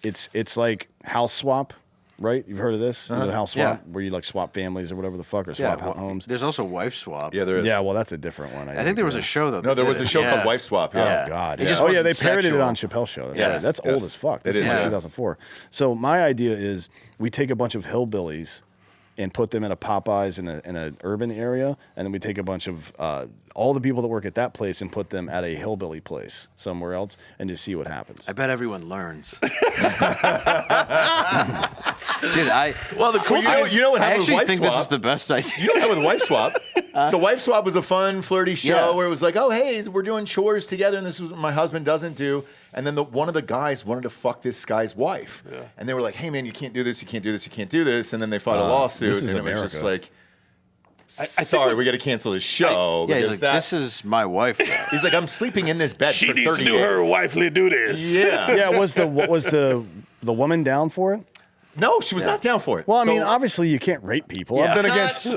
[SPEAKER 3] It's like House Swap, right? You've heard of this? You know, House Swap,
[SPEAKER 2] Yeah.
[SPEAKER 3] where you like swap families or whatever the fuck, or
[SPEAKER 2] yeah,
[SPEAKER 3] swap homes.
[SPEAKER 2] There's also wife swap.
[SPEAKER 1] yeah, there is.
[SPEAKER 3] Yeah, well, that's a different one.
[SPEAKER 2] I think there was a show though.
[SPEAKER 1] No, there was a show called Wife Swap. Yeah.
[SPEAKER 3] Oh God!
[SPEAKER 2] It
[SPEAKER 3] Yeah.
[SPEAKER 2] just
[SPEAKER 3] Oh yeah,
[SPEAKER 2] wasn't
[SPEAKER 3] they parodied it
[SPEAKER 2] sexual.
[SPEAKER 3] on Chappelle's show. That's,
[SPEAKER 1] Yes,
[SPEAKER 3] right. That's old
[SPEAKER 1] yes.
[SPEAKER 3] as fuck.
[SPEAKER 1] It
[SPEAKER 3] That's
[SPEAKER 1] is.
[SPEAKER 3] from
[SPEAKER 2] Yeah.
[SPEAKER 3] 2004. So my idea is we take a bunch of hillbillies and put them in a Popeyes in an urban area, and then we take a bunch of all the people that work at that place and put them at a hillbilly place somewhere else, and just see what happens.
[SPEAKER 2] I bet everyone learns. Dude,
[SPEAKER 1] Well, the cool. You know what
[SPEAKER 2] I
[SPEAKER 1] happened with
[SPEAKER 2] actually
[SPEAKER 1] Wife
[SPEAKER 2] think
[SPEAKER 1] Swap?
[SPEAKER 2] this is the best idea.
[SPEAKER 1] You know what happened with Wife Swap? So Wife Swap was a fun, flirty show
[SPEAKER 2] Yeah.
[SPEAKER 1] where it was like, oh, hey, we're doing chores together, and this is what my husband doesn't do. And then one of the guys wanted to fuck this guy's wife. Yeah. And they were like, hey, man, you can't do this, you can't do this, you can't do this. And then they filed a lawsuit,
[SPEAKER 3] this is
[SPEAKER 1] and it was just
[SPEAKER 3] America.
[SPEAKER 1] like, sorry, we got to cancel this show.
[SPEAKER 2] Yeah, he's
[SPEAKER 1] because
[SPEAKER 2] like, this is my wife. Though.
[SPEAKER 1] He's like, I'm sleeping in this bed
[SPEAKER 4] She
[SPEAKER 1] for 30
[SPEAKER 4] needs to do
[SPEAKER 1] days.
[SPEAKER 4] her wifely duties.
[SPEAKER 1] Yeah.
[SPEAKER 3] Yeah, was the woman down for it?
[SPEAKER 1] No, she was not down for it.
[SPEAKER 3] Well, I
[SPEAKER 1] So-
[SPEAKER 3] mean, obviously you can't rape people.
[SPEAKER 2] Yeah.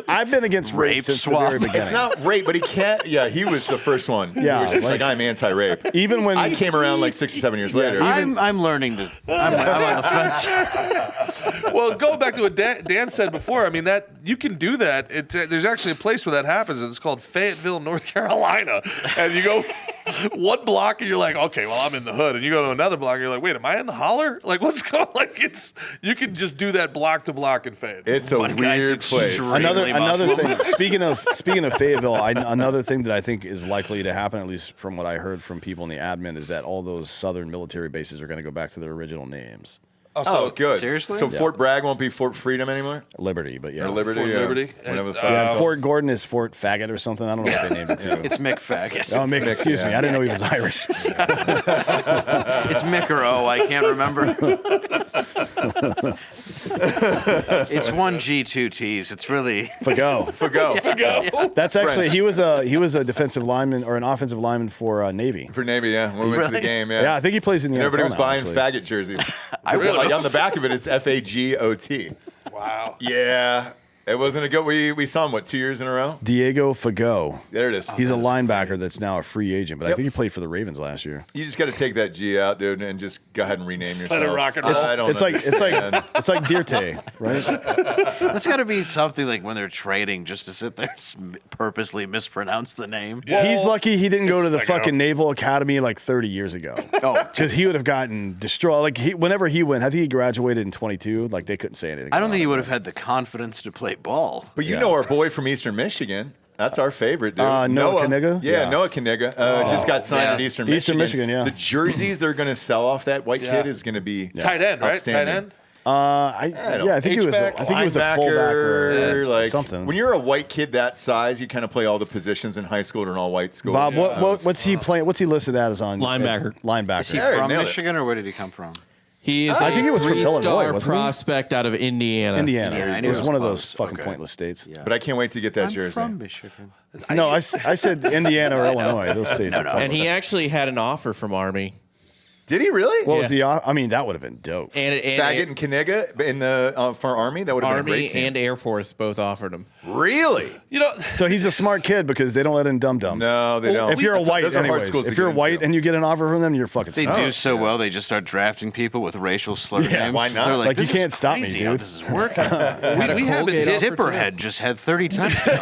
[SPEAKER 3] I've been against rape
[SPEAKER 2] Rape
[SPEAKER 3] since
[SPEAKER 2] swap.
[SPEAKER 3] the very beginning.
[SPEAKER 1] It's not rape, but he can't. Yeah, he was the first one.
[SPEAKER 3] Yeah,
[SPEAKER 1] He was just
[SPEAKER 3] like-
[SPEAKER 1] like, I'm anti-rape.
[SPEAKER 3] Even when
[SPEAKER 1] I came around like 6 or 7 years later.
[SPEAKER 2] I'm learning to. I'm on the fence.
[SPEAKER 4] Well, going back to what Dan said before, I mean that you can do that. There's actually a place where that happens, and it's called Fayetteville, North Carolina. And you go one block, and you're like, okay, well, I'm in the hood. And you go to another block, and you're like, wait, am I in the holler? Like, what's going? Like, you can just do that block to block in Fayetteville.
[SPEAKER 1] It's a
[SPEAKER 2] One guy's
[SPEAKER 1] weird place.
[SPEAKER 2] extreme.
[SPEAKER 3] another
[SPEAKER 2] muscle.
[SPEAKER 3] thing. Speaking of Fayetteville, another thing that I think is likely to happen, at least from what I heard from people in the admin, is that all those southern military bases are going to go back to their original names.
[SPEAKER 1] Oh, good.
[SPEAKER 2] seriously?
[SPEAKER 1] So
[SPEAKER 2] Yeah.
[SPEAKER 1] Fort Bragg won't be Fort Freedom anymore?
[SPEAKER 3] Liberty, but yeah.
[SPEAKER 1] Or Liberty?
[SPEAKER 4] Fort
[SPEAKER 1] yeah.
[SPEAKER 4] Liberty.
[SPEAKER 1] Whatever the
[SPEAKER 4] And,
[SPEAKER 1] fuck it's called.
[SPEAKER 3] Fort Gordon is Fort Faggot or something. I don't know what they named it to.
[SPEAKER 2] It's Mick Faggot.
[SPEAKER 3] Oh, Mick, excuse me.
[SPEAKER 1] yeah.
[SPEAKER 3] I didn't know he was Irish.
[SPEAKER 2] It's Mick or O. I can't remember. It's one G, two T's. It's really.
[SPEAKER 3] Fago.
[SPEAKER 1] For go.
[SPEAKER 3] That's actually
[SPEAKER 1] French.
[SPEAKER 3] he was a defensive lineman or an offensive lineman for Navy.
[SPEAKER 1] For Navy, yeah. When we went to the
[SPEAKER 2] Really?
[SPEAKER 1] game, yeah.
[SPEAKER 3] Yeah, I think he plays in the
[SPEAKER 1] And everybody
[SPEAKER 3] NFL
[SPEAKER 1] was
[SPEAKER 3] now,
[SPEAKER 1] buying
[SPEAKER 3] actually.
[SPEAKER 1] faggot jerseys. Like on the back of it, it's F-A-G-O-T.
[SPEAKER 4] Wow.
[SPEAKER 1] Yeah. It wasn't a good. We saw him, what, 2 years in a row?
[SPEAKER 3] Diego Fago.
[SPEAKER 1] There it is.
[SPEAKER 3] He's a linebacker that's now a free agent, but I
[SPEAKER 1] Yep.
[SPEAKER 3] think he played for the Ravens last year.
[SPEAKER 1] You just got to take that G out, dude, and just go ahead and rename yourself.
[SPEAKER 4] let it rock and roll.
[SPEAKER 1] I don't
[SPEAKER 3] It's like
[SPEAKER 1] understand.
[SPEAKER 3] Dirte, right?
[SPEAKER 2] That's got to be something like when they're trading, just to sit there and purposely mispronounce the name.
[SPEAKER 3] He's lucky he didn't go to the
[SPEAKER 4] It's
[SPEAKER 3] fucking Naval Academy like 30 years ago.
[SPEAKER 2] Oh,
[SPEAKER 3] Because he would have gotten destroyed. Like whenever he went, I think he graduated in 22. Like they couldn't say anything.
[SPEAKER 2] I don't
[SPEAKER 3] about
[SPEAKER 2] think he
[SPEAKER 3] him.
[SPEAKER 2] would have had the confidence to play ball.
[SPEAKER 1] But you know our boy from Eastern Michigan. That's our favorite, dude.
[SPEAKER 3] Noah Kaniga?
[SPEAKER 1] Yeah,
[SPEAKER 3] Yeah.
[SPEAKER 1] Noah Kaniga. Just got signed
[SPEAKER 2] Yeah.
[SPEAKER 1] at Eastern
[SPEAKER 3] Eastern
[SPEAKER 1] Michigan.
[SPEAKER 3] Michigan, yeah.
[SPEAKER 1] The jerseys they're going to sell off that white kid is going to be
[SPEAKER 4] Tight end, right? Tight
[SPEAKER 1] outstanding.
[SPEAKER 4] end.
[SPEAKER 1] I
[SPEAKER 3] think he was.
[SPEAKER 4] H-back,
[SPEAKER 3] I think he was a fullback or
[SPEAKER 1] like
[SPEAKER 3] something.
[SPEAKER 1] When you're a white kid that size, you kind of play all the positions in high school at an all-white school.
[SPEAKER 3] Bob, what's he playing? What's he listed as on
[SPEAKER 5] Linebacker.
[SPEAKER 3] Linebacker.
[SPEAKER 2] Is he
[SPEAKER 1] There,
[SPEAKER 2] from
[SPEAKER 1] nailed it.
[SPEAKER 2] Michigan or where did he come from?
[SPEAKER 5] He is
[SPEAKER 3] I think he was from Illinois,
[SPEAKER 5] three-star
[SPEAKER 3] wasn't he?
[SPEAKER 5] prospect out of Indiana.
[SPEAKER 3] Indiana.
[SPEAKER 2] Yeah, I
[SPEAKER 3] it
[SPEAKER 2] knew
[SPEAKER 3] was
[SPEAKER 2] it was
[SPEAKER 3] one of those
[SPEAKER 2] close.
[SPEAKER 3] fucking
[SPEAKER 2] Okay.
[SPEAKER 3] pointless states.
[SPEAKER 2] Yeah.
[SPEAKER 1] But I can't wait to get that
[SPEAKER 2] I'm
[SPEAKER 1] jersey.
[SPEAKER 2] from Michigan.
[SPEAKER 3] No, I said Indiana or Illinois. Those states.
[SPEAKER 2] No,
[SPEAKER 3] are
[SPEAKER 2] no.
[SPEAKER 3] pointless.
[SPEAKER 5] And he actually had an offer from Army.
[SPEAKER 1] Did he really?
[SPEAKER 3] What was the? I mean, that would have been dope.
[SPEAKER 5] And
[SPEAKER 1] Faggot and Kaniga in the for Army? That would have been a
[SPEAKER 5] Army
[SPEAKER 1] great team.
[SPEAKER 5] and Air Force both offered him.
[SPEAKER 1] Really?
[SPEAKER 4] You know,
[SPEAKER 3] So he's a smart kid because they don't let in dum dums.
[SPEAKER 1] No, they don't.
[SPEAKER 3] If you're a white,
[SPEAKER 1] those are hard
[SPEAKER 3] anyways,
[SPEAKER 1] schools to
[SPEAKER 3] if you're
[SPEAKER 1] get
[SPEAKER 3] white
[SPEAKER 1] into.
[SPEAKER 3] and you get an offer from them, you're fucking.
[SPEAKER 2] They
[SPEAKER 3] stuck.
[SPEAKER 2] do so well, they just start drafting people with racial slur
[SPEAKER 1] Yeah,
[SPEAKER 2] names.
[SPEAKER 1] why not?
[SPEAKER 2] They're like,
[SPEAKER 3] Like, you
[SPEAKER 2] this
[SPEAKER 3] can't
[SPEAKER 2] is
[SPEAKER 3] stop me,
[SPEAKER 2] crazy how
[SPEAKER 3] dude.
[SPEAKER 2] This is working.
[SPEAKER 4] we have been
[SPEAKER 2] Zipperhead just had 30 touchdowns.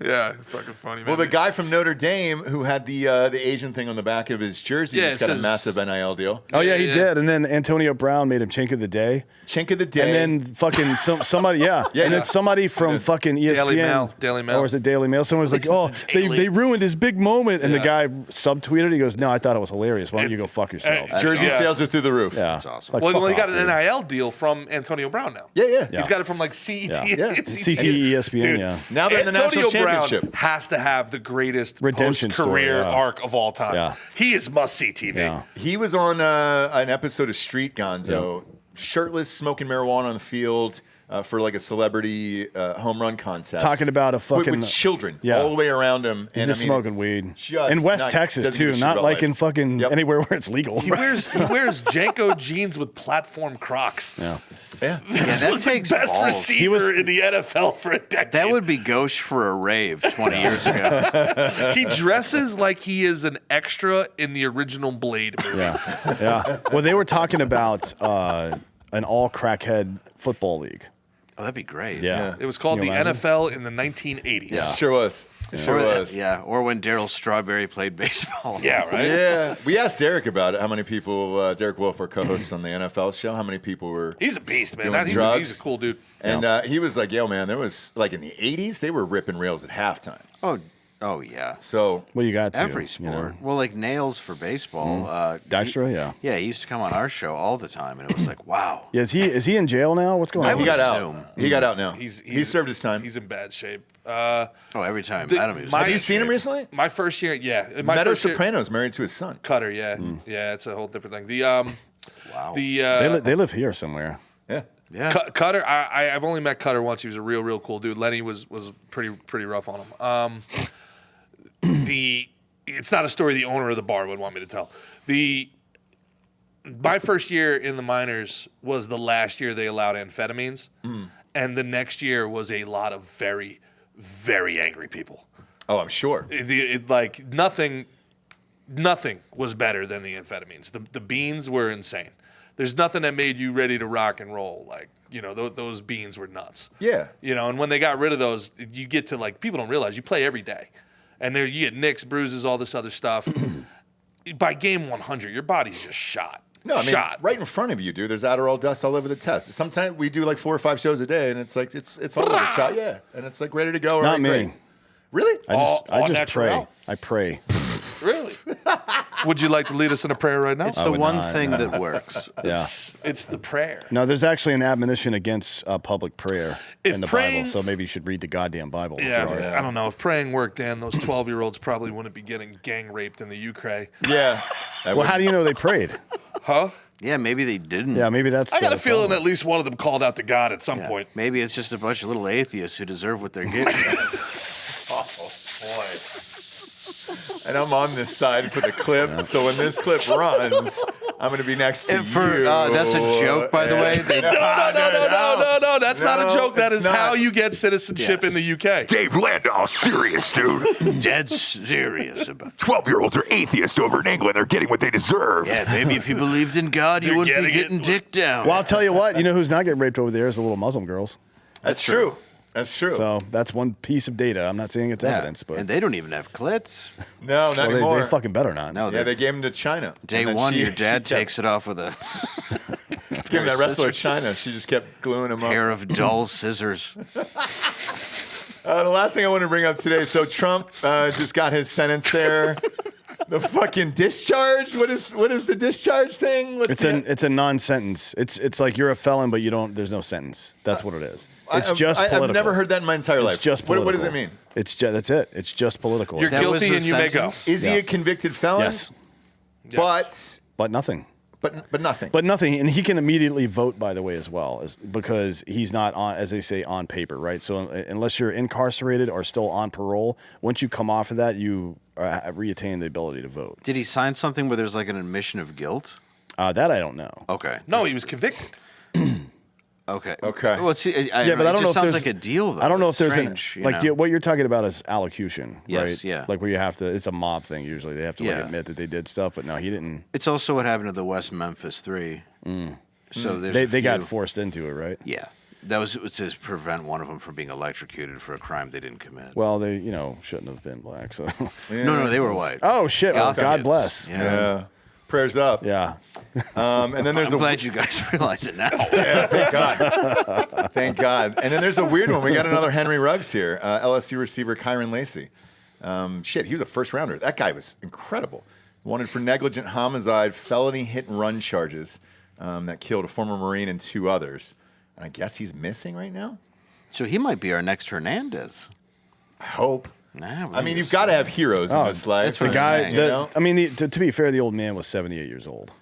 [SPEAKER 4] yeah, fucking funny, man.
[SPEAKER 1] Well, the guy from Notre Dame who had the Asian thing on the back of his jersey
[SPEAKER 4] Yeah,
[SPEAKER 1] just
[SPEAKER 4] it
[SPEAKER 1] got a
[SPEAKER 4] says-
[SPEAKER 1] massive NIL deal.
[SPEAKER 3] Oh yeah, he
[SPEAKER 4] Yeah.
[SPEAKER 3] did. And then Antonio Brown made him chink of the day.
[SPEAKER 1] Chink of the day.
[SPEAKER 3] And then fucking somebody, yeah. And then somebody from fucking ESPN.
[SPEAKER 4] Daily Mail.
[SPEAKER 3] Or was it Daily Mail? Someone was like, oh, they ruined his big moment. And the guy subtweeted. He goes, no, I thought it was hilarious. Why don't you go fuck yourself?
[SPEAKER 1] jersey
[SPEAKER 4] Yeah.
[SPEAKER 1] sales are through the roof.
[SPEAKER 3] Yeah.
[SPEAKER 2] That's awesome.
[SPEAKER 3] Like,
[SPEAKER 4] well,
[SPEAKER 3] fuck
[SPEAKER 4] he got
[SPEAKER 3] off,
[SPEAKER 4] an
[SPEAKER 3] dude.
[SPEAKER 4] NIL deal from Antonio Brown now.
[SPEAKER 1] Yeah.
[SPEAKER 4] He's got it from like CET.
[SPEAKER 3] Yeah. CTE, ESPN,
[SPEAKER 4] Dude,
[SPEAKER 3] yeah.
[SPEAKER 1] Now they're in the
[SPEAKER 4] Antonio
[SPEAKER 1] national
[SPEAKER 4] Brown
[SPEAKER 1] championship.
[SPEAKER 4] has to have the greatest
[SPEAKER 3] Redemption story,
[SPEAKER 4] post-career
[SPEAKER 3] yeah.
[SPEAKER 4] arc of all time.
[SPEAKER 3] Yeah.
[SPEAKER 4] He is must-see TV.
[SPEAKER 3] Yeah.
[SPEAKER 1] He was on an episode of Street Gonzo, shirtless, smoking marijuana on the field for like a celebrity home run contest.
[SPEAKER 3] Talking about a fucking-
[SPEAKER 1] with children
[SPEAKER 3] Yeah.
[SPEAKER 1] all the way around him.
[SPEAKER 3] He's just smoking weed.
[SPEAKER 1] just
[SPEAKER 3] In West
[SPEAKER 1] not-
[SPEAKER 3] Texas,
[SPEAKER 1] doesn't give a
[SPEAKER 3] too.
[SPEAKER 1] shit
[SPEAKER 3] Not
[SPEAKER 1] about
[SPEAKER 3] like
[SPEAKER 1] life.
[SPEAKER 3] in fucking
[SPEAKER 1] Yep.
[SPEAKER 3] anywhere where it's legal.
[SPEAKER 4] He wears Janko jeans with platform Crocs.
[SPEAKER 3] Yeah.
[SPEAKER 1] Yeah.
[SPEAKER 4] This
[SPEAKER 2] that
[SPEAKER 4] was the
[SPEAKER 2] takes
[SPEAKER 4] best
[SPEAKER 2] balls.
[SPEAKER 4] receiver
[SPEAKER 3] He was-
[SPEAKER 4] in the NFL for a decade.
[SPEAKER 2] That would be gauche for a rave 20 years ago.
[SPEAKER 4] He dresses like he is an extra in the original Blade movie.
[SPEAKER 3] Yeah. Yeah. Well, they were talking about an all crackhead football league.
[SPEAKER 2] Oh, that'd be great.
[SPEAKER 3] Yeah.
[SPEAKER 4] It was called
[SPEAKER 3] Can
[SPEAKER 4] the
[SPEAKER 3] you imagine?
[SPEAKER 4] NFL in the 1980s.
[SPEAKER 3] Yeah.
[SPEAKER 1] Sure was. Sure was.
[SPEAKER 2] Yeah, or when Daryl Strawberry played baseball.
[SPEAKER 4] Yeah, right?
[SPEAKER 1] Yeah, we asked Derek about it. How many people? Derek Wolf, our co-host on the NFL show. How many people were?
[SPEAKER 4] He's a beast, man.
[SPEAKER 1] Doing
[SPEAKER 4] He's
[SPEAKER 1] drugs.
[SPEAKER 4] a cool dude.
[SPEAKER 1] And he was like, "Yo, man, there was like in the '80s, they were ripping rails at halftime."
[SPEAKER 2] Oh, Oh yeah.
[SPEAKER 1] So
[SPEAKER 3] Well, you got to
[SPEAKER 2] Every sport. Well, like Nails for baseball.
[SPEAKER 3] Dykstra, yeah.
[SPEAKER 2] Yeah, he used to come on our show all the time, and it was like, wow.
[SPEAKER 3] Yeah, is he in jail now? What's going on?
[SPEAKER 1] he got
[SPEAKER 2] assume.
[SPEAKER 1] out. He got out now.
[SPEAKER 4] He's
[SPEAKER 1] he served his time.
[SPEAKER 4] He's in bad shape.
[SPEAKER 2] Oh, every time. Adam was
[SPEAKER 1] Have you seen him recently?
[SPEAKER 4] My first year, yeah. My
[SPEAKER 1] Meadow
[SPEAKER 4] first year-
[SPEAKER 1] Soprano's married to his son.
[SPEAKER 4] Cutter, yeah, yeah. It's a whole different thing. The
[SPEAKER 2] Wow.
[SPEAKER 3] They live here somewhere.
[SPEAKER 1] Yeah.
[SPEAKER 2] Yeah.
[SPEAKER 4] Cutter, I've only met Cutter once. He was a real cool dude. Lenny was pretty rough on him. It's not a story the owner of the bar would want me to tell. My first year in the minors was the last year they allowed amphetamines, and the next year was a lot of very, very angry people.
[SPEAKER 1] Oh, I'm sure.
[SPEAKER 4] Like nothing was better than the amphetamines. The beans were insane. There's nothing that made you ready to rock and roll. Like, those beans were nuts.
[SPEAKER 1] Yeah.
[SPEAKER 4] And when they got rid of those, you get to like, people don't realize you play every day. And there you get nicks, bruises, all this other stuff. By game 100, your body's just shot.
[SPEAKER 1] No, I mean,
[SPEAKER 4] shot.
[SPEAKER 1] right in front of you, dude. There's Adderall dust all over the test. Sometimes we do like 4 or 5 shows a day, and it's like it's all over shot, yeah, and it's like ready to go.
[SPEAKER 3] Not
[SPEAKER 1] right,
[SPEAKER 3] me.
[SPEAKER 1] great. Really?
[SPEAKER 3] I just
[SPEAKER 4] natural.
[SPEAKER 3] pray. I pray.
[SPEAKER 4] Really? Would you like to lead us in a prayer right now?
[SPEAKER 2] It's the one thing that works.
[SPEAKER 3] Yeah.
[SPEAKER 4] It's the prayer.
[SPEAKER 3] No, there's actually an admonition against public prayer
[SPEAKER 4] If
[SPEAKER 3] in the
[SPEAKER 4] praying-
[SPEAKER 3] Bible, so maybe you should read the goddamn Bible.
[SPEAKER 4] Yeah,
[SPEAKER 3] Gerard.
[SPEAKER 4] I don't know. If praying worked, Dan, those 12-year-olds probably wouldn't be getting gang raped in the Ukraine.
[SPEAKER 1] Yeah.
[SPEAKER 3] Well, how do you know they prayed?
[SPEAKER 4] Huh?
[SPEAKER 2] Yeah, maybe they didn't.
[SPEAKER 3] Yeah, maybe that's.
[SPEAKER 4] I got
[SPEAKER 3] the
[SPEAKER 4] a feeling
[SPEAKER 3] problem.
[SPEAKER 4] at least one of them called out to God at some
[SPEAKER 2] Yeah.
[SPEAKER 4] point.
[SPEAKER 2] Maybe it's just a bunch of little atheists who deserve what they're getting.
[SPEAKER 1] And I'm on this side for the clip, so when this clip runs, I'm going to be next to
[SPEAKER 2] And for
[SPEAKER 1] you.
[SPEAKER 2] that's a joke, by the way. They,
[SPEAKER 4] No. That's not a joke. That
[SPEAKER 1] it's
[SPEAKER 4] is how
[SPEAKER 1] not.
[SPEAKER 4] you get citizenship
[SPEAKER 2] Yes.
[SPEAKER 4] in the UK.
[SPEAKER 9] Dave Landau, serious, dude.
[SPEAKER 2] dead serious about.
[SPEAKER 9] 12-year-olds are atheists over in England. They're getting what they deserve.
[SPEAKER 2] Yeah, maybe if you believed in God, you
[SPEAKER 4] You're
[SPEAKER 2] wouldn't be
[SPEAKER 4] getting
[SPEAKER 2] getting dick down.
[SPEAKER 3] Well, I'll tell you what. You know who's not getting raped over there is the little Muslim girls.
[SPEAKER 1] That's true. That's true.
[SPEAKER 3] So that's one piece of data. I'm not saying it's
[SPEAKER 2] Yeah.
[SPEAKER 3] evidence, but
[SPEAKER 2] And they don't even have clits.
[SPEAKER 1] No, not
[SPEAKER 3] well,
[SPEAKER 1] anymore.
[SPEAKER 3] they fucking better not.
[SPEAKER 2] No,
[SPEAKER 1] Yeah,
[SPEAKER 2] they're
[SPEAKER 1] they gave him to China.
[SPEAKER 2] day
[SPEAKER 1] And then
[SPEAKER 2] one.
[SPEAKER 1] she-
[SPEAKER 2] Your dad
[SPEAKER 1] she kept-
[SPEAKER 2] takes it off with a
[SPEAKER 1] Give him that wrestler China. She just kept gluing him up.
[SPEAKER 2] pair of dull scissors.
[SPEAKER 1] The last thing I want to bring up today. So Trump just got his sentence there. The fucking discharge. What is the discharge thing? What's
[SPEAKER 3] It's a non-sentence. It's like you're a felon, but you don't. There's no sentence. That's what it is. It's just political.
[SPEAKER 1] I've never heard that in my entire life.
[SPEAKER 3] It's just
[SPEAKER 1] What
[SPEAKER 3] political.
[SPEAKER 1] does it mean?
[SPEAKER 3] It's just that's it. It's just political.
[SPEAKER 4] You're
[SPEAKER 2] That was
[SPEAKER 4] guilty
[SPEAKER 2] the
[SPEAKER 4] and you may go.
[SPEAKER 2] sentence?
[SPEAKER 1] Is he
[SPEAKER 3] Yeah.
[SPEAKER 1] a convicted felon?
[SPEAKER 3] Yes,
[SPEAKER 1] But
[SPEAKER 3] nothing.
[SPEAKER 1] nothing.
[SPEAKER 3] But nothing, and he can immediately vote, by the way, as well, because he's not on, as they say, on paper, right? So unless you're incarcerated or still on parole, once you come off of that, you reattain the ability to vote.
[SPEAKER 2] Did he sign something where there's like an admission of guilt?
[SPEAKER 3] That I don't know.
[SPEAKER 2] Okay.
[SPEAKER 4] No, he was convicted.
[SPEAKER 2] Okay.
[SPEAKER 1] Okay.
[SPEAKER 2] Well, see,
[SPEAKER 3] Yeah, but I don't
[SPEAKER 2] it
[SPEAKER 3] know
[SPEAKER 2] just
[SPEAKER 3] if
[SPEAKER 2] sounds
[SPEAKER 3] there's
[SPEAKER 2] like a deal, though.
[SPEAKER 3] I don't know
[SPEAKER 2] It's
[SPEAKER 3] if there's
[SPEAKER 2] strange,
[SPEAKER 3] an
[SPEAKER 2] you
[SPEAKER 3] like
[SPEAKER 2] know?
[SPEAKER 3] what you're talking about is allocution,
[SPEAKER 2] Yes,
[SPEAKER 3] right?
[SPEAKER 2] yeah.
[SPEAKER 3] Like where you have to. It's a mob thing usually. They have to like
[SPEAKER 2] Yeah.
[SPEAKER 3] admit that they did stuff, but no, he didn't.
[SPEAKER 2] It's also what happened to the West Memphis 3. So there's
[SPEAKER 3] They
[SPEAKER 2] a
[SPEAKER 3] got
[SPEAKER 2] few-
[SPEAKER 3] forced into it, right?
[SPEAKER 2] Yeah. That was to prevent one of them from being electrocuted for a crime they didn't commit.
[SPEAKER 3] Well, they shouldn't have been black. So.
[SPEAKER 2] No, they were white.
[SPEAKER 3] Oh shit! Well,
[SPEAKER 2] Goth
[SPEAKER 3] God
[SPEAKER 2] kids.
[SPEAKER 3] bless.
[SPEAKER 1] yeah. Prayers up.
[SPEAKER 3] Yeah.
[SPEAKER 1] And then there's
[SPEAKER 2] I'm glad you guys realize it now.
[SPEAKER 1] Yeah, thank God. Thank God. And then there's a weird one. We got another Henry Ruggs here. LSU receiver Kyron Lacey. He was a first rounder. That guy was incredible. Wanted for negligent homicide, felony hit and run charges that killed a former Marine and 2 others. And I guess he's missing right now?
[SPEAKER 2] So he might be our next Hernandez.
[SPEAKER 1] I hope.
[SPEAKER 2] Nah,
[SPEAKER 1] I mean, you've got to have heroes in this life.
[SPEAKER 2] that's
[SPEAKER 3] The
[SPEAKER 2] what I'm
[SPEAKER 3] guy.
[SPEAKER 2] saying,
[SPEAKER 1] you know?
[SPEAKER 3] I mean, to be fair, the old man was 78 years old.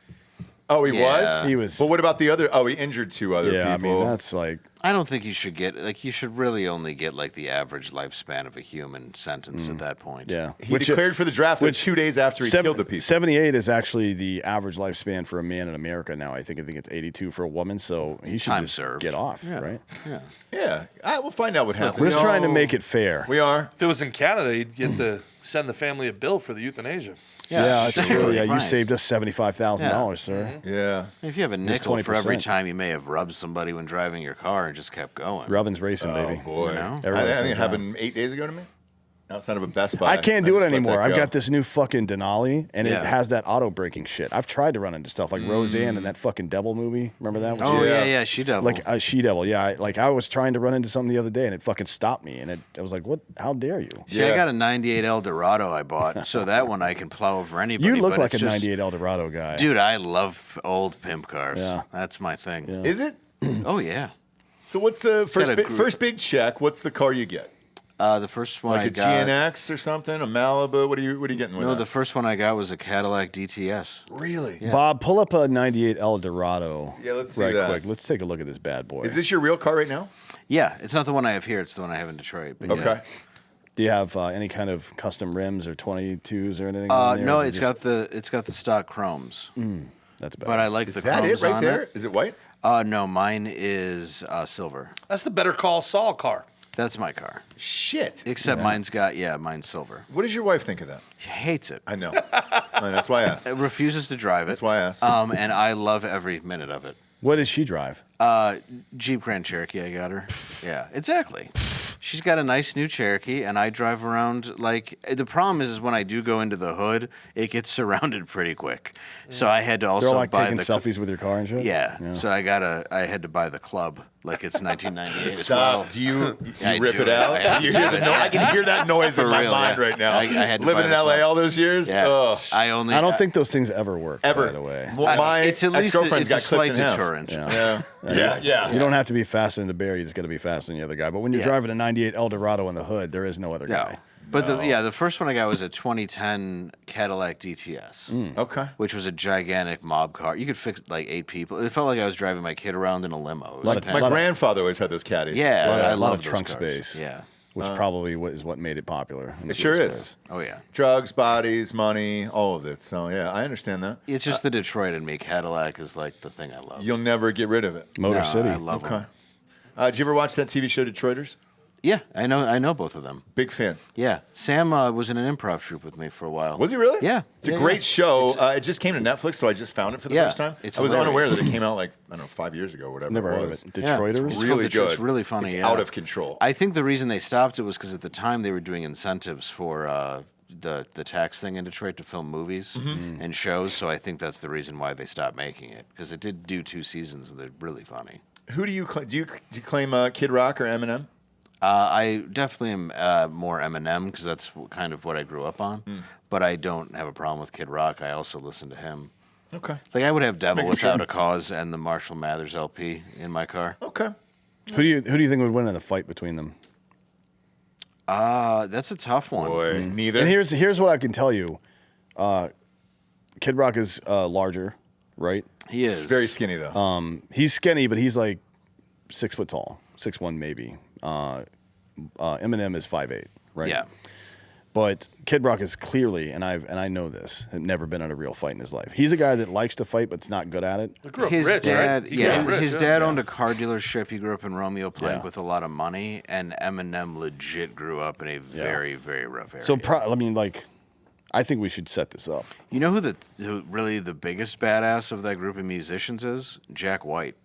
[SPEAKER 1] Oh, he
[SPEAKER 2] Yeah.
[SPEAKER 1] was?
[SPEAKER 3] He was-
[SPEAKER 1] But what about the other? Oh, he injured 2 other
[SPEAKER 3] Yeah, I
[SPEAKER 1] people.
[SPEAKER 3] mean that's like.
[SPEAKER 2] I don't think you should get you should really only get like the average lifespan of a human sentence at that point.
[SPEAKER 3] Yeah.
[SPEAKER 1] He declared for the draft like
[SPEAKER 3] which-
[SPEAKER 1] 2 days after he killed the people.
[SPEAKER 3] 78 is actually the average lifespan for a man in America now. I think it's 82 for a woman, so he should
[SPEAKER 2] Time
[SPEAKER 3] just
[SPEAKER 2] served.
[SPEAKER 3] get off,
[SPEAKER 2] Yeah.
[SPEAKER 3] right?
[SPEAKER 2] Yeah.
[SPEAKER 1] Yeah. We'll find out what happens.
[SPEAKER 3] We're just trying to
[SPEAKER 1] No.
[SPEAKER 3] make it fair.
[SPEAKER 1] We are.
[SPEAKER 4] If it was in Canada, you'd get to send the family a bill for the euthanasia.
[SPEAKER 3] Yeah, that's true. Yeah, you
[SPEAKER 2] Christ.
[SPEAKER 3] saved us $75,000, sir.
[SPEAKER 1] Yeah.
[SPEAKER 2] If you have a nickel for every
[SPEAKER 3] 20%.
[SPEAKER 2] time you may have rubbed somebody when driving your car and just kept going.
[SPEAKER 3] Rubbin's racing, baby.
[SPEAKER 1] Oh, boy.
[SPEAKER 2] You know?
[SPEAKER 1] I
[SPEAKER 3] Everyone
[SPEAKER 1] think
[SPEAKER 3] says
[SPEAKER 1] it
[SPEAKER 3] that.
[SPEAKER 1] happened 8 days ago to me.
[SPEAKER 10] outside of a Best Buy.
[SPEAKER 3] I can't do it
[SPEAKER 10] just let
[SPEAKER 3] anymore.
[SPEAKER 10] that
[SPEAKER 3] I've
[SPEAKER 10] go.
[SPEAKER 3] got this new fucking Denali, and it
[SPEAKER 2] Yeah.
[SPEAKER 3] has that auto braking shit. I've tried to run into stuff like Roseanne and that fucking Devil movie. Remember that one?
[SPEAKER 2] Oh
[SPEAKER 10] Yeah.
[SPEAKER 2] yeah, She Devil.
[SPEAKER 3] Like She Devil, yeah. I was trying to run into something the other day, and it fucking stopped me, and I was like, "What? How dare you?"
[SPEAKER 2] See, I got a '98 Eldorado I bought, so that one I can plow over anybody.
[SPEAKER 3] You look
[SPEAKER 2] but
[SPEAKER 3] like a
[SPEAKER 2] it's just-
[SPEAKER 3] '98 Eldorado guy,
[SPEAKER 2] Dude, I love old pimp cars.
[SPEAKER 3] Yeah.
[SPEAKER 2] That's my thing.
[SPEAKER 10] Is it?
[SPEAKER 2] Oh yeah.
[SPEAKER 10] So what's the
[SPEAKER 2] got a
[SPEAKER 10] first big check? What's the car you get?
[SPEAKER 2] The first one
[SPEAKER 10] Like
[SPEAKER 2] I
[SPEAKER 10] a
[SPEAKER 2] got.
[SPEAKER 10] GNX or something? A Malibu? What are you getting with
[SPEAKER 2] No,
[SPEAKER 10] that?
[SPEAKER 2] the first one I got was a Cadillac DTS.
[SPEAKER 10] Really?
[SPEAKER 3] Bob, pull up a '98 Eldorado.
[SPEAKER 10] Yeah, let's see
[SPEAKER 3] right
[SPEAKER 10] that.
[SPEAKER 3] quick. Let's take a look at this bad boy.
[SPEAKER 10] Is this your real car right now?
[SPEAKER 2] Yeah, it's not the one I have here. It's the one I have in Detroit. But
[SPEAKER 10] Okay.
[SPEAKER 2] Yeah.
[SPEAKER 3] Do you have any kind of custom rims or 22s or anything? on there?
[SPEAKER 2] No,
[SPEAKER 3] Or is
[SPEAKER 2] it's
[SPEAKER 3] it
[SPEAKER 2] got the stock chromes.
[SPEAKER 3] that's bad.
[SPEAKER 2] But I like
[SPEAKER 10] Is
[SPEAKER 2] the
[SPEAKER 10] that
[SPEAKER 2] chromes
[SPEAKER 10] it right
[SPEAKER 2] on
[SPEAKER 10] there?
[SPEAKER 2] it.
[SPEAKER 10] Is it white?
[SPEAKER 2] No, mine is silver.
[SPEAKER 4] That's the Better Call Saul car.
[SPEAKER 2] That's my car.
[SPEAKER 10] Shit.
[SPEAKER 2] Except mine's silver.
[SPEAKER 10] What does your wife think of that?
[SPEAKER 2] She hates it.
[SPEAKER 10] I know. That's why I asked.
[SPEAKER 2] It refuses to drive it.
[SPEAKER 10] That's why I asked.
[SPEAKER 2] And I love every minute of it.
[SPEAKER 3] What does she drive?
[SPEAKER 2] Jeep Grand Cherokee, I got her. Yeah, exactly. She's got a nice new Cherokee, and I drive around like. The problem is when I do go into the hood, it gets surrounded pretty quick. So I had to
[SPEAKER 3] They're
[SPEAKER 2] also
[SPEAKER 3] all like
[SPEAKER 2] buy
[SPEAKER 3] taking
[SPEAKER 2] the
[SPEAKER 3] selfies with your car and shit.
[SPEAKER 2] Yeah. So I had to buy the club like it's 1998 as well.
[SPEAKER 10] Stop. Do you
[SPEAKER 2] I
[SPEAKER 10] rip
[SPEAKER 2] do.
[SPEAKER 10] it out?
[SPEAKER 2] I have
[SPEAKER 10] You
[SPEAKER 2] to
[SPEAKER 10] hear
[SPEAKER 2] do
[SPEAKER 10] the
[SPEAKER 2] it.
[SPEAKER 10] no- I can hear that noise
[SPEAKER 2] For
[SPEAKER 10] in my
[SPEAKER 2] real,
[SPEAKER 10] mind
[SPEAKER 2] yeah.
[SPEAKER 10] right now.
[SPEAKER 2] I had to
[SPEAKER 10] Living
[SPEAKER 2] buy
[SPEAKER 10] in
[SPEAKER 2] the
[SPEAKER 10] LA
[SPEAKER 2] club.
[SPEAKER 10] all those years?
[SPEAKER 2] Yeah.
[SPEAKER 10] Ugh.
[SPEAKER 2] I only.
[SPEAKER 3] I don't think those things ever work.
[SPEAKER 10] Ever.
[SPEAKER 3] By the way.
[SPEAKER 10] Well, my
[SPEAKER 2] it's at least
[SPEAKER 10] ex-girlfriend's
[SPEAKER 2] it's a
[SPEAKER 10] got
[SPEAKER 2] slight
[SPEAKER 10] clipped in half.
[SPEAKER 2] deterrent.
[SPEAKER 10] Yeah.
[SPEAKER 3] You don't have to be faster than the bear. You just got to be faster than the other guy. But when you're
[SPEAKER 2] Yeah.
[SPEAKER 3] driving a '98 Eldorado in the hood, there is no other
[SPEAKER 2] No.
[SPEAKER 3] guy.
[SPEAKER 2] But the first one I got was a 2010 Cadillac DTS,
[SPEAKER 10] Okay.
[SPEAKER 2] which was a gigantic mob car. You could fit like 8 people. It felt like I was driving my kid around in a limo. It was
[SPEAKER 3] Lot of-
[SPEAKER 2] packed.
[SPEAKER 10] My grandfather always had those caddies.
[SPEAKER 2] Yeah,
[SPEAKER 3] lot of-
[SPEAKER 2] I
[SPEAKER 3] lot
[SPEAKER 2] love
[SPEAKER 3] of
[SPEAKER 2] those
[SPEAKER 3] trunk
[SPEAKER 2] cars.
[SPEAKER 3] space.
[SPEAKER 2] Yeah.
[SPEAKER 3] Which probably is what made it popular. in the
[SPEAKER 10] It sure
[SPEAKER 3] first
[SPEAKER 10] is.
[SPEAKER 3] place.
[SPEAKER 2] Oh yeah.
[SPEAKER 10] Drugs, bodies, money, all of it. So, yeah, I understand that.
[SPEAKER 2] It's just the Detroit in me. Cadillac is like the thing I love.
[SPEAKER 10] You'll never get rid of it.
[SPEAKER 3] Motor
[SPEAKER 2] No,
[SPEAKER 3] City.
[SPEAKER 2] I love
[SPEAKER 10] Okay.
[SPEAKER 2] them.
[SPEAKER 10] Did you ever watch that TV show, Detroiters?
[SPEAKER 2] Yeah, I know both of them.
[SPEAKER 10] Big fan.
[SPEAKER 2] Yeah, Sam was in an improv troupe with me for a while.
[SPEAKER 10] Was he really?
[SPEAKER 2] Yeah.
[SPEAKER 10] It's a
[SPEAKER 2] Yeah,
[SPEAKER 10] great
[SPEAKER 2] yeah.
[SPEAKER 10] show. It just came to Netflix, so I just found it for the
[SPEAKER 2] Yeah,
[SPEAKER 10] first time.
[SPEAKER 2] it's
[SPEAKER 10] I was
[SPEAKER 2] hilarious.
[SPEAKER 10] unaware that it came out like, I don't know, 5 years ago or whatever
[SPEAKER 3] Never
[SPEAKER 10] it
[SPEAKER 3] heard of
[SPEAKER 10] was.
[SPEAKER 3] it.
[SPEAKER 2] Yeah,
[SPEAKER 3] Detroiters.
[SPEAKER 2] it's
[SPEAKER 10] Really
[SPEAKER 2] called Detroit.
[SPEAKER 10] good.
[SPEAKER 2] It's really funny.
[SPEAKER 10] It's
[SPEAKER 2] yeah.
[SPEAKER 10] out of control.
[SPEAKER 2] I think the reason they stopped it was because at the time they were doing incentives for the tax thing in Detroit to film movies and shows. So I think that's the reason why they stopped making it, because it did do 2 seasons and they're really funny.
[SPEAKER 10] Who do you do you claim Kid Rock or Eminem?
[SPEAKER 2] I definitely am more Eminem because that's kind of what I grew up on. But I don't have a problem with Kid Rock. I also listen to him.
[SPEAKER 10] Okay.
[SPEAKER 2] Like I would have Devil
[SPEAKER 10] making
[SPEAKER 2] Without
[SPEAKER 10] sure.
[SPEAKER 2] a Cause and the Marshall Mathers LP in my car.
[SPEAKER 10] Okay.
[SPEAKER 3] Who do you think would win in a fight between them?
[SPEAKER 2] That's a tough one.
[SPEAKER 10] Boy, neither.
[SPEAKER 3] And here's what I can tell you. Kid Rock is larger, right?
[SPEAKER 2] He is
[SPEAKER 10] It's very skinny though.
[SPEAKER 3] He's skinny, but he's like 6 foot tall, 6'1" maybe. Eminem is 5'8", right?
[SPEAKER 2] Yeah.
[SPEAKER 3] But Kid Rock is clearly, and I know this, had never been in a real fight in his life. He's a guy that likes to fight, but's not good at it.
[SPEAKER 4] He grew up
[SPEAKER 2] His
[SPEAKER 4] rich,
[SPEAKER 2] dad,
[SPEAKER 4] right? He grew up rich,
[SPEAKER 2] his
[SPEAKER 4] yeah.
[SPEAKER 2] dad owned a car dealership. He grew up in Romeo Plank
[SPEAKER 3] Yeah.
[SPEAKER 2] with a lot of money, and Eminem legit grew up in a very, very rough area.
[SPEAKER 3] So, I think we should set this up.
[SPEAKER 2] you know who really the biggest badass of that group of musicians is? Jack White.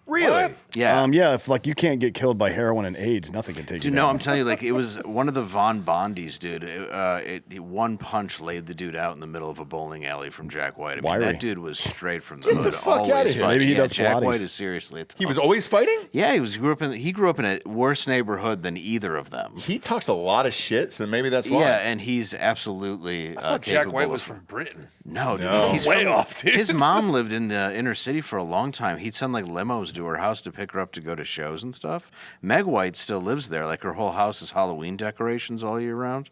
[SPEAKER 10] Really?
[SPEAKER 2] Yeah.
[SPEAKER 3] Yeah, if like you can't get killed by heroin and AIDS, nothing can take you
[SPEAKER 2] Dude,
[SPEAKER 3] down.
[SPEAKER 2] no, I'm telling you, like, it was one of the Von Bondis, dude. One punch laid the dude out in the middle of a bowling alley from Jack White. I mean,
[SPEAKER 3] Wiry.
[SPEAKER 2] that dude was straight from the hood.
[SPEAKER 10] the fuck
[SPEAKER 2] always
[SPEAKER 10] outta here.
[SPEAKER 2] fighting.
[SPEAKER 3] Maybe he
[SPEAKER 2] Yeah,
[SPEAKER 3] does
[SPEAKER 2] Jack
[SPEAKER 3] Pilates.
[SPEAKER 2] White is seriously a
[SPEAKER 10] He was
[SPEAKER 2] tough-
[SPEAKER 10] always fighting?
[SPEAKER 2] Yeah, he grew up in a worse neighborhood than either of them.
[SPEAKER 10] He talks a lot of shit, so maybe that's why.
[SPEAKER 2] Yeah, and he's absolutely
[SPEAKER 4] I thought Jack White
[SPEAKER 2] capable
[SPEAKER 4] was
[SPEAKER 2] of-
[SPEAKER 4] from Britain.
[SPEAKER 2] No, dude.
[SPEAKER 10] No.
[SPEAKER 2] He's
[SPEAKER 4] Way
[SPEAKER 2] from-
[SPEAKER 4] off, dude.
[SPEAKER 2] His mom lived in the inner city for a long time. He'd send like limos to her house to pick her up to go to shows and stuff. Meg White still lives there. Like her whole house is Halloween decorations all year round.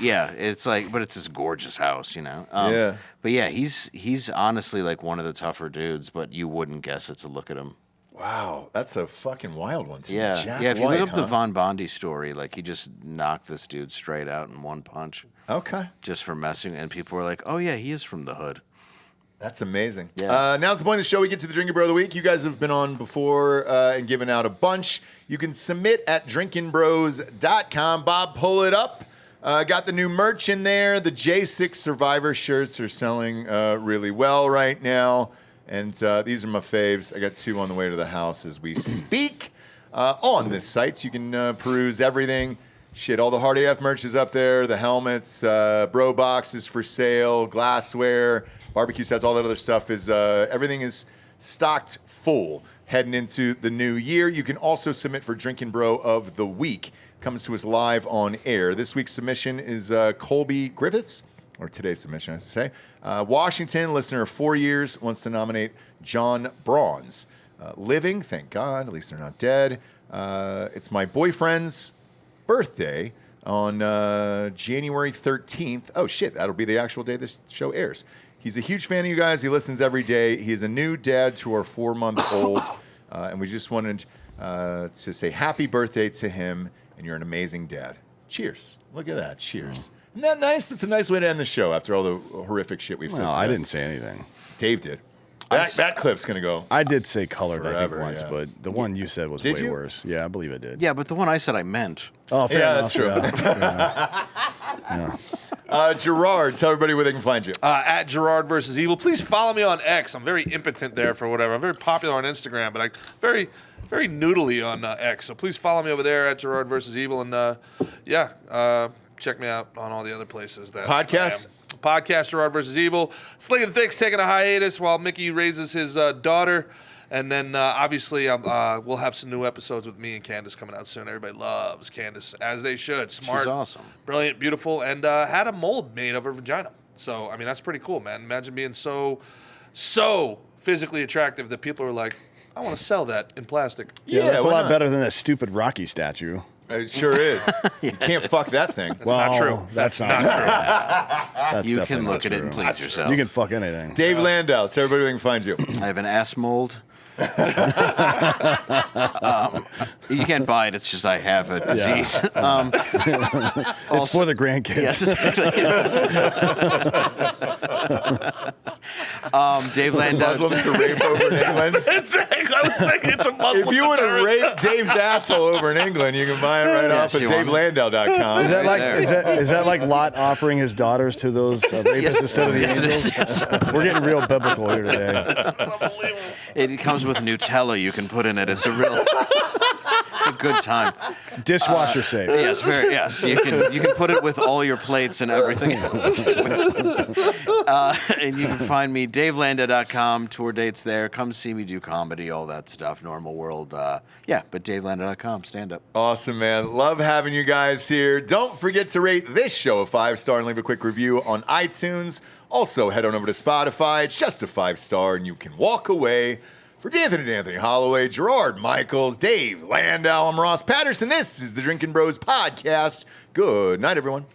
[SPEAKER 2] Yeah, it's like, but it's this gorgeous house, you know.
[SPEAKER 10] Yeah.
[SPEAKER 2] But yeah, he's honestly like one of the tougher dudes, but you wouldn't guess it to look at him.
[SPEAKER 10] Wow, that's a fucking wild one. Too.
[SPEAKER 2] Yeah,
[SPEAKER 10] Jack
[SPEAKER 2] yeah. If you
[SPEAKER 10] White,
[SPEAKER 2] look up the
[SPEAKER 10] huh?
[SPEAKER 2] Von Bondi story, like he just knocked this dude straight out in one punch.
[SPEAKER 10] Okay.
[SPEAKER 2] Just for messing, and people were like, "Oh yeah, he is from the hood."
[SPEAKER 10] That's amazing.
[SPEAKER 2] Yeah.
[SPEAKER 10] Now's the point of the show. We get to the Drinking Bro of the Week. You guys have been on before and given out a bunch. You can submit at drinkinbros.com. Bob, pull it up. Got the new merch in there. The J6 Survivor shirts are selling really well right now. And these are my faves. I got 2 on the way to the house as we speak on this site. So you can peruse everything. Shit, all the Hard AF merch is up there. The helmets, bro boxes for sale, glassware, barbecue sets, all that other stuff is. Everything is stocked full heading into the new year. You can also submit for Drinkin' Bro of the Week. Comes to us live on air. This week's submission is Colby Griffiths, or today's submission, I should say. Washington, listener of 4 years, wants to nominate John Bronze. Living, thank God, at least they're not dead. It's my boyfriend's birthday on January 13th. Oh, shit, that'll be the actual day this show airs. He's a huge fan of you guys. He listens every day. He's a new dad to our 4-month-old, and we just wanted to say happy birthday to him, and you're an amazing dad. Cheers. Look at that. Cheers. Isn't that nice? It's a nice way to end the show after all the horrific shit we've said.
[SPEAKER 3] No,
[SPEAKER 10] today.
[SPEAKER 3] I didn't say anything.
[SPEAKER 10] Dave did. That clip's going to go.
[SPEAKER 3] I did say colored,
[SPEAKER 10] Forever,
[SPEAKER 3] I think, once,
[SPEAKER 10] yeah.
[SPEAKER 3] but the one you said was
[SPEAKER 10] Did
[SPEAKER 3] way
[SPEAKER 10] you?
[SPEAKER 3] worse. Yeah, I believe I did.
[SPEAKER 2] Yeah, but the one I said I meant.
[SPEAKER 3] Oh, fair
[SPEAKER 10] Yeah,
[SPEAKER 3] enough.
[SPEAKER 10] that's true. Gerard, tell everybody where they can find you.
[SPEAKER 4] At Gerard versus Evil. Please follow me on X. I'm very impotent there for whatever. I'm very popular on Instagram, but I very noodly on X. So please follow me over there at Gerard versus Evil, and check me out on all the other places that
[SPEAKER 10] Podcasts?
[SPEAKER 4] Podcast Gerard versus Evil. Slick and Thick's taking a hiatus while Mickey raises his daughter. And then, obviously, we'll have some new episodes with me and Candace coming out soon. Everybody loves Candace, as they should. Smart,
[SPEAKER 2] She's awesome.
[SPEAKER 4] Brilliant, beautiful, and had a mold made of her vagina. So, I mean, that's pretty cool, man. Imagine being so physically attractive that people are like, I want to sell that in plastic.
[SPEAKER 3] Yeah, that's a
[SPEAKER 10] why
[SPEAKER 3] lot
[SPEAKER 10] not?
[SPEAKER 3] better than that stupid Rocky statue.
[SPEAKER 10] It sure is. You can't fuck that thing.
[SPEAKER 4] That's not true.
[SPEAKER 3] That's not true. That's
[SPEAKER 2] You
[SPEAKER 3] definitely
[SPEAKER 2] can
[SPEAKER 3] not
[SPEAKER 2] look at it
[SPEAKER 3] true.
[SPEAKER 2] and please yourself.
[SPEAKER 3] You can fuck anything.
[SPEAKER 10] Dave Landau, tell everybody where they can find you.
[SPEAKER 2] I have an ass mold. You can't buy it. It's just I have a disease.
[SPEAKER 3] It's for the grandkids.
[SPEAKER 2] Yes, Dave Landau.
[SPEAKER 10] Muslims to rape over in England.
[SPEAKER 4] Exactly. I was thinking it's a Muslim.
[SPEAKER 10] If you want to
[SPEAKER 4] terrorist.
[SPEAKER 10] rape Dave's asshole over in England, you can buy it right off at
[SPEAKER 2] you want me?
[SPEAKER 10] DaveLandau.com.
[SPEAKER 3] Is that
[SPEAKER 2] Right
[SPEAKER 3] like
[SPEAKER 2] there.
[SPEAKER 3] is that like Lot offering his daughters to those rapists instead of the
[SPEAKER 2] Yes, it
[SPEAKER 3] angels?
[SPEAKER 2] is. Yes.
[SPEAKER 3] We're getting real biblical here today.
[SPEAKER 2] It comes with Nutella you can put in it. It's a good time.
[SPEAKER 3] Dishwasher safe.
[SPEAKER 2] Yes, yes. You can put it with all your plates and everything else. And you can find me DaveLandau.com. Tour dates there. Come see me do comedy, all that stuff. Normal world. But DaveLandau.com. Stand up.
[SPEAKER 10] Awesome, man. Love having you guys here. Don't forget to rate this show a 5-star and leave a quick review on iTunes. Also, head on over to Spotify. It's just a 5-star, and you can walk away. For Anthony Holloway, Gerard Michaels, Dave Landau, I'm Ross Patterson. This is the Drinkin' Bros podcast. Good night, everyone.